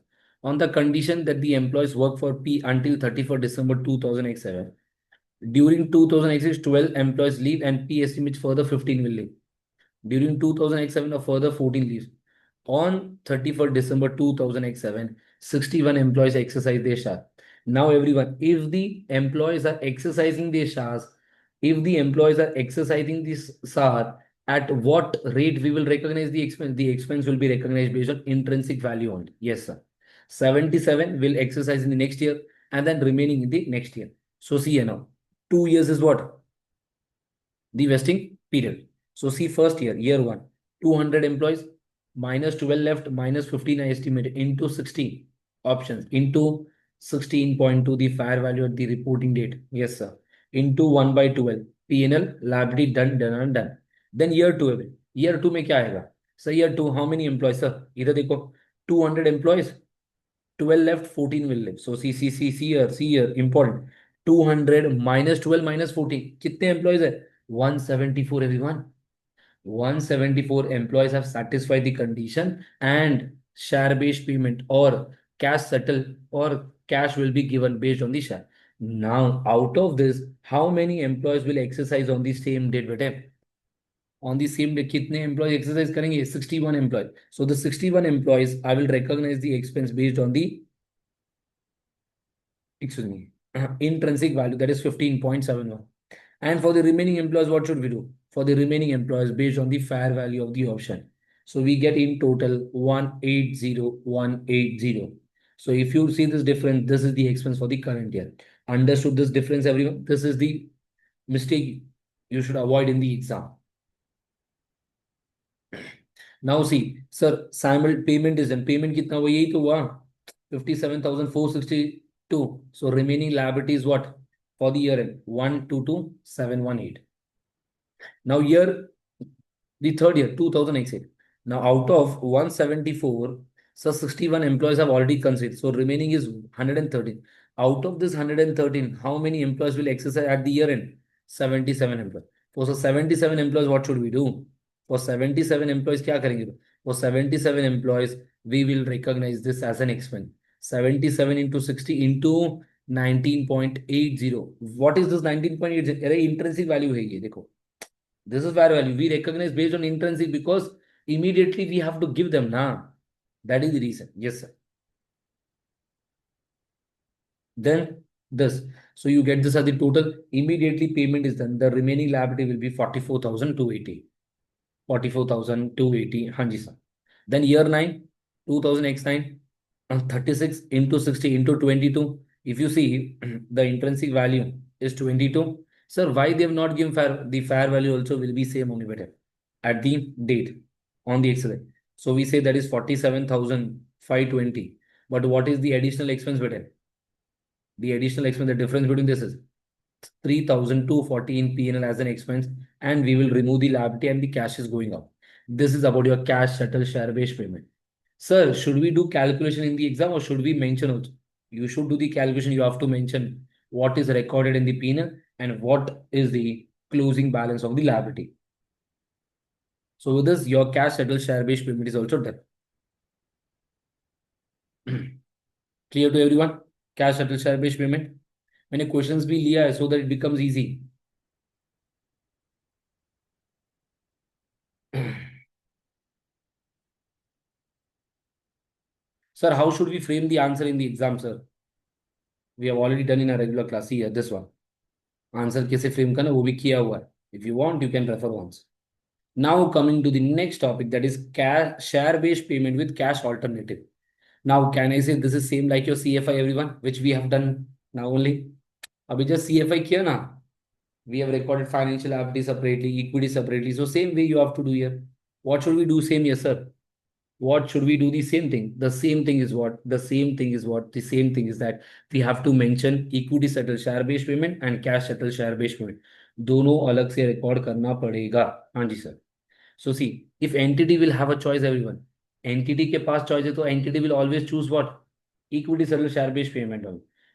Speaker 1: on the condition that the employees work for P until 31st December 2007. During 2006, 12 employees leave and P estimates further 15 will leave. During 2007, a further 14 leaves. On 31st December 2007, 61 employees exercise their share. Now, everyone, if the employees are exercising their shares, if the employees are exercising this SAR, at what rate we will recognize the expense? The expense will be recognized based on intrinsic value only. Yes, sir. 77 will exercise in the next year and then remaining in the next year. So see now, 2 years is what? The vesting period. So see first year, year one, 200 employees, minus 12 left, minus 15 I estimate into 16 options, into 16.2 the fair value at the reporting date. Yes, sir. Into 1 by 12. P&L, liability done, done, and done. Then year 2 है. Year 2 में क्या आएगा? So year 2, how many employees, sir? इधर देखो, 200 employees, 12 left, 14 will live. So see here, important. 200 minus 12 minus 14. कितने employees है? 174, everyone. 174 employees have satisfied the condition and share-based payment or cash settle or cash will be given based on the share. Now, out of this, how many employees will exercise on the same date? Bete? On the same day कितने employees exercise करेंगे? 61 employees. So the 61 employees, I will recognize the expense based on the, excuse me, intrinsic value, that is 15.71. And for the remaining employees, what should we do? For the remaining employees, based on the fair value of the option. So we get in total 180,180. So if you see this difference, this is the expense for the current year. Understood this difference, everyone? This is the mistake you should avoid in the exam. Now see, sir, simul payment is done. Payment कितना हुआ? यही तो हुआ 57,462. So remaining liability is what for the year end? 122,718. Now here the third year 2008. Now out of 174, so 61 employees have already considered. So remaining is 113. Out of this 113, how many employees will exercise at the year end? 77 employees. For so 77 employees, what should we do? For 77 employees, क्या करेंगे? For 77 employees, we will recognize this as an expense. 77 into 60 into 19.80. What is this 19.80? अरे intrinsic value है ये देखो. This is fair value. We recognize based on intrinsic because immediately we have to give them now. That is the reason. Yes, sir. Then this. So you get this as the total. Immediately payment is done. The remaining liability will be 44,280. 44,280. Hanji sir. Then year 9, 2000 x 9, 36 into 60 into 22. If you see the intrinsic value is 22. Sir, why they have not given fair? The fair value also will be same only better at the date on the Excel. So we say that is 47,520. But what is the additional expense better? The additional expense, the difference between this is 3,240 in P&L as an expense, and we will remove the liability and the cash is going up. This is about your cash settled share based payment. Sir, should we do calculation in the exam or should we mention also? You should do the calculation. You have to mention what is recorded in the P&L and what is the closing balance of the liability. So with this, your cash settled share based payment is also done. Clear to everyone? Cash settled share based payment. मैंने questions भी लिया है so that it becomes easy. Sir, how should we frame the answer in the exam, sir? We have already done in a regular class here, this one. Answer कैसे frame करना वो भी किया हुआ है. If you want, you can refer once. Now coming to the next topic, that is cash share based payment with cash alternative. Now can I say this is same like your CFI, everyone, which we have done now only? अभी just CFI किया ना? We have recorded financial liability separately, equity separately. So same way you have to do here. What should we do same here, sir? What should we do? The same thing. The same thing is what? The same thing is what? The same thing is that we have to mention equity settled share based payment and cash settled share based payment. दोनों अलग से record करना पड़ेगा. हाँ जी sir. So see, if entity will have a choice, everyone. Entity के पास choice है तो entity will always choose what? Equity settled share based payment.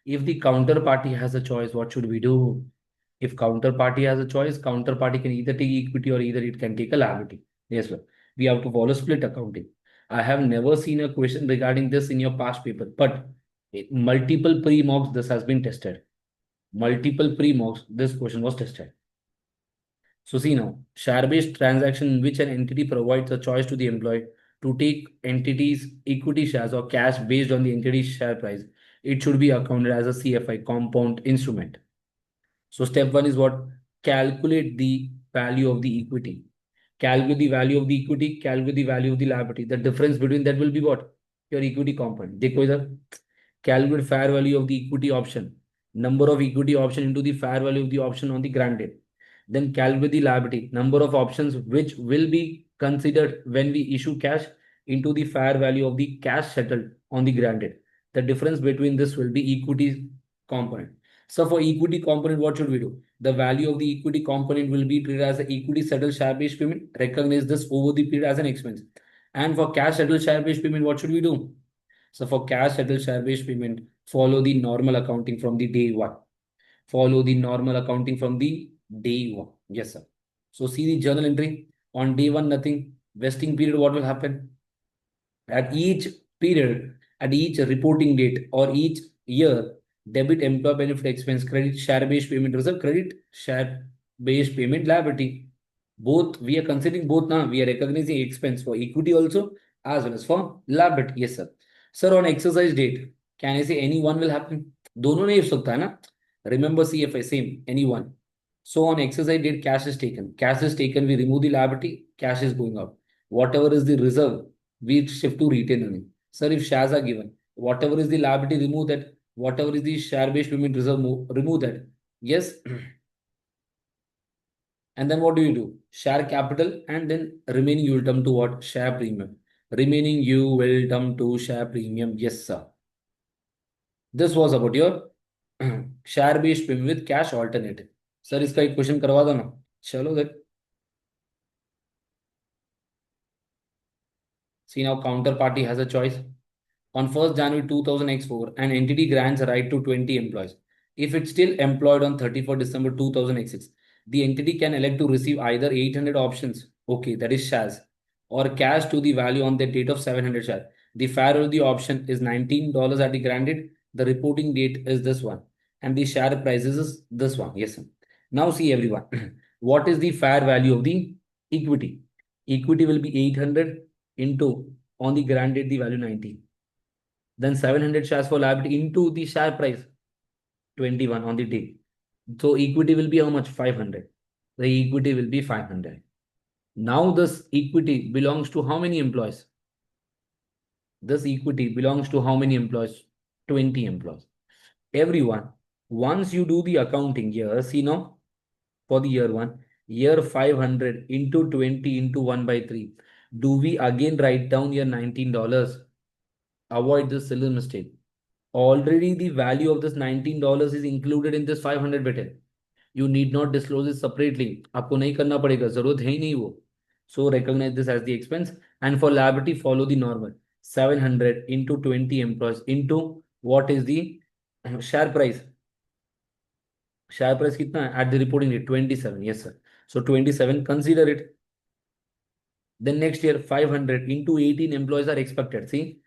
Speaker 1: If the counterparty has a choice, what should we do? If counterparty has a choice, counterparty can either take equity or either it can take a liability. Yes, sir. We have to follow split accounting. I have never seen a question regarding this in your past paper, but multiple pre-mocks this has been tested. Multiple pre-mocks this question was tested. So see now, share-based transaction in which an entity provides a choice to the employee to take entity's equity shares or cash based on the entity's share price. It should be accounted as a CFI compound instrument. So step one is what? Calculate the value of the equity. Calculate the value of the equity, calculate the value of the liability. The difference between that will be what? Your equity component. देखो इधर. Calculate fair value of the equity option. Number of equity option into the fair value of the option on the granted. Then calculate the liability. Number of options which will be considered when we issue cash into the fair value of the cash settled on the granted. The difference between this will be equity component. So for equity component, what should we do? The value of the equity component will be treated as an equity settled share based payment. Recognize this over the period as an expense. And for cash settled share based payment, what should we do? So for cash settled share based payment, follow the normal accounting from the day one. Follow the normal accounting from the day one. Yes, sir. So see the journal entry. On day one, nothing. Vesting period, what will happen? At each period, at each reporting date or each year, debit employee benefit expense, credit share based payment reserve, credit share based payment liability. Both, we are considering both now. We are recognizing expense for equity also as well as for liability. Yes, sir. Sir, on exercise date, can I say any one will happen? दोनों नहीं हो सकता है ना. Remember CFA same any one. So on exercise date, cash is taken. Cash is taken. We remove the liability. Cash is going out. Whatever is the reserve, we shift to retain earning. Sir, if shares are given, whatever is the liability, remove that. Whatever is the share-based payment reserve, remove that. Yes. And then what do you do? Share capital, and then remaining you will dump to what? Share premium. Remaining you will dump to share premium. Yes, sir. This was about your share based payment with cash alternative. Sir, इसका एक question करवा दो ना. चलो देख. See now, counterparty has a choice. On 1st January 2000X4, an entity grants a right to 20 employees. If it's still employed on 31st December 2000X6, the entity can elect to receive either 800 options, okay, that is shares, or cash to the value on the date of 700 shares. The fair value of the option is $19 at the granted. The reporting date is this one, and the share price is this one. Yes, sir. Now see everyone, what is the fair value of the equity? Equity will be 800 into on the granted the value 19. Then 700 shares for liability into the share price 21 on the day. So equity will be how much? 500. The equity will be 500. Now this equity belongs to how many employees? This equity belongs to how many employees? 20 employees. Everyone, once you do the accounting here, see now for the year one, year 500 into 20 into 1 by 3. Do we again write down here $19? Avoid this silly mistake. Already the value of this $19 is included in this 500 बेटे. You need not disclose it separately. आपको नहीं करना पड़ेगा, जरूरत है ही नहीं वो. So recognize this as the expense, and for liability follow the normal 700 into 20 employees into what is the share price. Share price कितना है at the reporting date? 27. Yes sir. So 27, consider it. Then next year 500 into 18 employees are expected. See,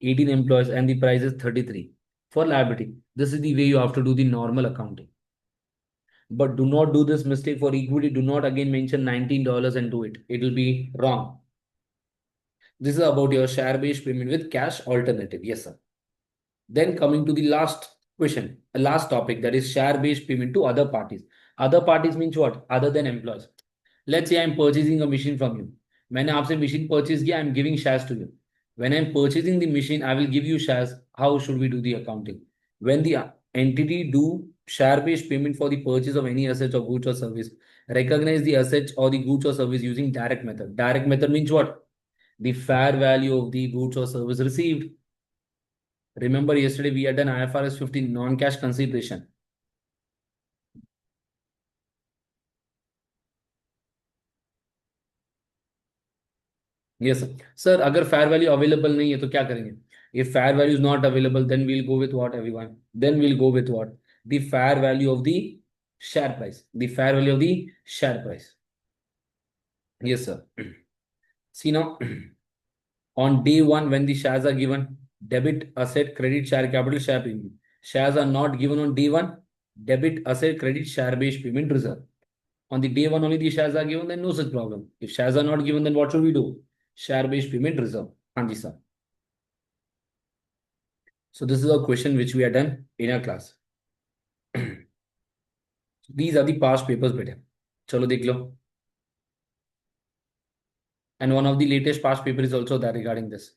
Speaker 1: 18 employees and the price is 33 for liability. This is the way you have to do the normal accounting. But do not do this mistake for equity. Do not again mention $19 and do it. It will be wrong. This is about your share-based payment with cash alternative. Yes, sir. Then coming to the last question, a last topic, that is share-based payment to other parties. Other parties means what? Other than employees. Let's say I'm purchasing a machine from you. मैंने आपसे machine purchase किया, I'm giving shares to you. When I'm purchasing the machine, I will give you shares. How should we do the accounting? When the entity do share-based payment for the purchase of any assets or goods or service, recognize the assets or the goods or service using direct method. Direct method means what? The fair value of the goods or service received. Remember yesterday we had done IFRS 15 non-cash consideration. Yes, sir. Sir, अगर fair value available नहीं है तो क्या करेंगे? If fair value is not available, then we'll go with what, everyone? Then we'll go with what? The fair value of the share price. The fair value of the share price. Yes, sir. See now, on day one, when the shares are given, debit asset, credit share capital, share premium. Shares are not given on day one, debit asset, credit share based payment reserve. On the day one only the shares are given, then no such problem. If shares are not given, then what should we do? Share based payment reserve. Hanji sir. So this is a question which we are done in our class. These are the past papers, beta. Chalo dekh lo. And one of the latest past paper is also there regarding this.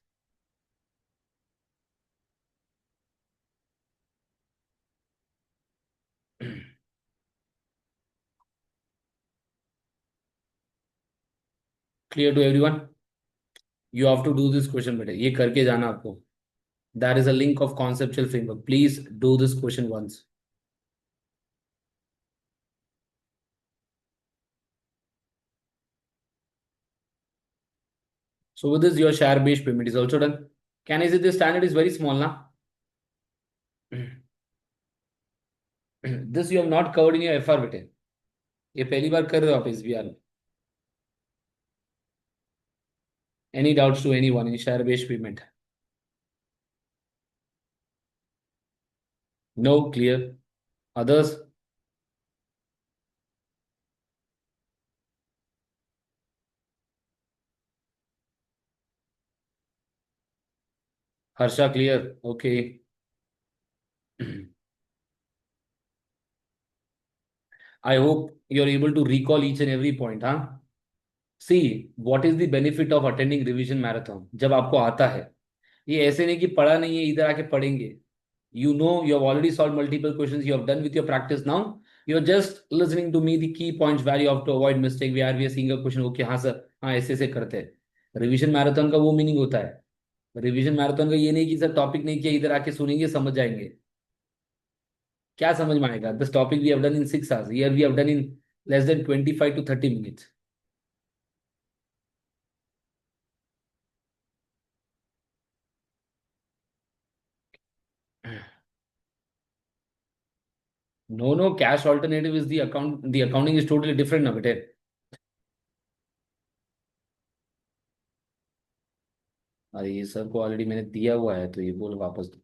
Speaker 1: Clear to everyone? You have to do this question, beta. ये करके जाना आपको. There is a link of conceptual framework. Please do this question once. So with this, your share-based payment is also done. Can I say this standard is very small now? This you have not covered in your FR बेटे. ये पहली बार कर रहे हो आप SBR में. Any doubts to anyone in share-based payment? No, clear. Others? Harsha, clear? Okay. I hope you're able to recall each and every point, huh? See, what is the benefit of attending revision marathon? जब आपको आता है, ये ऐसे नहीं कि पढ़ा नहीं है इधर आके पढ़ेंगे. You know, you have already solved multiple questions. You have done with your practice now. You're just listening to me the key points where you have to avoid mistake. Where we are seeing a question. Okay, हाँ sir, हाँ ऐसे ऐसे करते हैं. Revision marathon का वो meaning होता है. रिवीजन मैराथन का ये नहीं कि सर टॉपिक नहीं किया इधर आके सुनेंगे समझ जाएंगे. क्या समझ में आएगा? This topic we have done in 6 hours. Here we have done in less than 25 to 30 minutes. No, no, cash alternative is the account. The accounting is totally different now, bete. अरे ये सर को already मैंने दिया हुआ है तो ये बोल वापस दो.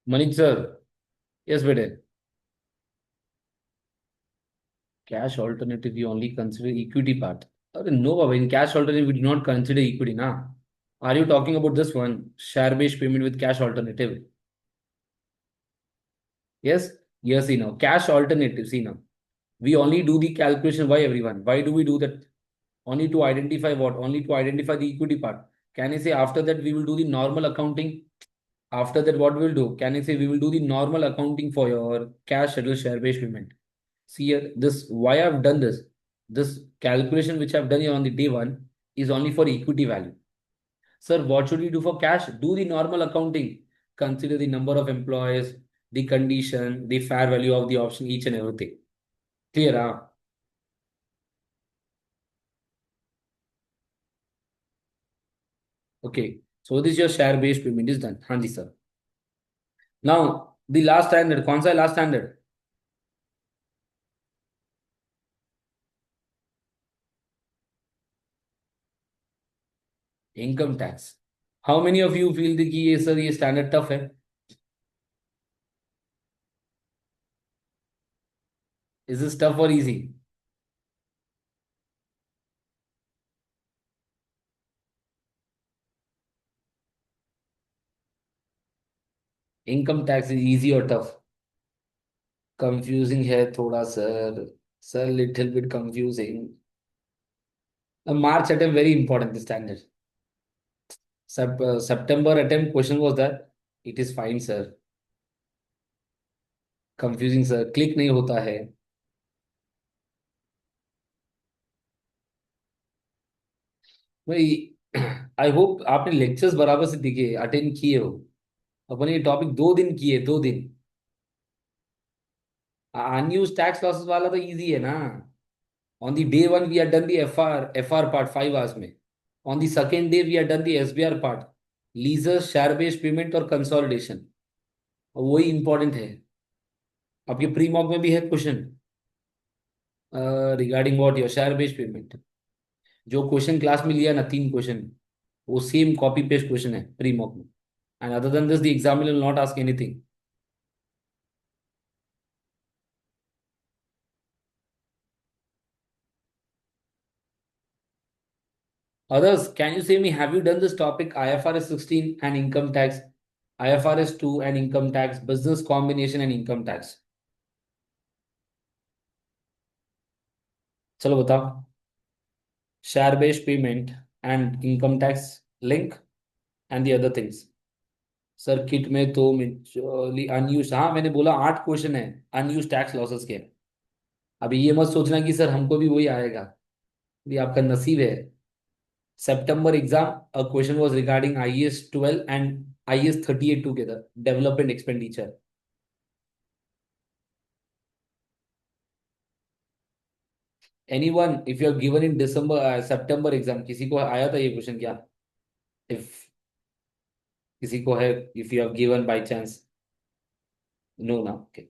Speaker 1: मनीष सर. यस बेटे. Cash alternative, you only consider equity part. No, Baba, in cash alternative, we do not consider equity, na. Are you talking about this one? Share-based payment with cash alternative. Yes? Yes, see now. Cash alternative, see now. We only do the calculation. Why, everyone? Why do we do that? Only to identify what? Only to identify the equity part. Can I say after that we will do the normal accounting? After that, what we will do? Can I say we will do the normal accounting for your cash settled share-based payment? See here, this why I've done this. This calculation which I've done here on the day one is only for equity value. Sir, what should we do for cash? Do the normal accounting. Consider the number of employees, the condition, the fair value of the option, each and everything. Clear, huh? Okay. So this your share-based payment is done. Hanji sir. Now the last standard. कौन सा है last standard? Income tax. How many of you feel कि ये sir ये standard tough है? Is this tough or easy? Income tax is easy or tough? Confusing है थोड़ा sir. Sir, little bit confusing. A March attempt very important this standard. September attempt question was that. It is fine sir. Confusing sir. Click नहीं होता है. भाई I hope आपने lectures बराबर से दिखे अटेंड किए हो. अपन ये टॉपिक 2 दिन किए 2 दिन. अनयूज टैक्स लॉसेस वाला तो इजी है ना. On the day one, we had done the FR part 5 hours में. On the second day, we had done the SBR part. Leases, share-based payment और consolidation. और वही important है. आपके प्री मॉक में भी है question regarding what your share based payment. जो क्वेश्चन क्लास में लिया ना 3 क्वेश्चन वो सेम कॉपी पेस्ट क्वेश्चन है प्री मॉक में. And other than this the examiner will not ask anything. Others, can you say me, have you done this topic IFRS 16 and income tax, IFRS 2 and income tax, business combination and income tax? चलो बताओ. Share based payment and income tax link and the other things. Sir kit में तो majorly unused. हाँ मैंने बोला 8 question है unused tax losses के. अभी ये मत सोचना कि सर हमको भी वही आएगा. ये आपका नसीब है. September exam, a question was regarding IAS 12 and IAS 38 together, development expenditure. Anyone, if you have given in December, September exam, किसी को आया था ये क्वेश्चन क्या? If किसी को है, if you have given by chance, no, ना. Okay.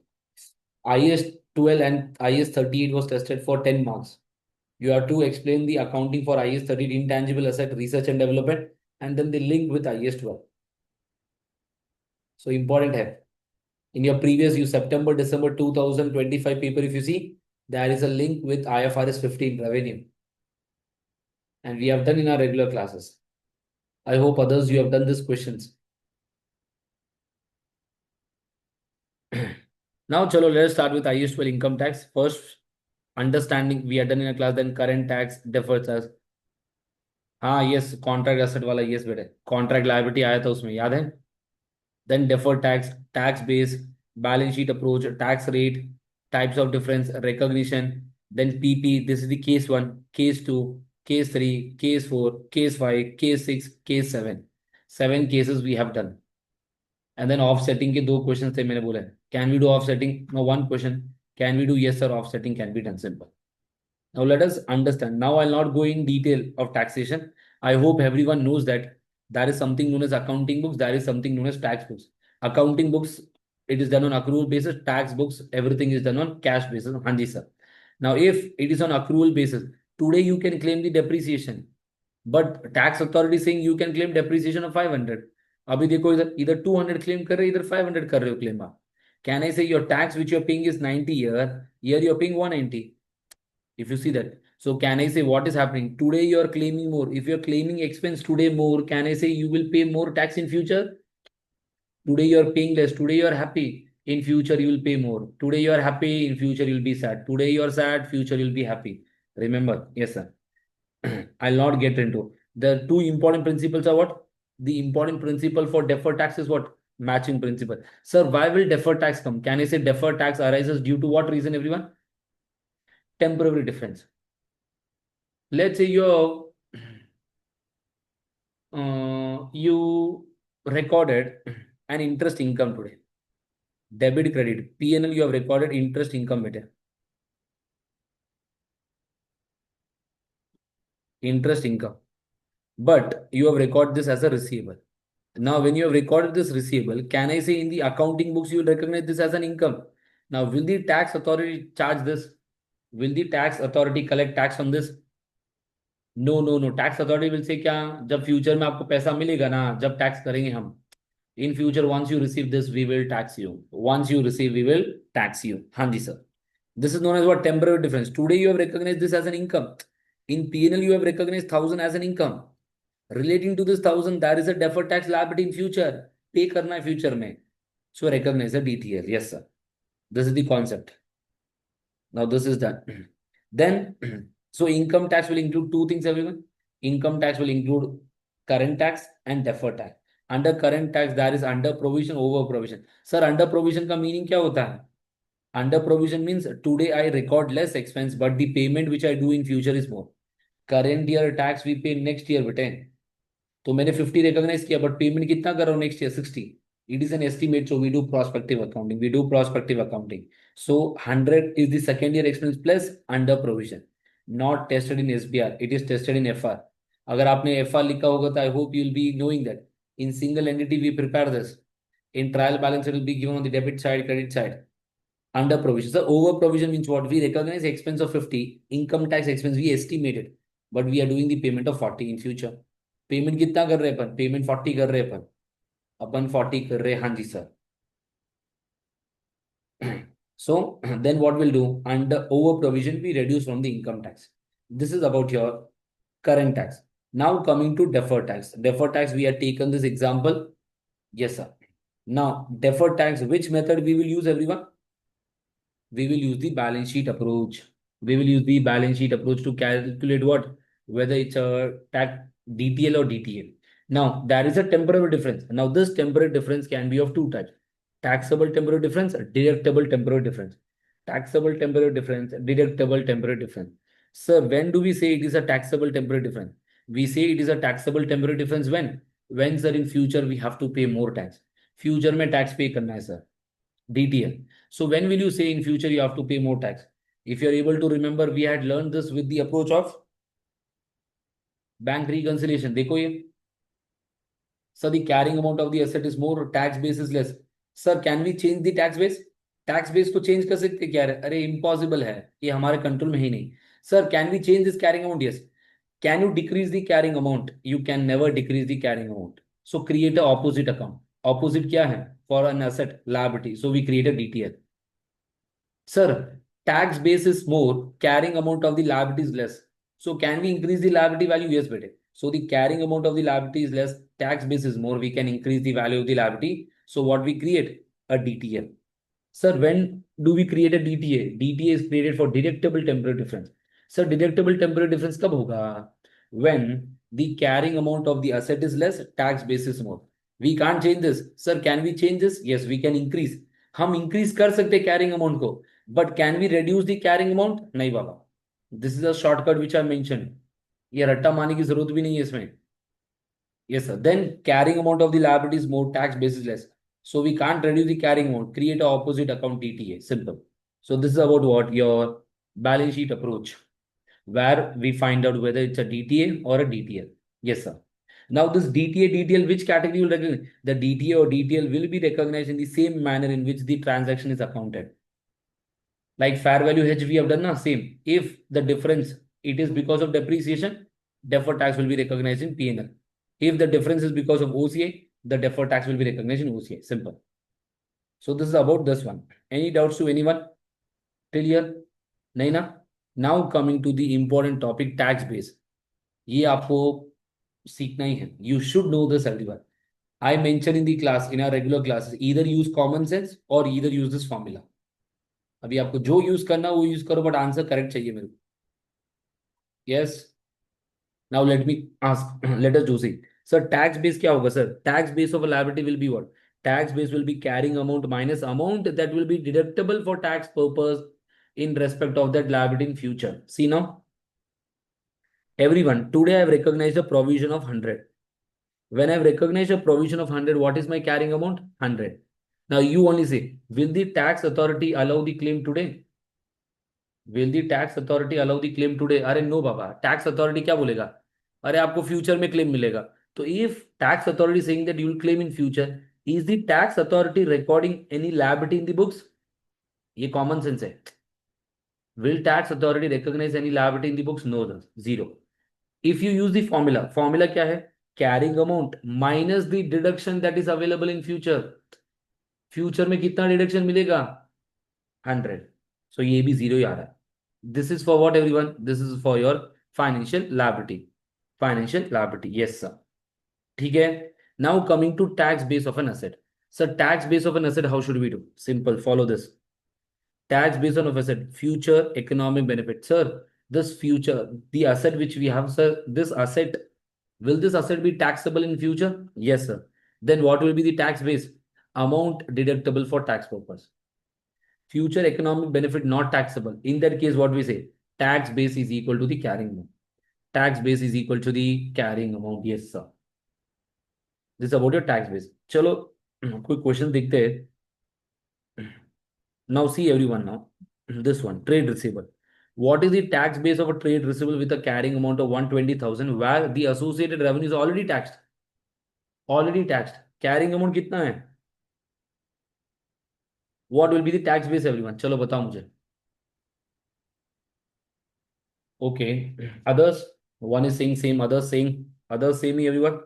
Speaker 1: IAS 12 and IAS 38 was tested for 10 marks. You have to explain the accounting for IAS 38 intangible asset research and development and then the link with IAS 12. So important है. In your previous you September December 2025 paper, if you see, there is a link with IFRS 15 revenue, and we have done in our regular classes. I hope others you have done these questions. Now, chalo, let's start with IAS 12 income tax. First, understanding we are done in a class, then current tax, deferred tax. हाँ yes contract asset वाला yes बेटे contract liability आया था उसमें याद है. Then deferred tax, tax base, balance sheet approach, tax rate, types of difference, recognition. Then PP, this is the case 1, case 2, case 3, case 4, case 5, case 6, case 7. 7 cases we have done. And then offsetting के 2 questions थे मैंने बोला. Can we do offsetting? No, 1 question. Can we do? Yes sir, offsetting can be done, simple. Now let us understand. Now I'll not go in detail of taxation. I hope everyone knows that there is something known as accounting books. There is something known as tax books. Accounting books, it is done on accrual basis. Tax books, everything is done on cash basis. Hanji sir. Now if it is on accrual basis, today you can claim the depreciation, but tax authority is saying you can claim depreciation of 500. अभी देखो इधर इधर 200 claim कर रहे इधर 500 कर रहे हो claim आप. Can I say your tax which you're paying is 90 here you're paying 190? If you see that. So can I say what is happening? Today you are claiming more. If you are claiming expense today more, can I say you will pay more tax in future? Today you are paying less. Today you are happy. In future you will pay more. Today you are happy. In future you will be sad. Today you are sad. Future you will be happy. Remember, yes sir. I'll not get into. The 2 important principles are what? The important principle for deferred tax is what? Matching principle. Sir, why will deferred tax come? Can I say deferred tax arises due to what reason, everyone? Temporary difference. Let's say you recorded an interest income today. Debit credit. P&L you have recorded interest income better. Interest income. But you have recorded this as a receivable. Now, when you have recorded this receivable, can I say in the accounting books you will recognize this as an income? Now, will the tax authority charge this? Will the tax authority collect tax on this? No tax authority will say क्या जब future में आपको पैसा मिलेगा ना जब tax करेंगे हम in future once you receive this we will tax you once you receive we will tax you. हाँ जी sir. This is known as what temporary difference. Today you have recognised this as an income. In PNL you have recognised 1000 as an income. Relating to this 1000 there is a deferred tax liability in future. Pay करना है future में. So recognise the DTL. Yes sir. This is the concept. Now this is done. Then, so income tax will include 2 things, everyone. Income tax will include current tax and deferred tax. Under current tax, there is under provision, over provision. Sir, under provision का meaning क्या होता है? Under provision means today I record less expense, but the payment which I do in future is more. Current year tax we pay next year बेटे. तो मैंने 50 recognise किया but payment कितना कर रहा हूँ next year 60. It is an estimate, so we do prospective accounting. We do prospective accounting. So 100 is the second year expense plus under provision. Not tested in SBR. It is tested in FR. अगर आपने FR लिखा होगा तो I hope you will be knowing that. In single entity we prepare this. In trial balance it will be given on the debit side, credit side. Under provision. So over provision means what? We recognize expense of 50. Income tax expense we estimated. But we are doing the payment of 40 in future. Payment कितना कर रहे हैं अपन? Payment 40 कर रहे हैं अपन 40 कर रहे हैं. हाँ जी sir. So then what we'll do, under over provision we reduce from the income tax. This is about your current tax. Now coming to deferred tax. Deferred tax we have taken this example. Yes sir. Now deferred tax, which method we will use, everyone? We will use the balance sheet approach. We will use the balance sheet approach to calculate what? Whether it's a tax DTL or DTL. Now there is a temporary difference. Now this temporary difference can be of 2 types. Taxable temporary difference, deductible temporary difference. Taxable temporary difference, deductible temporary difference. Sir, when do we say it is a taxable temporary difference? We say it is a taxable temporary difference when sir in future we have to pay more tax. Future में tax pay करना है sir. DTL. So when will you say in future you have to pay more tax? If you are able to remember, we had learned this with the approach of bank reconciliation. देखो ये. So the carrying amount of the asset is more, tax base is less. Sir, can we change the tax base? Tax base को change कर सकते क्या? अरे impossible है, ये हमारे कंट्रोल में ही नहीं. Sir can we change this carrying amount? Yes. Can you decrease the carrying amount? You can never decrease the carrying amount. So create a opposite account. Opposite क्या है? For an asset liability. So we create a DTL. Sir, tax base is more, carrying amount of the liability is less. So can we increase the liability value? Yes, better. So the carrying amount of the liability is less, tax base is more. We can increase the value of the liability. So what we create? A DTL. Sir, when do we create a DTA? DTA is created for deductible temporary difference. Sir, deductible temporary difference कब होगा? When the carrying amount of the asset is less, tax base is more. We can't change this. Sir, can we change this? Yes, we can increase. हम increase कर सकते carrying amount को, but can we reduce the carrying amount? नहीं बाबा. This is a shortcut which I mentioned. ये रट्टा मारने की जरूरत भी नहीं है इसमें. Yes, sir. Then carrying amount of the liability is more, tax base is less. So we can't reduce the carrying amount. Create a opposite account DTA. Simple. So this is about what your balance sheet approach, where we find out whether it's a DTA or a DTL. Yes, sir. Now this DTA, DTL, which category will recognize? The DTA or DTL will be recognized in the same manner in which the transaction is accounted. Like fair value hedge we have done now, same. If the difference, it is because of depreciation, deferred tax will be recognized in P&L. If the difference is because of OCI, the deferred tax will be recognized in OCI. Simple. So this is about this one. Any doubts to anyone? Till here? नहीं ना? Now coming to the important topic, tax base. ये आपको सीखना ही है. You should know this everyone. I mentioned in the class, in our regular classes, either use common sense or either use this formula. अभी आपको जो use करना वो use करो, बट आंसर करेक्ट चाहिए मेरे को. Yes. Now let me ask, let us do see. Sir tax base क्या होगा सर? Tax base of liability will be what? Tax base will be carrying amount minus amount that will be deductible for tax purpose in respect of that liability in future. See now, everyone, today I have recognized a provision of 100. When I have recognized a provision of 100, what is my carrying amount? 100. Now you only say, will the tax authority allow the claim today? Will the tax authority allow the claim today? अरे no बाबा, tax authority क्या बोलेगा? अरे आपको future में claim मिलेगा. तो if tax authority saying that you will claim in future, is the tax authority recording any liability in the books? ये कॉमन सेंस है. Will tax authority recognise any liability in the books? No, zero. If you use the formula, formula क्या है? Carrying amount minus the deduction that is available in future. Future में कितना deduction मिलेगा? 100. सो ये भी zero ही आ रहा है. This is for what everyone? This is for your financial liability. Financial liability. Yes, sir. ठीक है. Now coming to tax base of an asset. Sir, tax base of an asset, how should we do? Simple. Follow this. Tax base on of asset. Future economic benefit. Sir, this future, the asset which we have, sir, this asset, will this asset be taxable in future? Yes, sir. Then what will be the tax base? Amount deductible for tax purpose. Future economic benefit not taxable. In that case, what we say? Tax base is equal to the carrying amount. Tax base is equal to the carrying amount. Yes, sir. This is about your tax base. चलो कोई question देखते हैं. Now see everyone now. This one, trade receivable. What is the tax base of a trade receivable with a carrying amount of 120,000 where the associated revenue is already taxed? Already taxed. Carrying amount कितना है? What will be the tax base everyone? चलो बताओ मुझे. Okay. Others, one is saying same, others same he everyone.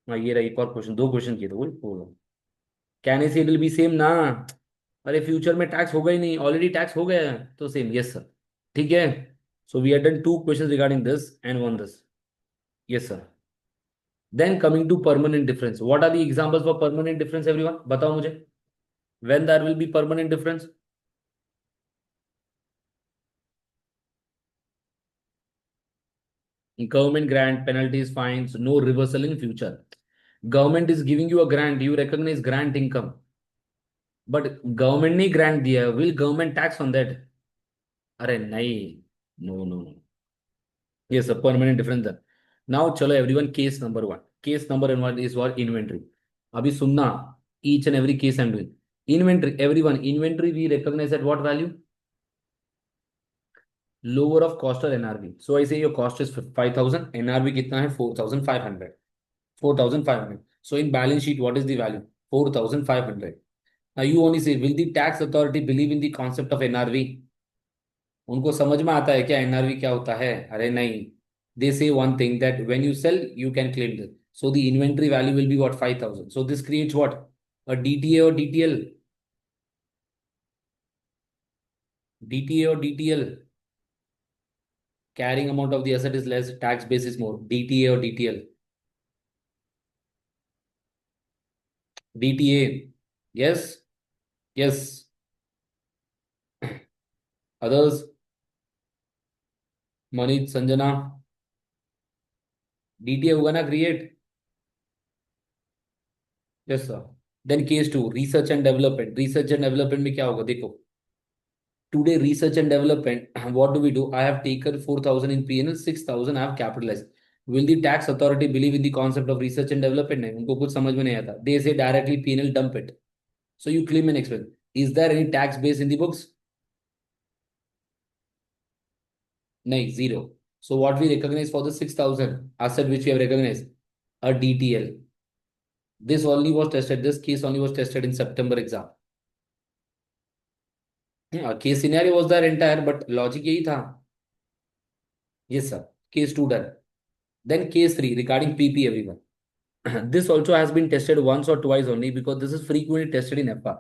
Speaker 1: हाँ ये रहा एक और क्वेश्चन, दो क्वेश्चन किए थे बोलो. कहने से इट विल बी सेम ना. अरे फ्यूचर में टैक्स होगा ही नहीं, ऑलरेडी टैक्स हो गया है तो सेम. Yes sir. ठीक है. So we have done two questions regarding this and one this. Yes sir. Then coming to permanent difference. What are the examples for permanent difference everyone? बताओ मुझे. When there will be permanent difference? Government grant, penalties, fines, no reversal in future. Government is giving you a grant, you recognize grant income, but government ने grant दिया, will government tax on that? अरे नहीं. No, no, no. Yes, a permanent difference there. Now चलो everyone, case number one. Case number one is what? Inventory. अभी सुनना, each and every case I'm doing. Inventory, everyone, inventory we recognize at what value? Lower of cost or NRV. So I say your cost is 5,000, NRV कितना है? 4,500. 4,500. So in balance sheet, what is the value? 4,500. Now you only say, will the tax authority believe in the concept of NRV? उनको समझ में आता है क्या NRV क्या होता है? अरे नहीं, they say one thing that when you sell you can claim this, so the inventory value will be what 5000, so this creates what a DTA और डीटीएल, डीटीए और DTL, carrying amount of the asset is less, tax base is more, DTA or DTL, DTA, yes, yes, others, Manit, Sanjana, DTA होगा ना create, yes sir. Then case two research and development, research and development में क्या होगा देखो, today research and development, what do we do? I have taken 4000 in P&L, 6000 I have capitalized. Will the tax authority believe in the concept of research and development? नहीं, उनको कुछ समझ में नहीं आता, they say directly P&L dump it, so you claim an expense. Is there any tax base in the books? No, zero. So what we recognize for the 6000 asset which we have recognized? A DTL. This only was tested, this case only was tested in September exam. Case scenario was there entire, but logic यही था. Yes, sir. Case 2 done. Then case 3 regarding PP everyone. This also has been tested once or twice only because this is frequently tested in EPA.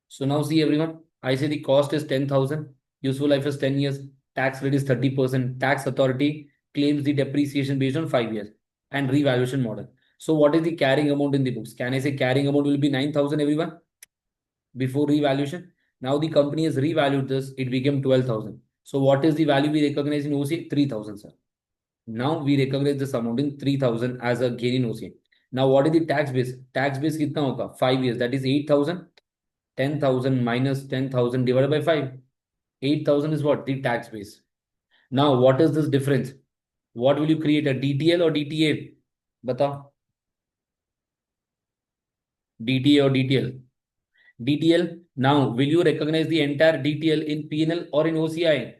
Speaker 1: So now see everyone, I say the cost is 10,000, useful life is 10 years, tax rate is 30%, tax authority claims the depreciation based on 5 years and revaluation model. So what is the carrying amount in the books? Can I say carrying amount will be 9,000 everyone before revaluation? Now the company has revalued this, it became 12,000. So what is the value we recognize in OCA? 3,000, sir. Now we recognize this amount in 3,000 as a gain in OCA. Now what is the tax base? Tax base कितना होगा? 5 years, that is 8,000. 10,000 minus 10,000 divided by 5. 8,000 is what? The tax base. Now, what is this difference? What will you create? A DTL or DTA? Bata. DTA or DTL? DTL. Now, will you recognize the entire DTL in PNL or in OCI?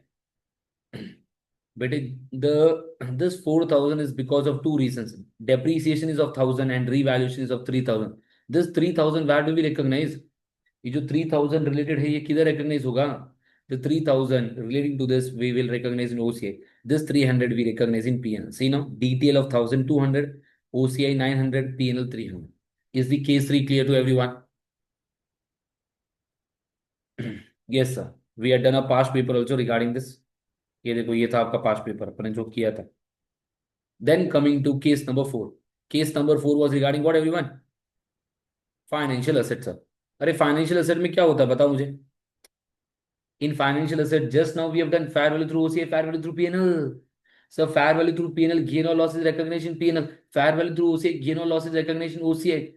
Speaker 1: But this 4,000 is because of two reasons. Depreciation is of 1,000 and revaluation is of 3,000. This 3,000 where do we recognize? ये जो 3,000 related है ये किधर recognize होगा? The 3,000 relating to this we will recognize in OCI. This 300 we recognize in PNL. See now, DTL of 1,200, OCI 900, PNL 300. Is the case 3 clear to everyone? Yes sir. We had done a past paper also regarding this. ये देखो ये था आपका past paper अपने जो किया था. Then coming to case number 4. Case number 4 was regarding what everyone? Financial assets sir. अरे फाइनेंशियल एसेट में क्या होता है बताओ मुझे. In financial asset, just now we have done fair value through OCA, fair value through P&L. So fair value through P&L, gain or loss is recognition P&L. Fair value through OCA, gain or loss is recognition OCA.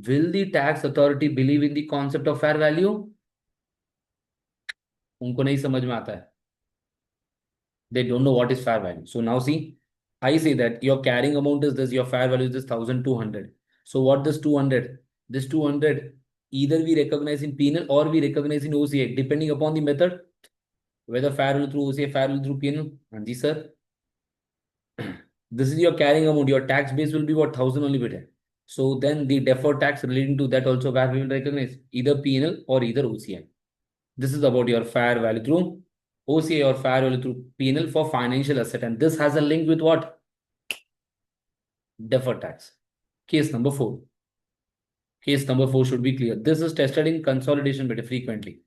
Speaker 1: Will the tax authority believe in the concept of fair value? उनको नहीं समझ में आता है. They don't know what is fair value. So now see, I say that your carrying amount is this, your fair value is this 1,200. So what this 200? This 200 either we recognize in P&L or we recognize in OCA depending upon the method. Whether fair value through OCA, fair value through P&L. Anji sir, this is your carrying amount. Your tax base will be what 1,000 only bit. So then the deferred tax relating to that also where we will recognize either P&L or either OCI. This is about your fair value through OCI or fair value through P&L for financial asset, and this has a link with what? Deferred tax. Case number 4. Case number 4 should be clear. This is tested in consolidation but frequently.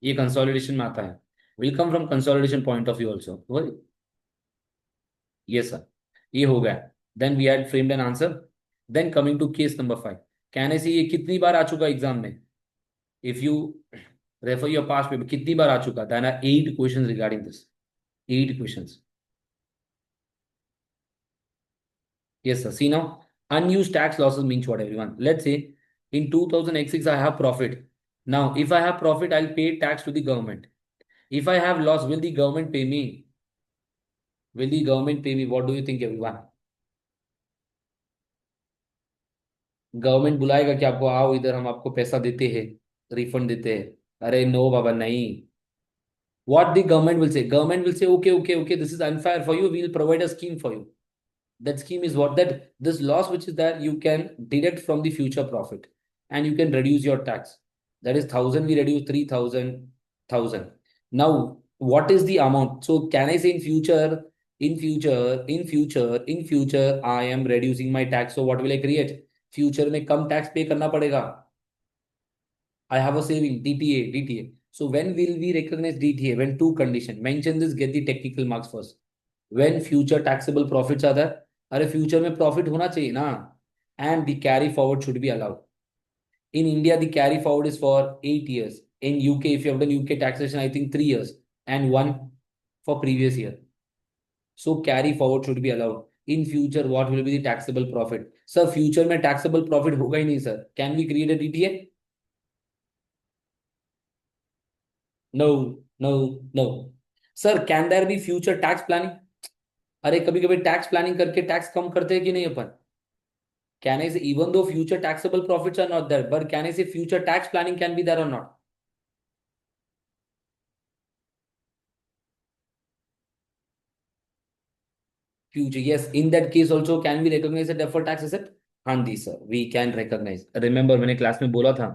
Speaker 1: ये consolidation में आता है. Will come from consolidation point of view also. Yes sir. ये हो गया. Then we had framed an answer. Then coming to case number 5. Can I see ये कितनी बार आ चुका एग्जाम में? If you refer your past paper, कितनी बार आ चुका? There are 8 questions regarding this. 8 questions. Yes sir. See now, unused tax losses means what everyone? Let's say in 2006 I have profit. Now if I have profit, I'll pay tax to the government. If I have loss, will the government pay me? Will the government pay me? What do you think everyone? Government बुलाएगा कि आपको आओ इधर हम आपको पैसा देते हैं, रिफंड देते हैं? अरे नो बाबा नहीं. What the government will say? Government will say, okay, this is unfair for you. We will provide a scheme for you. That scheme is what? That this loss which is there, you can deduct from the future profit and you can reduce your tax. That is 1,000, we reduce 3,000, 1,000. Now, what is the amount? So can I say in future, I am reducing my tax. So what will I create? Future में कम tax pay करना पड़ेगा. I have a saving DTA. So when will we recognize DTA? When two condition. Mention this, get the technical marks first. When future taxable profits are there, अरे future में profit होना चाहिए ना, and the carry forward should be allowed. In India, the carry forward is for 8 years. In UK, if you have done UK taxation, I think 3 years and one for previous year. So carry forward should be allowed. In future, what will be the taxable profit? Sir, future में taxable profit होगा ही नहीं sir. Can we create a DTA? No, no, no. Sir, can there be future tax planning? अरे कभी कभी tax planning करके tax कम करते हैं कि नहीं अपन? Can I say even though future taxable profits are not there, but can I say future tax planning can be there or not? Future, yes. In that case also, can we recognize a deferred tax asset? हाँ जी sir, we can recognize. Remember मैंने class में बोला था.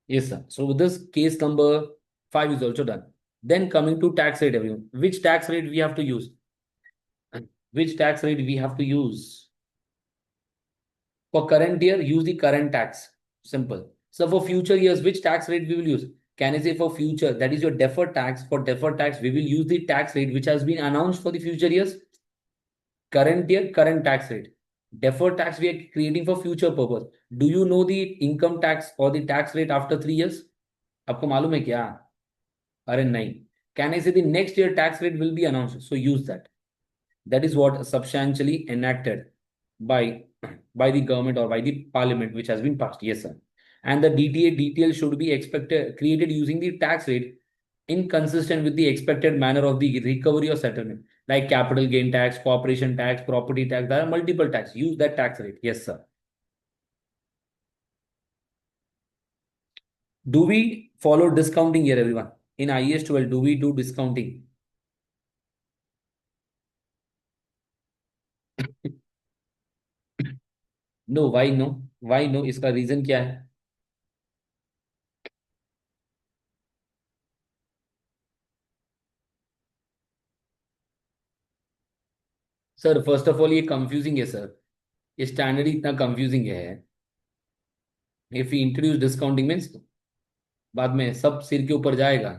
Speaker 1: Yes sir. So with this case number 5 is also done. Then coming to tax rate, everyone. Which tax rate we have to use? Which tax rate we have to use? For current year, use the current tax. Simple. So for future years, which tax rate we will use? Can I say for future, that is your deferred tax. For deferred tax, we will use the tax rate which has been announced for the future years. Current year, current tax rate. Deferred tax we are creating for future purpose. Do you know the income tax or the tax rate after 3 years? आपको मालूम है क्या? अरे नहीं. Can I say the next year tax rate will be announced? So use that. That is what substantially enacted by by the government or by the parliament which has been passed. Yes, sir. And the DTA detail should be expected created using the tax rate inconsistent with the expected manner of the recovery or settlement, like capital gain tax, corporation tax, property tax. There are multiple tax. Use that tax rate. Yes, sir. Do we follow discounting here, everyone? In IAS 12, do we do discounting? No. Why no? Why no? इसका reason क्या है? Sir first of all ये confusing है sir. ये standard ही इतना confusing है. If you introduce discounting means बाद में सब सिर के ऊपर जाएगा.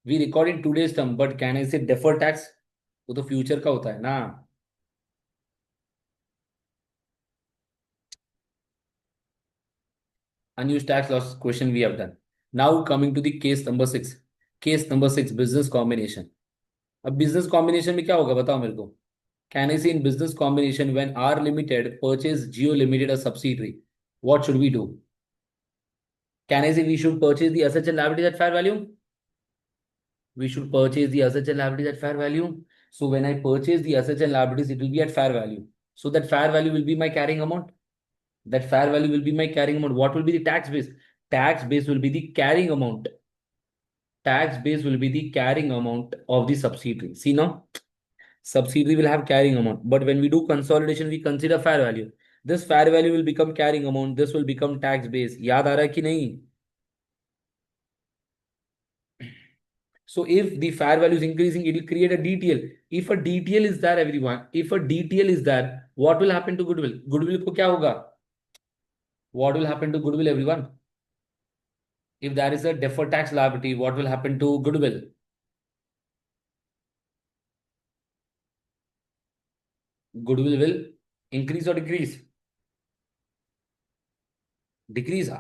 Speaker 1: We record in today's term but can I say defer tax? वो तो फ्यूचर का होता है ना. Unused tax loss question we have done. Now coming to the case number 6. Case number 6, business combination. अब business combination में क्या होगा बताओ मेरे को. Can I say in business combination when R Limited purchase Geo Limited a subsidiary, what should we do? Can I say we should purchase the assets and liabilities at fair value? We should purchase the assets and liabilities at fair value. So when I purchase the assets and liabilities, it will be at fair value. So that fair value will be my carrying amount. That fair value will be my carrying amount. What will be the tax base? Tax base will be the carrying amount. Tax base will be the carrying amount of the subsidiary. See now, subsidiary will have carrying amount. But when we do consolidation, we consider fair value. This fair value will become carrying amount. This will become tax base. याद आ रहा है कि नहीं? So if the fair value is increasing, it will create a DTL. If a DTL is there, everyone, if a DTL is there, what will happen to goodwill? Goodwill को क्या होगा? What will happen to goodwill, everyone? If there is a deferred tax liability, what will happen to goodwill? Goodwill will increase or decrease? Decrease.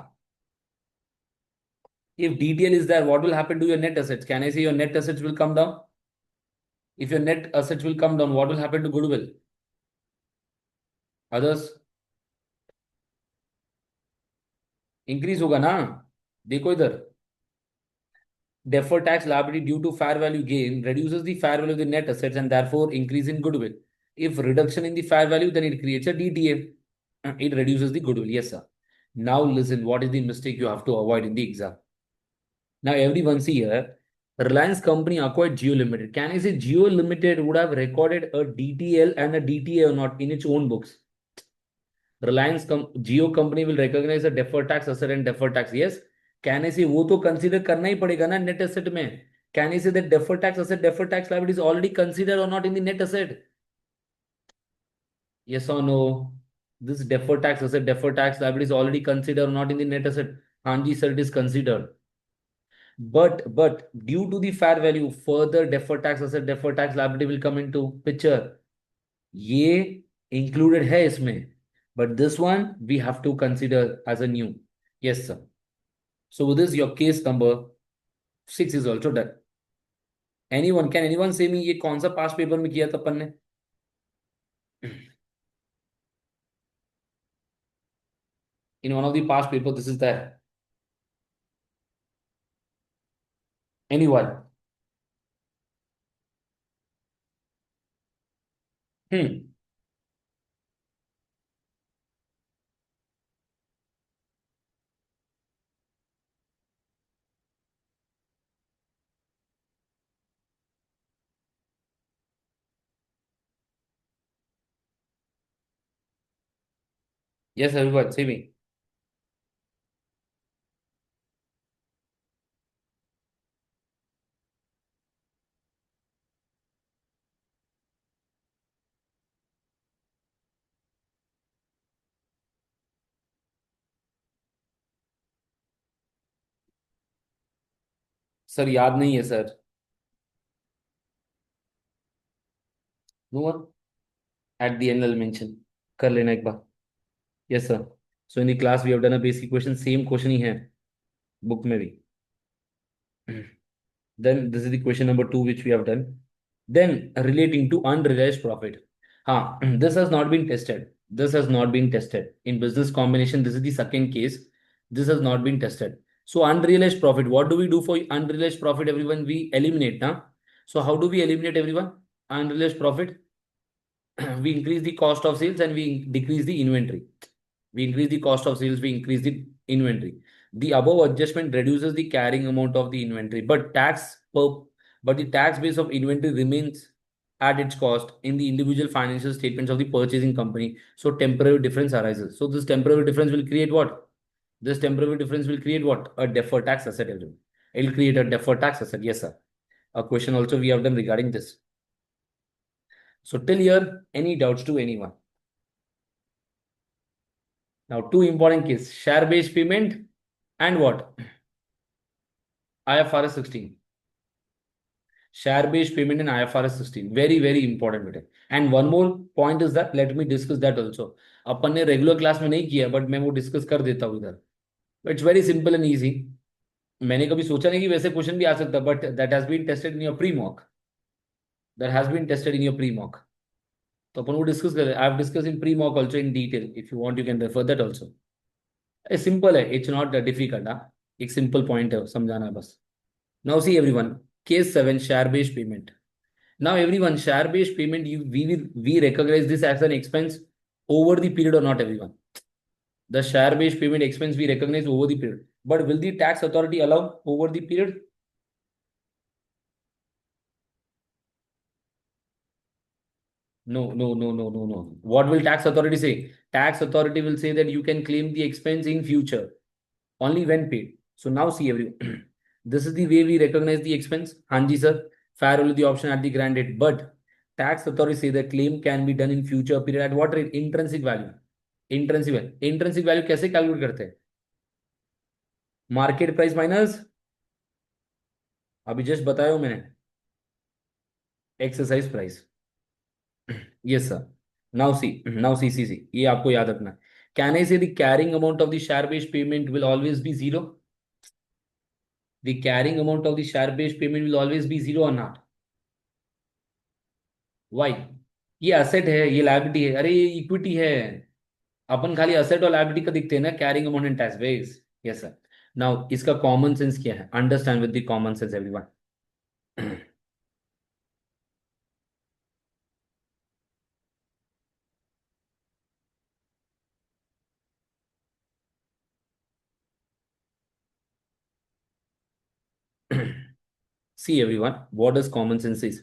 Speaker 1: If DTL is there, what will happen to your net assets? Can I say your net assets will come down? If your net assets will come down, what will happen to goodwill? Others? Increase होगा ना. देखो इधर. Deferred tax liability due to fair value gain reduces the fair value of the net assets and therefore increase in goodwill. If reduction in the fair value, then it creates a DTA. It reduces the goodwill. Yes, sir. Now listen, what is the mistake you have to avoid in the exam? Now everyone see here, Reliance company acquired Geo Limited. Can I say Geo Limited would have recorded a DTL and a DTA or not in its own books? Geo company will recognize a deferred tax asset and deferred tax. Yes. कहने से वो तो consider करना ही पड़ेगा ना net asset में. कहने say that deferred tax asset, deferred tax liability is already considered or not in the net asset? Yes or no? This deferred tax asset, deferred tax liability is already considered or not in the net asset? हाँ जी sir, it is considered. But due to the fair value, further deferred tax asset, deferred tax liability will come into picture. ये included है इसमें. But this one we have to consider as a new. Yes sir. So with this, your case number 6 is also done. Anyone, can anyone say me ये कौन सा पास paper में किया था अपन ने? In one of the past paper, this is there. Anyone? Hmm. Yes, everyone, say me. Sir याद नहीं है sir. No one. At the end I'll mention. कर लेना एक बार. Yes sir. So in the class we have done a basic question, same question ही है book में भी. Then this is the question number 2 which we have done. Then relating to unrealized profit. This has not been tested. This has not been tested. In business combination, this is the second case. This has not been tested. So unrealized profit, what do we do for unrealized profit, everyone? We eliminate. Huh? So how do we eliminate, everyone? Unrealized profit. We increase the cost of sales and we decrease the inventory. We increase the cost of sales, we increase the inventory. The above adjustment reduces the carrying amount of the inventory, but the tax base of inventory remains at its cost in the individual financial statements of the purchasing company. So temporary difference arises. So this temporary difference will create what? This temporary difference will create what? A deferred tax asset. It will create a deferred tax asset. Yes, sir. A question also we have done regarding this. So till here, any doubts to anyone? Now, two important cases, share-based payment and what? IFRS 16. Share-based payment in IFRS 16. Very, very important बेटे. And one more point is that, let me discuss that also. अपन ने regular class में नहीं किया, but मैं वो discuss कर देता हूँ इधर. It's very simple and easy. मैंने कभी सोचा नहीं कि वैसे क्वेश्चन भी आ सकता, but that has been tested in your pre mock. That has been tested in your pre mock. तो अपन वो डिस्कस कर. I have discuss in pre mock also in detail. If you want you can refer that also. Simple है, it's not difficult. हाँ, एक simple point है, समझाना है बस. Now see everyone, case 7, share-based payment. Now everyone, share-based payment, we recognize this as an expense over the period or not, everyone? The share-based payment expense we recognize over the period. But will the tax authority allow over the period? No, no, no, no, no, no. What will tax authority say? Tax authority will say that you can claim the expense in future, only when paid. So now see everyone. This is the way we recognize the expense. Hanji sir, fair only the option at the grant date. But tax authority say the claim can be done in future period at what rate? Intrinsic value. Intrinsic value. Intrinsic value कैसे calculate करते हैं? Market price minus, अभी just बताया हूं मैंने, exercise price. Yes sir. Now see ये आपको याद रखना है. कैन आई से the carrying amount of the share based payment will always be zero? The carrying amount of the share based payment will always be zero or not? Why? ये asset है, ये liability है. अरे ये equity है. अपन खाली asset और liability का दिखते हैं ना, carrying amount and tax base. Yes sir. Now इसका कॉमन सेंस क्या है? Understand with the common sense everyone. See everyone, what does common sense is?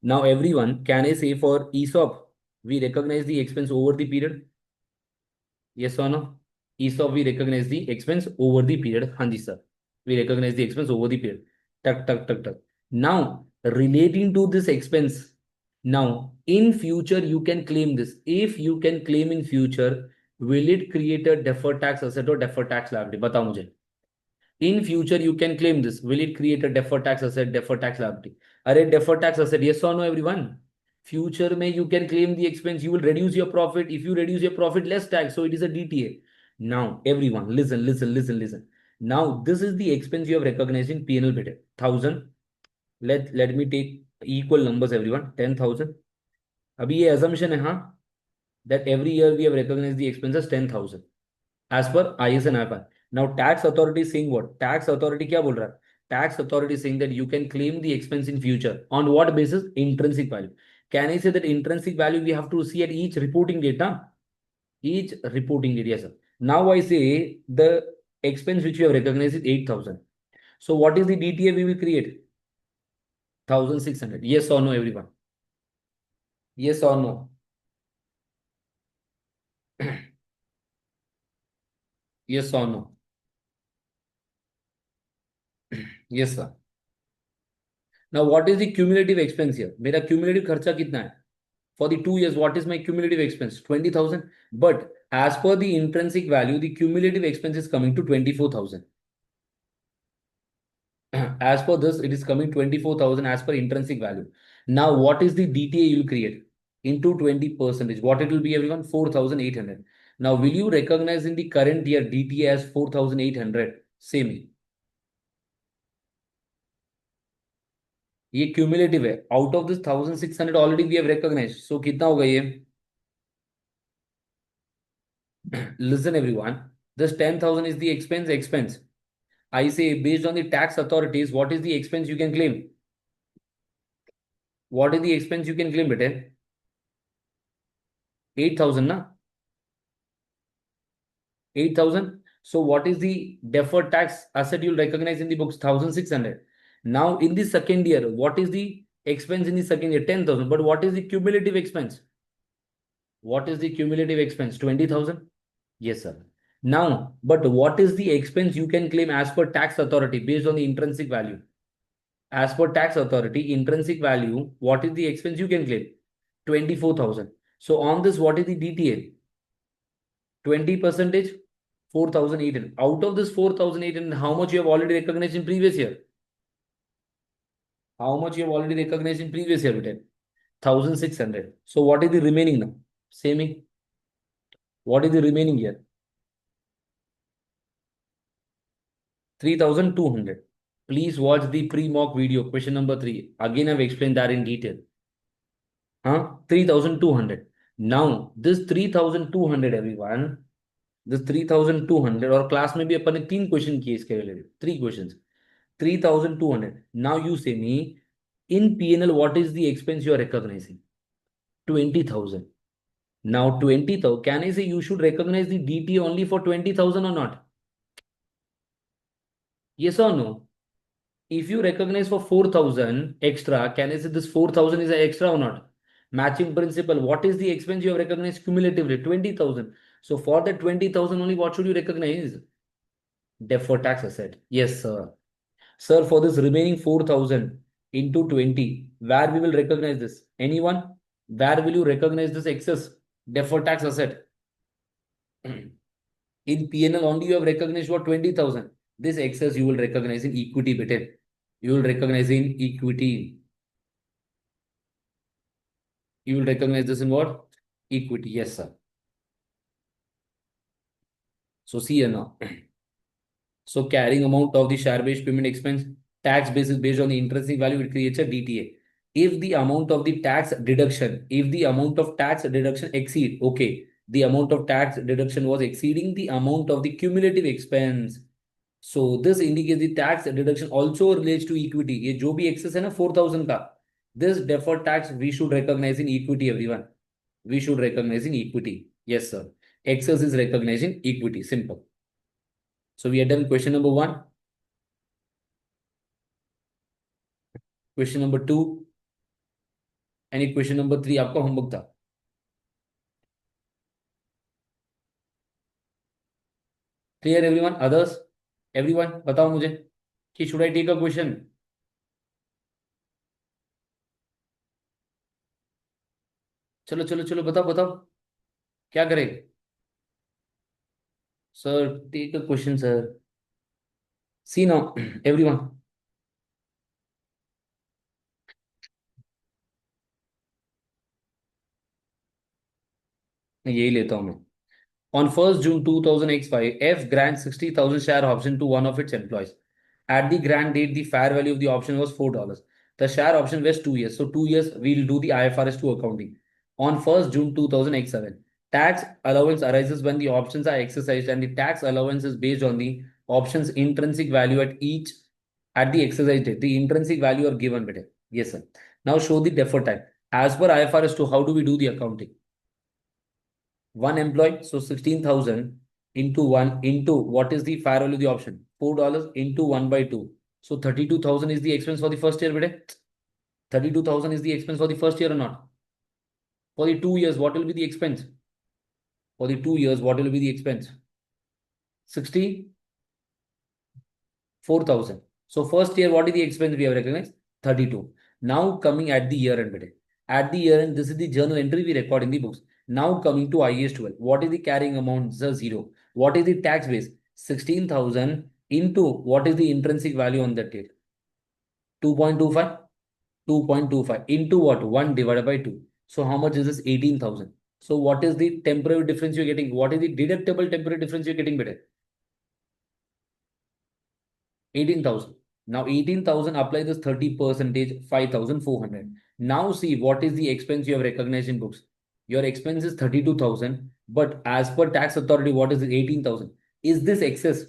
Speaker 1: Now everyone, can I say for ESOP, we recognize the expense over the period? Yes or no? ESOP we recognize the expense over the period. हाँ जी sir. We recognize the expense over the period. Tuck, tuck, tuck, tuck. Now, relating to this expense, now in future you can claim this. If you can claim in future, will it create a deferred tax asset or deferred tax liability? बताओ मुझे. In future you can claim this. Will it create a deferred tax asset, deferred tax liability? अरे deferred tax asset, yes or no, everyone? Future में you can claim the expense. You will reduce your profit. If you reduce your profit, less tax. So it is a DTA. Now, everyone, listen, listen, listen, listen. Now, this is the expense you have recognized in P&L bit. 1,000. Let me take equal numbers, everyone. 10,000. अभी ये assumption है, हाँ, that every year we have recognized the expenses 10,000 as per IAS and IFRS. Now, tax authority is saying what? Tax authority क्या बोल रहा है? Tax authority is saying that you can claim the expense in future. On what basis? Intrinsic value. Can I say that intrinsic value we have to see at each reporting date? Huh? Each reporting date, yes, sir. Now I say the expense which we have recognized is 8,000. So what is the DTA we will create? 1,600. Yes or no, everyone? Yes or no? Yes or no? Yes, sir. Now, what is the cumulative expense here? मेरा cumulative खर्चा कितना है? For the 2 years, what is my cumulative expense? 20,000. But as per the intrinsic value, the cumulative expense is coming to 24,000. As per this, it is coming 24,000 as per intrinsic value. Now, what is the DTA you will create? Into 20%. What it will be, everyone? 4,800. Now, will you recognize in the current year DTA as 4,800? Same. ये cumulative है. Out of this 1,600 already we have recognised. सो कितना होगा ये? Listen, everyone. This 10,000 is the expense. I say based on the tax authorities, what is the expense you can claim? What is the expense you can claim, bete? 8,000, na? 8,000. So what is the deferred tax asset you'll recognize in the books? 1,600. Now in the second year, what is the expense in the second year? 10,000. But what is the cumulative expense? What is the cumulative expense? 20,000. Yes, sir. Now, but what is the expense you can claim as per tax authority based on the intrinsic value? As per tax authority, intrinsic value, what is the expense you can claim? 24,000. So on this, what is the DTA? 20 percentage, 4,800. Out of this 4,800, how much you have already recognized in previous year? How much you have already recognized in previous year? 1,600. So what is the remaining now? Same. What is the remaining here? 3,200. Please watch the pre-mock video, question number 3. Again, I've explained that in detail. 3,200. Now, this 3,200, everyone, this 3,200 और class में भी अपन ने 3 question किए इसके related. 3 questions. 3,200. Now you say me, in P&L, what is the expense you are recognizing? 20,000. Now 20,000. Can I say you should recognize the DT only for 20,000 or not? Yes or no? If you recognize for 4,000 extra, can I say this 4,000 is extra or not? Matching principle. What is the expense you have recognized cumulatively? 20,000. So for the 20,000 only, what should you recognize? Deferred tax asset. Yes, sir. Sir, for this remaining 4,000 into 20, where we will recognize this? Anyone? Where will you recognize this excess deferred tax asset? In P&L only you have recognized what? 20,000. This excess you will recognize in equity, bete. You will recognize in equity. You will recognize this in what? Equity. Yes, sir. So see here now. So carrying amount of the share-based payment expense, tax basis based on the intrinsic value, it creates a DTA. If the amount of the tax deduction, exceed, okay, the amount of tax deduction was exceeding the amount of the cumulative expense. So this indicates the tax deduction also relates to equity. ये जो भी excess है ना 4,000 का, this deferred tax we should recognize in equity, everyone. We should recognize in equity. Yes, sir. Excess is recognized in equity. Simple. So we are done question number 1. Question number 2. Any question number 3 आपका homework था? Clear, everyone? Others? Everyone? बताओ मुझे. कि should I take a question? चलो चलो चलो, बताओ बताओ, क्या करें? Sir take a question sir. See now everyone, यही लेता हूं मैं। On 1st June 2005, F grants 60,000 share option to one of its employees. At the grant date, the fair value of the option was $4. The share option was 2 years. So 2 years, we'll do the IFRS 2 accounting. On 1st June 2007, tax allowance arises when the options are exercised and the tax allowance is based on the option's intrinsic value at the exercise date. The intrinsic value are given better. Yes, sir. Now show the deferred time. As per IFRS 2, how do we do the accounting? One employee, so 16,000 into 1 into what is the fair value of the option? $4 into 1 by 2. So 32,000 is the expense for the first year, bete. 32,000 is the expense for the first year or not? For the 2 years, what will be the expense? For the 2 years, what will be the expense? 64,000. So first year, what is the expense we have recognized? 32. Now coming at the year end, bete. At the year end, this is the journal entry we record in the books. Now coming to IAS 12. What is the carrying amount? The zero. What is the tax base? 16,000 into what is the intrinsic value on that date? 2.25. 2.25 into what? 1 divided by 2. So how much is this? 18,000. So what is the temporary difference you're getting? What is the deductible temporary difference you're getting better? 18,000. Now 18,000, apply this 30 percentage, 5,400. Now see what is the expense you have recognized in books. Your expense is 32,000, but as per tax authority, what is it? 18,000. Is this excess?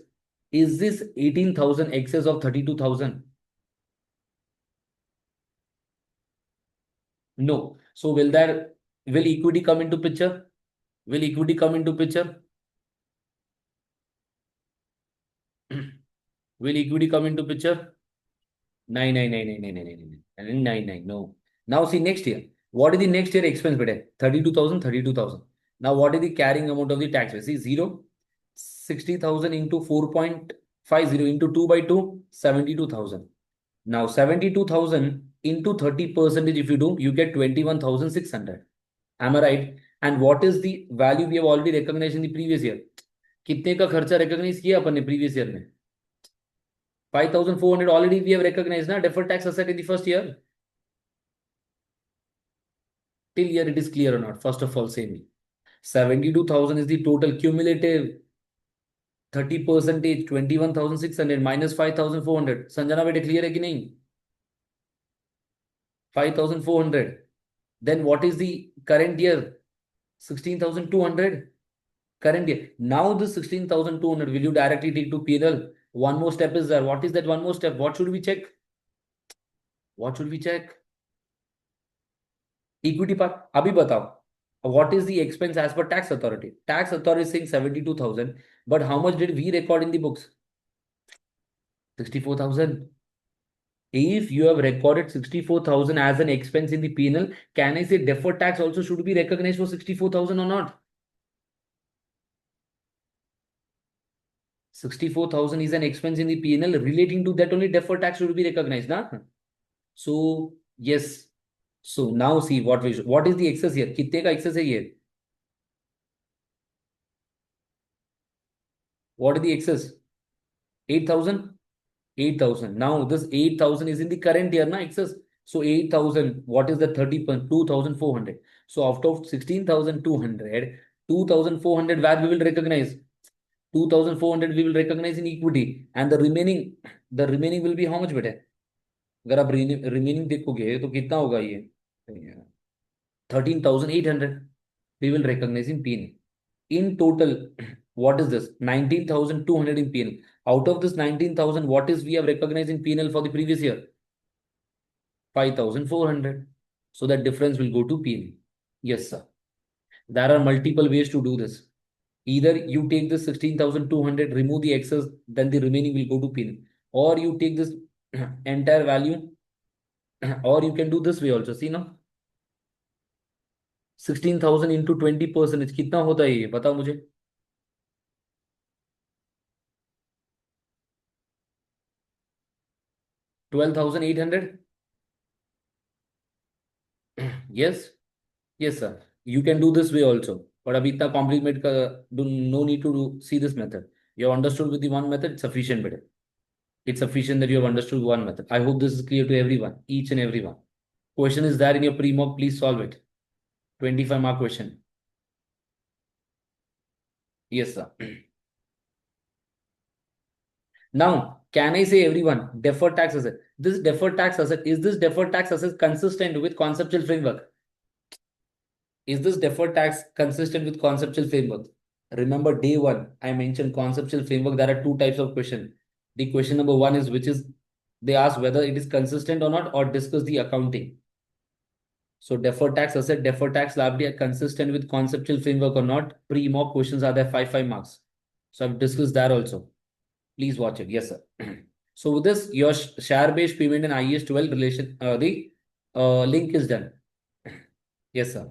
Speaker 1: Is this 18,000 excess of 32,000? No. So will equity come into picture? Will equity come into picture? Will equity come into picture? Nine, nine, nine, nine, nine, nine, nine, nine, nine, nine. No. Now see next year. What is the next year expense, beta? 32,000, 32,000. Now what is the carrying amount of the tax? See, zero. 60,000 into 4.50 into 2 by 2, 72,000. Now 72,000 into 30 percentage, if you do, you get 21,600. Am I right? And what is the value we have already recognized in the previous year? कितने का खर्चा recognize किया अपन ने previous year में? 5,400 already we have recognized na deferred tax asset in the first year. Till year it is clear or not? First of all, say me. 72,000 is the total cumulative 30 percentage 21,600 minus 5,400. Sanjana beta clear hai ki nahi? 5,400. Then what is the current year? 16,200. Current year. Now the 16,200 will you directly take to P&L? One more step is there. What is that one more step? What should we check? What should we check? Equity part. Abhi batao. What is the expense as per tax authority? Tax authority is saying 72,000. But how much did we record in the books? 64,000. If you have recorded 64,000 as an expense in the P&L, can I say deferred tax also should be recognized for 64,000 or not? 64,000 is an expense in the P&L. Relating to that only deferred tax should be recognized. Na? So, yes. So now see what is the excess here? कितने का excess है ये? What is the excess? 8,000? 8,000. Now this 8,000 is in the current year, na excess. So 8,000, what is the 30%? 2,400. So out of 16,200, 2,400 where we will recognize. 2,400 we will recognize in equity. And the remaining will be how much बेटे? अगर आप remaining देखोगे तो कितना होगा ये? 13,800 we will recognize in P&L. In total, what is this? 19,200 in P&L. Out of this 19,000, what is we have recognized in P&L for the previous year? 5,400. So that difference will go to P&L. Yes, sir. There are multiple ways to do this. Either you take this 16,200, remove the excess, then the remaining will go to P&L. Or you take this entire value, or you can do this way also. See now, 16,000 into 20% कितना होता है ये बताओ मुझे. 12,800. Yes. Yes, sir. You can do this way also. But abhi itna complicate ka, no need to see this method. You have understood with the one method, it's sufficient better. It's sufficient that you have understood one method. I hope this is clear to everyone, each and everyone. Question is there in your pre-mock, please solve it. 25 mark question. Yes, sir. Now, can I say everyone, deferred tax asset? This deferred tax asset, is this deferred tax asset consistent with conceptual framework? Is this deferred tax consistent with conceptual framework? Remember day one, I mentioned conceptual framework. There are two types of question. The question number one is which is they ask whether it is consistent or not or discuss the accounting. So deferred tax asset, deferred tax liability are consistent with conceptual framework or not. Pre-mock questions are there 5 marks. So I've discussed that also. Please watch it. Yes, sir. So with this, your share-based payment and IAS 12 relation, the link is done. Yes, sir.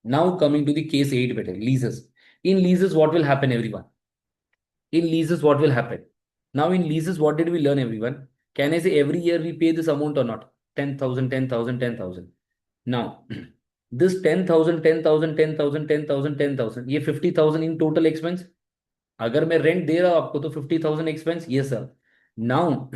Speaker 1: Now coming to the case 8 better, leases. In leases, what will happen, everyone? In leases, what will happen? Now in leases, what did we learn, everyone? Can I say every year we pay this amount or not? 10,000, 10,000, 10,000. Now, this 10,000, 10,000, 10,000, 10,000, 10,000, ये 50,000 in total expense. अगर मैं rent दे रहा हूं आपको तो 50,000 expense. Yes, sir. Now,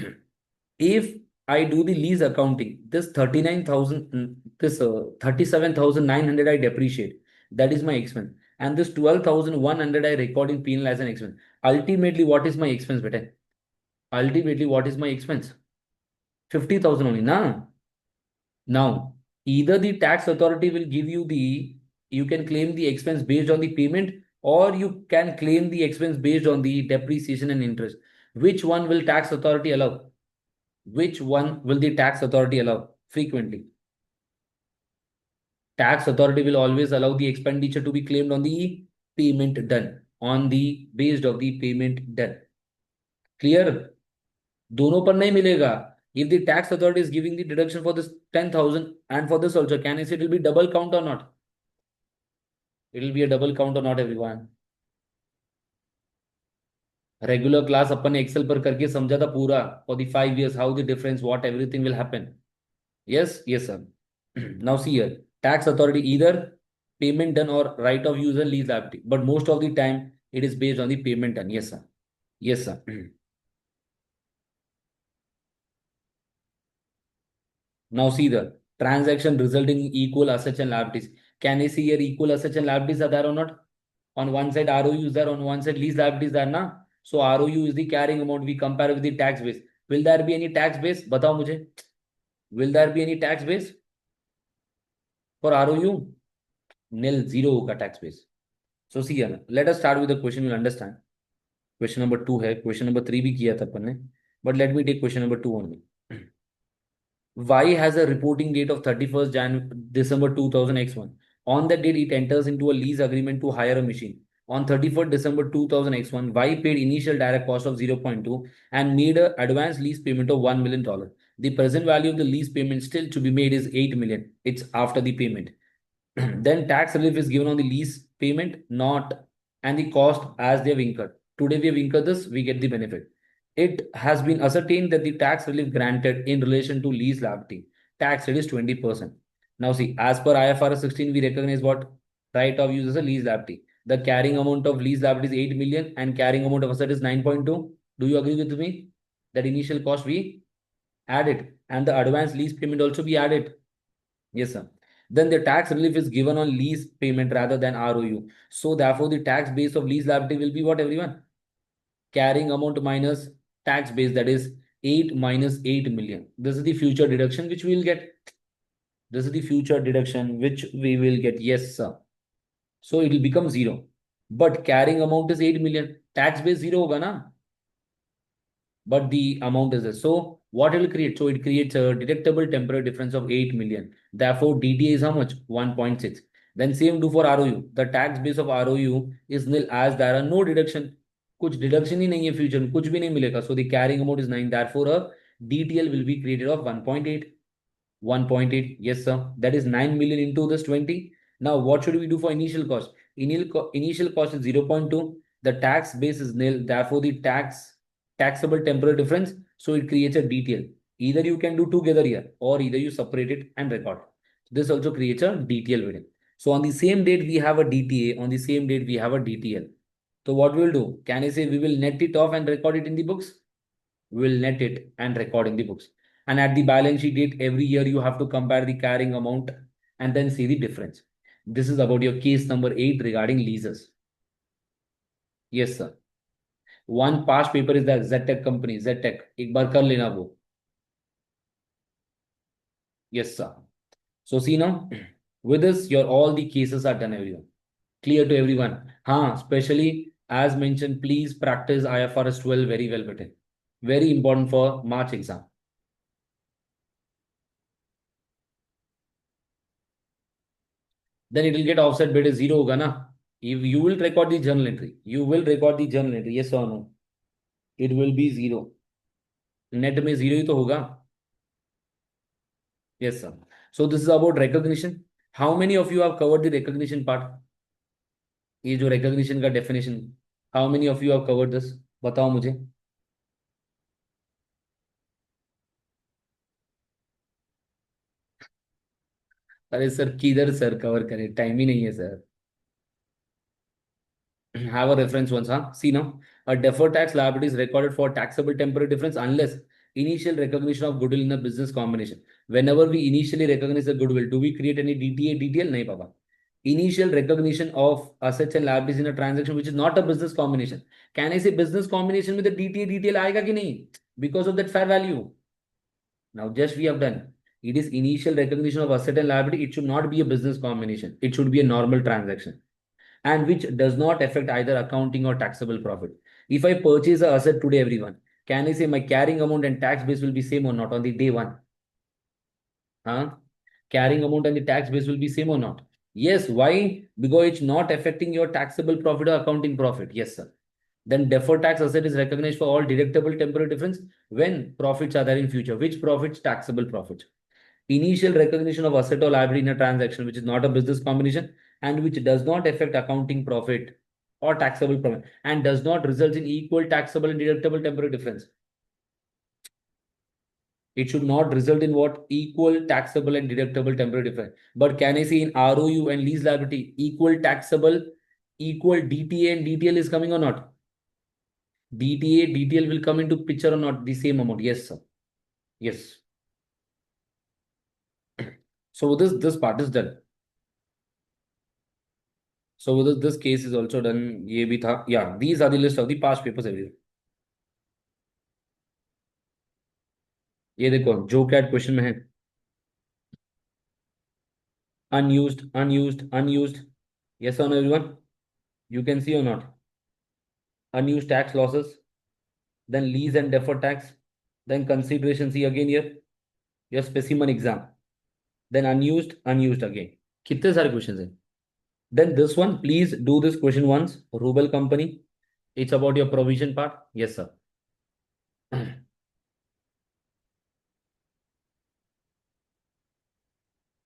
Speaker 1: if I do the lease accounting, this 39,000, this 37,900 I depreciate. That is my expense. And this 12,100 I record in P&L as an expense. Ultimately, what is my expense, beta? Ultimately, what is my expense? 50,000 only, na? Now, either the tax authority will give you you can claim the expense based on the payment, or you can claim the expense based on the depreciation and interest. Which one will tax authority allow? Which one will the tax authority allow frequently? Tax authority will always allow the expenditure to be claimed on the payment done, on the based of the payment done. Clear? दोनों पर नहीं मिलेगा. If the tax authority is giving the deduction for this 10,000 and for this also, can I say it will be double count or not? It will be a double count or not, everyone? Regular class अपन ने Excel पर करके समझा था पूरा for the 5 years how the difference, what everything will happen. Yes, yes, sir. Now see here, tax authority either payment done or right of use and lease liability, but most of the time it is based on the payment done. Yes, sir. Yes, sir. Now see the transaction resulting in equal assets and liabilities. Can I see here equal assets and liabilities are there or not? On one side ROU is there, on one side lease liabilities there na. So ROU is the carrying amount, we compare with the tax base. Will there be any tax base? बताओ मुझे. Will there be any tax base for ROU? Nil, zero होगा tax base. So see here, let us start with the question. You'll understand. Question number 2 है. Question number 3 भी किया था अपन ने. But let me take question number 2 only. Y has a reporting date of 31st December 2000 X1. On that date, it enters into a lease agreement to hire a machine. On 31st December 2000 X1, Y paid initial direct cost of 0.2 and made an advance lease payment of $1 million. The present value of the lease payment still to be made is 8 million. It's after the payment. Then tax relief is given on the lease payment, not and the cost as they have incurred. Today we have incurred this, we get the benefit. It has been ascertained that the tax relief granted in relation to lease liability, tax rate is 20%. Now see, as per IFRS 16, we recognize what right of use as a lease liability. The carrying amount of lease liability is 8 million and carrying amount of asset is 9.2. Do you agree with me? That initial cost we added and the advance lease payment also be added. Yes, sir. Then the tax relief is given on lease payment rather than ROU. So therefore, the tax base of lease liability will be what, everyone? Carrying amount minus tax base, that is 8 minus 8 million. This is the future deduction which we will get. This is the future deduction which we will get. Yes, sir. So it will become 0. But carrying amount is 8 million. Tax base 0 hoga na? But the amount is there. So what it will create? So it creates a deductible temporary difference of 8 million. Therefore, DTA is how much? 1.6. Then same do for ROU. The tax base of ROU is nil as there are no deduction. कुछ deduction ही नहीं है future में, कुछ भी नहीं मिलेगा. So the carrying amount is 9. Therefore, a DTL will be created of 1.8. 1.8. Yes, sir. That is 9 million into this 20. Now, what should we do for initial cost? Initial cost is 0.2. The tax base is nil. Therefore, the taxable temporary difference. So it creates a DTL. Either you can do together here or either you separate it and record. This also creates a DTL video. So on the same date, we have a DTA. On the same date, we have a DTL. So what we will do? Can I say we will net it off and record it in the books? We will net it and record in the books. And at the balance sheet date, every year you have to compare the carrying amount and then see the difference. This is about your case number 8 regarding leases. Yes, sir. One past paper is the ZTech company, ZTech. एक बार कर लेना वो. Yes, sir. So see now, with this, your all the cases are done, everyone. Clear to everyone. Especially as mentioned, please practice IFRS 12 very well, bete. Very important for March exam. Then it will get offset beta 0 hoga na. If you will record the journal entry, you will record the journal entry, yes or no? It will be 0. Net में 0 ही तो होगा. Yes, sir. So this is about recognition. How many of you have covered the recognition part? ये जो recognition का definition, how many of you have covered this? बताओ मुझे. अरे sir किधर सर कवर करे, टाइम ही नहीं है sir. Have a reference once, huh? See now, a deferred tax liability is recorded for taxable temporary difference unless initial recognition of goodwill in a business combination. Whenever we initially recognize the goodwill, do we create any DTA, DTL? No, Papa. Initial recognition of assets and liabilities in a transaction which is not a business combination. Can I say business combination with the DTA, DTL आएगा कि नहीं? Because of that fair value. Now, just we have done. It is initial recognition of asset and liability. It should not be a business combination. It should be a normal transaction and which does not affect either accounting or taxable profit. If I purchase a asset today, everyone, can I say my carrying amount and tax base will be same or not on the day one? Carrying amount and the tax base will be same or not? Yes. Why? Because it's not affecting your taxable profit or accounting profit. Yes, sir. Then deferred tax asset is recognized for all deductible temporary difference when profits are there in future. Which profits? Taxable profits. Initial recognition of asset or liability in a transaction which is not a business combination and which does not affect accounting profit or taxable profit and does not result in equal taxable and deductible temporary difference. It should not result in what? Equal taxable and deductible temporary difference. But can I say in ROU and lease liability, equal taxable, equal DTA and DTL is coming or not? DTA, DTL will come into picture or not? The same amount. Yes, sir. Yes. So this part is done. So this case is also done. ये भी था. Yeah, these are the list of the past papers everywhere. ये देखो जो cat question में है. Unused, unused, unused. Yes or no, everyone? You can see or not? Unused tax losses, then lease and deferred tax, then consideration. See again here, your specimen exam, then unused, unused again. कितने सारे questions हैं? Then this one, please do this question once. Rubel company. It's about your provision part. Yes, sir.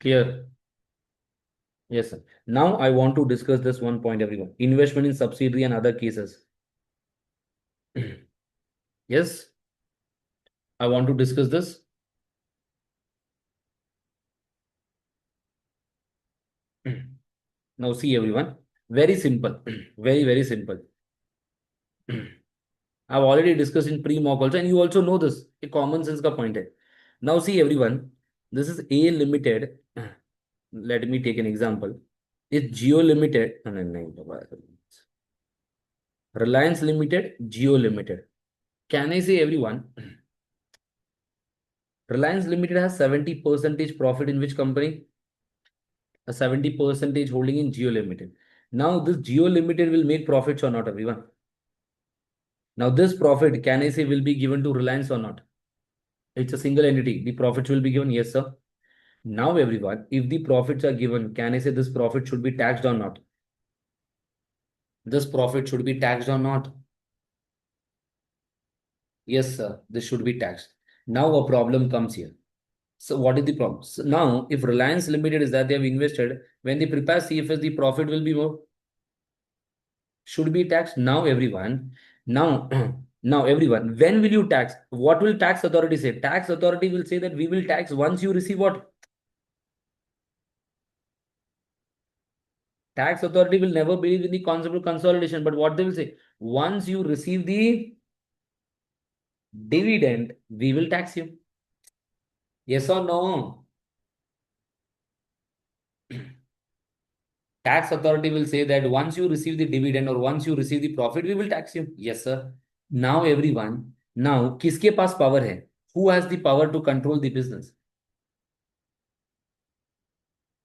Speaker 1: Clear? Yes, sir. Now I want to discuss this one point, everyone. Investment in subsidiary and other cases. Yes, I want to discuss this. Now see, everyone. Very simple. Very, very simple. I've already discussed in pre-mock also, and you also know this. A common sense ka point hai. Now see, everyone. This is A Limited. Let me take an example. It's Geo Limited. No, no, no, Reliance Limited, Geo Limited. Can I say, everyone? Reliance Limited has 70% profit in which company? A 70% holding in Geo Limited. Now this Geo Limited will make profits or not, everyone? Now this profit, can I say, will be given to Reliance or not? It's a single entity. The profits will be given. Yes, sir. Now, everyone, if the profits are given, can I say this profit should be taxed or not? This profit should be taxed or not? Yes, sir. This should be taxed. Now a problem comes here. So what is the problem? So now, if Reliance Limited is that they have invested, when they prepare CFS, the profit will be more. Should be taxed. Now, everyone. Now, Now, everyone, when will you tax? What will tax authority say? Tax authority will say that we will tax once you receive what? Tax authority will never believe in the concept of consolidation, but what they will say? Once you receive the dividend, we will tax you. Yes or no? Tax authority will say that once you receive the dividend or once you receive the profit, we will tax you. Yes, sir. Now, everyone, now, किसके पास power है? Who has the power to control the business?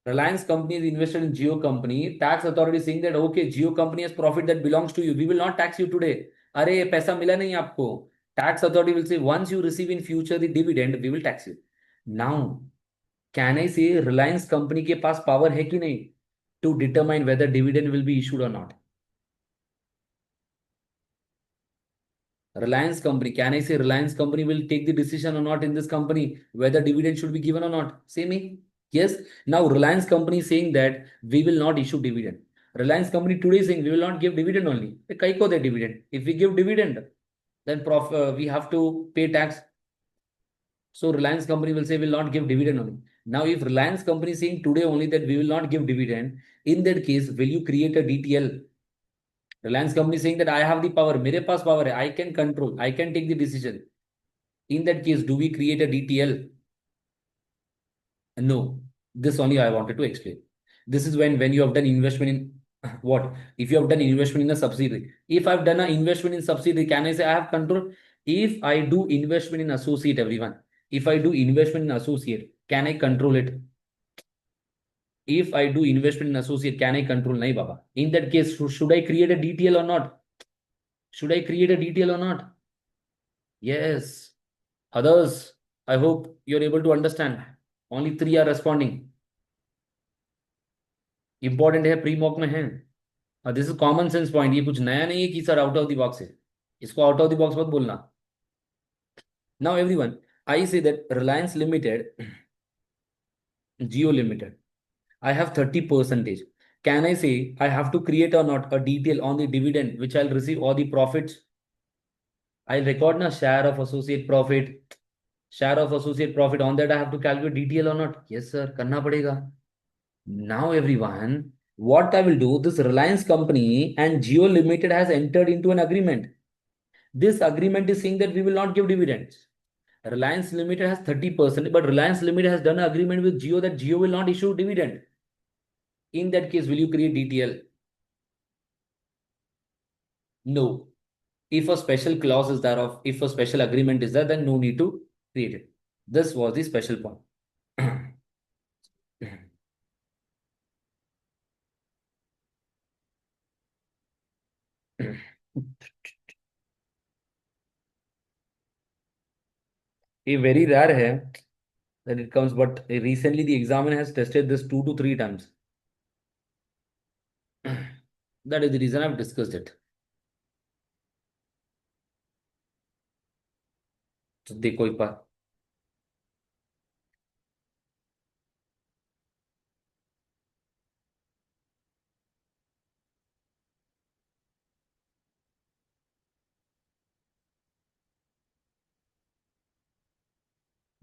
Speaker 1: Reliance company is invested in Geo company. Tax authority is saying that okay, Geo company has profit that belongs to you. We will not tax you today. अरे पैसा मिला नहीं आपको. Tax authority will say once you receive in future the dividend, we will tax you. Now, can I say Reliance company के पास power है कि नहीं to determine whether dividend will be issued or not? Reliance company, can I say Reliance company will take the decision or not in this company whether dividend should be given or not? Say me. Yes. Now Reliance company is saying that we will not issue dividend. Reliance company today is saying we will not give dividend only. Kai ko de dividend. If we give dividend, then we have to pay tax. So Reliance company will say will not give dividend only. Now if Reliance company is saying today only that we will not give dividend, in that case, will you create a DTL? Reliance company saying that I have the power, मेरे पास power है, I can control, I can take the decision. In that case, do we create a DTL? No. This only I wanted to explain. This is when you have done investment in what? If you have done investment in a subsidiary. If I've done an investment in subsidiary, can I say I have control? If I do investment in associate, everyone. If I do investment in associate, can I control it? If I do investment in associate, can I control? Nahi, Baba. In that case, should I create a DTL or not? Should I create a DTL or not? Yes. Others, I hope you're able to understand. Only three are responding. Important है, pre mock में है. This is common sense point. ये कुछ नया नहीं है कि sir out of the box है. इसको आउट ऑफ द बॉक्स मत बोलना. Now everyone, I say that Reliance limited, Jio limited, I have 30%. Can I say I have to create or not a detail on the dividend which I'll receive or the profits? I'll record na share of associate profit. Share of associate profit. On that I have to calculate detail or not? Yes, sir. करना पड़ेगा. Now, everyone, what I will do, this Reliance company and Geo Limited has entered into an agreement. This agreement is saying that we will not give dividends. Reliance Limited has 30%, but Reliance Limited has done an agreement with Geo that Geo will not issue dividend. In that case, will you create DTL? No. If a special clause is there, of if a special agreement is there, then no need to create it. This was the special point. ये very rare है that it comes, but recently the examiner has tested this 2 to 3 times. That is the reason I've discussed it. तो देखो एक बार.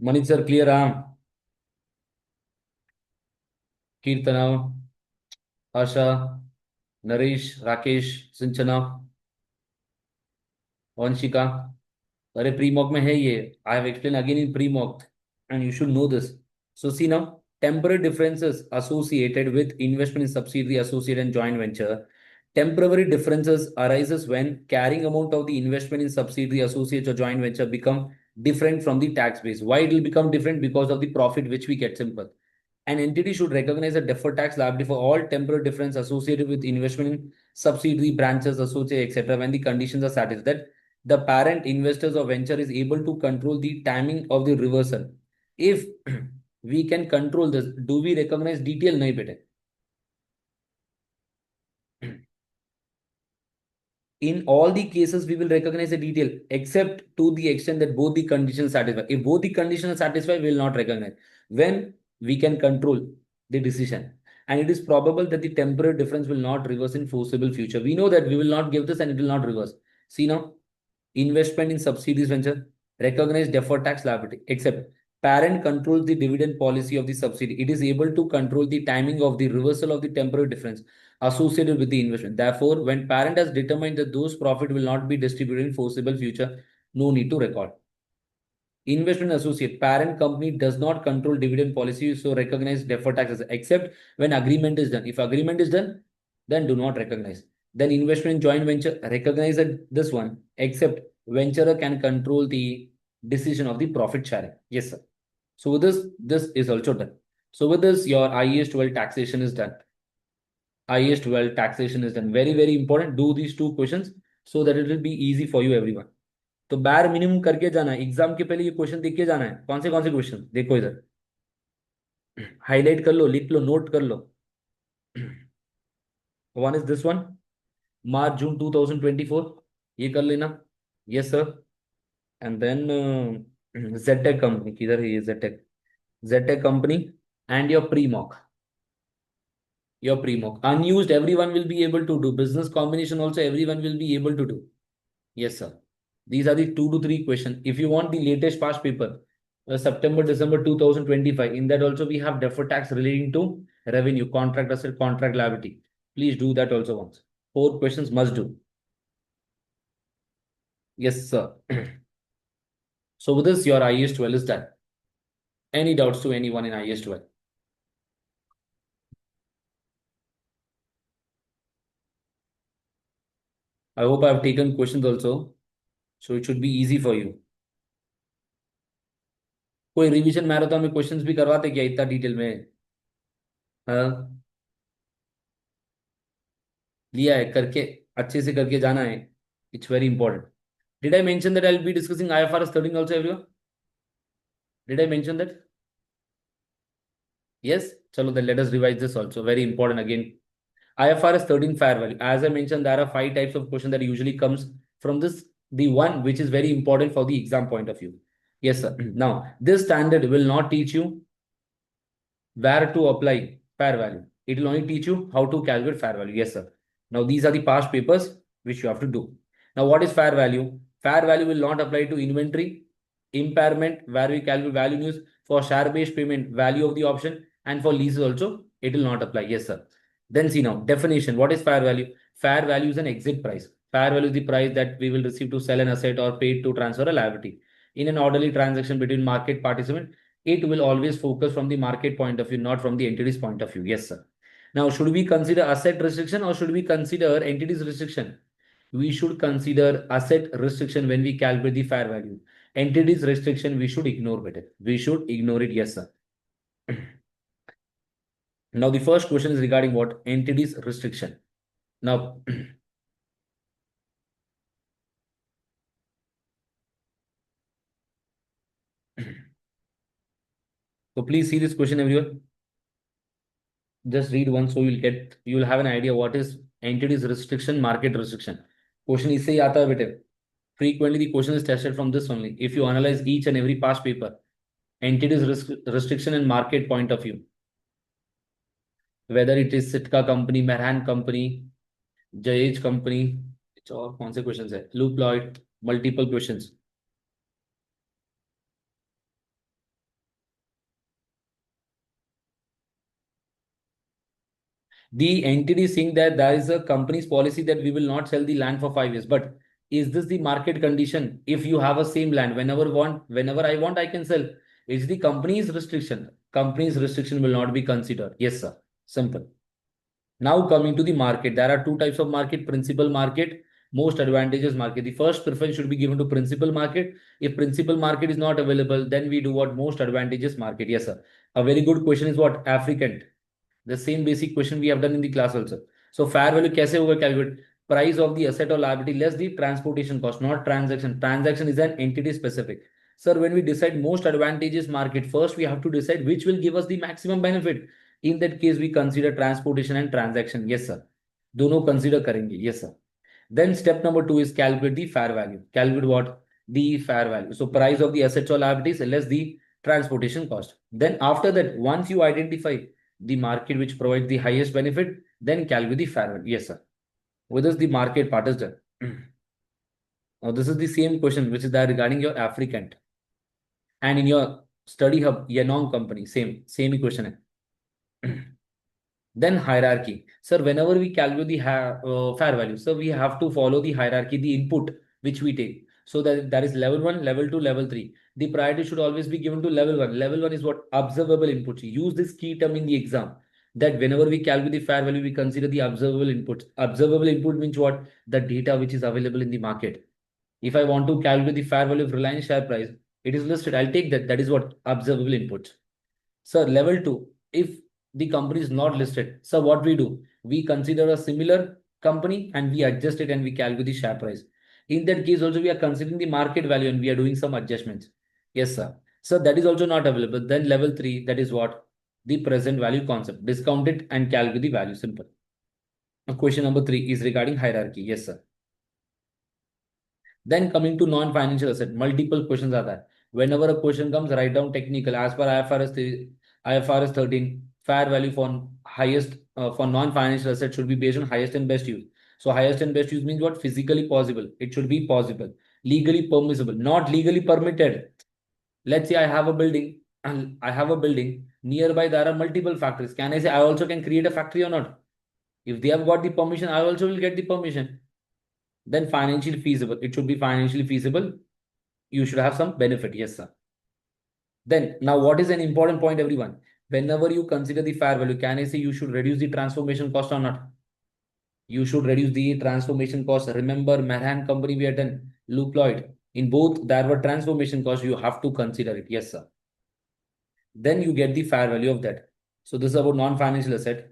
Speaker 1: Manish sir clear. हाँ. कीर्तना, आशा, नरेश, राकेश, सिंचना, वंशिका. अरे pre mock में है ये. I have explain again in pre mock and you should know this. So see now, temporary differences associated with investment in subsidiary, associate, and joint venture. Temporary differences arises when carrying amount of the investment in subsidiary, associates, or joint venture become different from the tax base. Why it will become different? Because of the profit which we get. Simple. An entity should recognize a deferred tax liability for all temporary difference associated with investment in subsidiary, branches, associates, etc. when the conditions are satisfied. That the parent investors or venture is able to control the timing of the reversal. If we can control this, do we recognize detail? नहीं बेटे. In all the cases, we will recognize a detail except to the extent that both the conditions satisfy. If both the conditions satisfy, we will not recognize. When we can control the decision. And it is probable that the temporary difference will not reverse in foreseeable future. We know that we will not give this and it will not reverse. See now? Investment in subsidies venture, recognize deferred tax liability, except parent controls the dividend policy of the subsidy. It is able to control the timing of the reversal of the temporary difference associated with the investment. Therefore, when parent has determined that those profit will not be distributed in foreseeable future, no need to record. Investment associate, parent company does not control dividend policy, so recognize deferred taxes, except when agreement is done. If agreement is done, then do not recognize. Then investment in joint venture, recognize that this one, except venturer can control the decision of the profit sharing. Yes, sir. So with this is also done. So with this, your IAS 12 taxation is done. IAS 12 taxation is done. Very, very important. Do these two questions so that it will be easy for you, everyone. तो बार minimum करके जाना है, exam के पहले ये question देख के जाना है। कौन से क्वेश्चन देखो इधर, हाईलाइट कर लो, लिख लो, नोट कर लो। One is this one, March June 2024, ये कर लेना। Yes sir. एंड देन जेटेक कंपनी, किधर है ये जेटेक, जेटेक company and your pre-mock unused, everyone will be able to do. Business combination also everyone will be able to do. Yes sir. These are the 2 to 3 questions. If you want the latest past paper, September December 2025, in that also we have deferred tax relating to revenue, contract asset, contract liability. Please do that also once. 4 questions must do. Yes sir. So with this, your IAS 12 is done. Any doubts to anyone in IAS 12? I hope I have taken questions also, so it should be easy for you. कोई revision marathon में questions भी करवाते क्या इतना detail में? हाँ, लिया है करके, अच्छे से करके जाना है. It's very important. Did I mention that I'll be discussing IFRS 13 also, everyone? Did I mention that? Yes. Chalo, then let us revise this also. Very important again. IFRS 13 fair value. As I mentioned, there are 5 types of question that usually comes from this. The one which is very important for the exam point of view. Yes, sir. Now, this standard will not teach you where to apply fair value. It will only teach you how to calculate fair value. Yes, sir. Now, these are the past papers which you have to do. Now, what is fair value? Fair value will not apply to inventory, impairment, where we calculate value news, for share-based payment, value of the option, and for leases also, it will not apply. Yes, sir. Then see now, definition. What is fair value? Fair value is an exit price. Fair value is the price that we will receive to sell an asset or paid to transfer a liability. In an orderly transaction between market participant, it will always focus from the market point of view, not from the entity's point of view. Yes, sir. Now, should we consider asset restriction or should we consider entities restriction? We should consider asset restriction when we calculate the fair value. Entities restriction, we should ignore better. We should ignore it. Yes, sir. Now, the first question is regarding what? Entities restriction. Now, so please see this question, everyone. Just read once so you'll have an idea what is entities restriction, market restriction. Question इससे ही आता है बेटे. Frequently the question is tested from this only. If you analyze each and every past paper, entities restriction and market point of view, whether it is Sitka company, Marhan company, Jayaj company, और कौन से questions है? Luke Lloyd, multiple questions. The entity saying that there is a company's policy that we will not sell the land for 5 years. But is this the market condition? If you have a same land, whenever I want, I can sell. It's the company's restriction. Company's restriction will not be considered. Yes, sir. Simple. Now coming to the market, there are 2 types of market: principal market, most advantageous market. The first preference should be given to principal market. If principal market is not available, then we do what? Most advantageous market. Yes, sir. A very good question is what? African. The same basic question we have done in the class also. So fair value कैसे होगा calculate? Price of the asset or liability less the transportation cost, not transaction. Transaction is an entity specific. Sir, when we decide most advantageous market, first we have to decide which will give us the maximum benefit. In that case, we consider transportation and transaction. Yes, sir. दोनों consider करेंगे. Yes, sir. Then step number 2 is calculate the fair value. Calculate what? The fair value. So price of the assets or liabilities less the transportation cost. Then after that, once you identify the market which provides the highest benefit, then calculate the fair value. Yes, sir. With this, the market part is done. Now, this is the same question which is there regarding your African and in your study hub, Yanong company, same equation. Then hierarchy. Sir, whenever we calculate the fair value, so we have to follow the hierarchy, the input which we take. So that is level 1, level 2, level 3. The priority should always be given to level 1. Level 1 is what? Observable inputs. Use this key term in the exam. That whenever we calculate the fair value, we consider the observable inputs. Observable input means what? The data which is available in the market. If I want to calculate the fair value of Reliance share price, it is listed. I'll take that. That is what? Observable inputs. Sir, level 2, if the company is not listed, so what we do? We consider a similar company and we adjust it and we calculate the share price. In that case, also we are considering the market value and we are doing some adjustments. Yes, sir. So that is also not available. Then level 3, that is what? The present value concept. Discount it and calculate the value. Simple. Now, question number 3 is regarding hierarchy. Yes, sir. Then coming to non-financial asset, multiple questions are there. Whenever a question comes, write down technical. As per IFRS 13, fair value for highest for non-financial asset should be based on highest and best use. So highest and best use means what? Physically possible. It should be possible. Legally permissible, not legally permitted. Let's say I have a building and I have a building nearby. There are multiple factories. Can I say I also can create a factory or not? If they have got the permission, I also will get the permission. Then financially feasible. It should be financially feasible. You should have some benefit. Yes, sir. Then now what is an important point, everyone? Whenever you consider the fair value, can I say you should reduce the transformation cost or not? You should reduce the transformation cost. Remember, Mahan company we had done, Luploid. In both, there were transformation costs. You have to consider it. Yes, sir. Then you get the fair value of that. So this is about non-financial asset.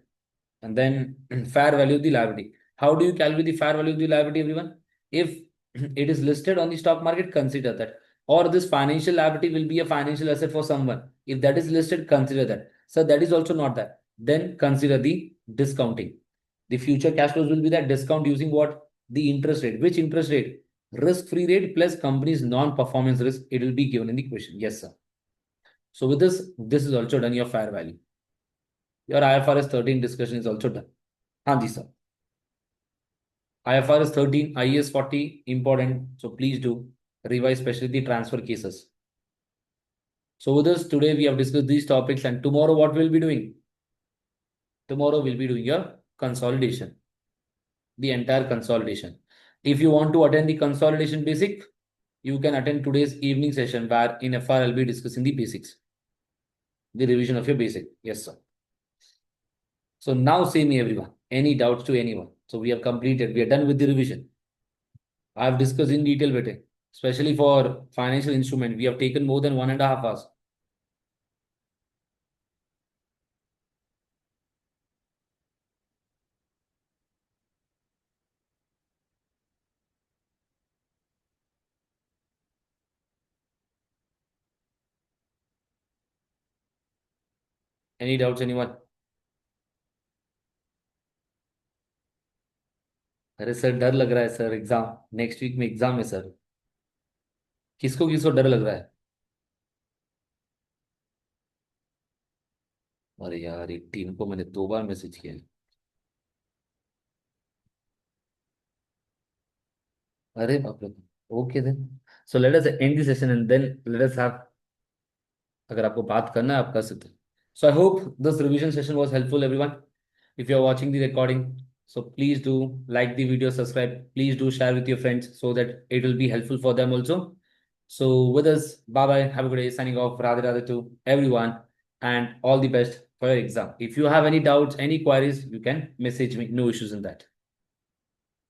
Speaker 1: And then fair value of the liability. How do you calculate the fair value of the liability, everyone? If it is listed on the stock market, consider that. Or this financial liability will be a financial asset for someone. If that is listed, consider that. So that is also not that. Then consider the discounting. The future cash flows will be that discount using what? The interest rate. Which interest rate? Risk-free rate plus company's non-performance risk. It will be given in the question. Yes, sir. So with this is also done your fair value. Your IFRS 13 discussion is also done. Hanji, sir. IFRS 13, IAS 40, important. So please do revise, especially the transfer cases. So with us today, we have discussed these topics, and tomorrow what we'll be doing? Tomorrow we'll be doing your consolidation, the entire consolidation. If you want to attend the consolidation basic, you can attend today's evening session where in FR I'll be discussing the basics, the revision of your basic. Yes, sir. So now say me everyone, any doubts to anyone? So we have completed, we are done with the revision. I have discussed in detail with it, especially for financial instrument. We have taken more than 1.5 hours. Any doubts, anyone? अरे sir डर लग रहा है sir, exam next week में exam है sir. किसको किसको डर लग रहा है? अरे यार, एक टीम को मैंने 2 बार मैसेज किया है. अरे बाप रे. Okay then, so let us end the session and then let us have, अगर आपको बात करना है आप कर सकते हैं. So I hope this revision session was helpful everyone. If you are watching the recording, so please do like the video, subscribe, please do share with your friends so that it will be helpful for them also. So with us, bye bye, have a good day, signing off, radhe radhe to everyone, and all the best for your exam. If you have any doubts, any queries, you can message me, no issues in that.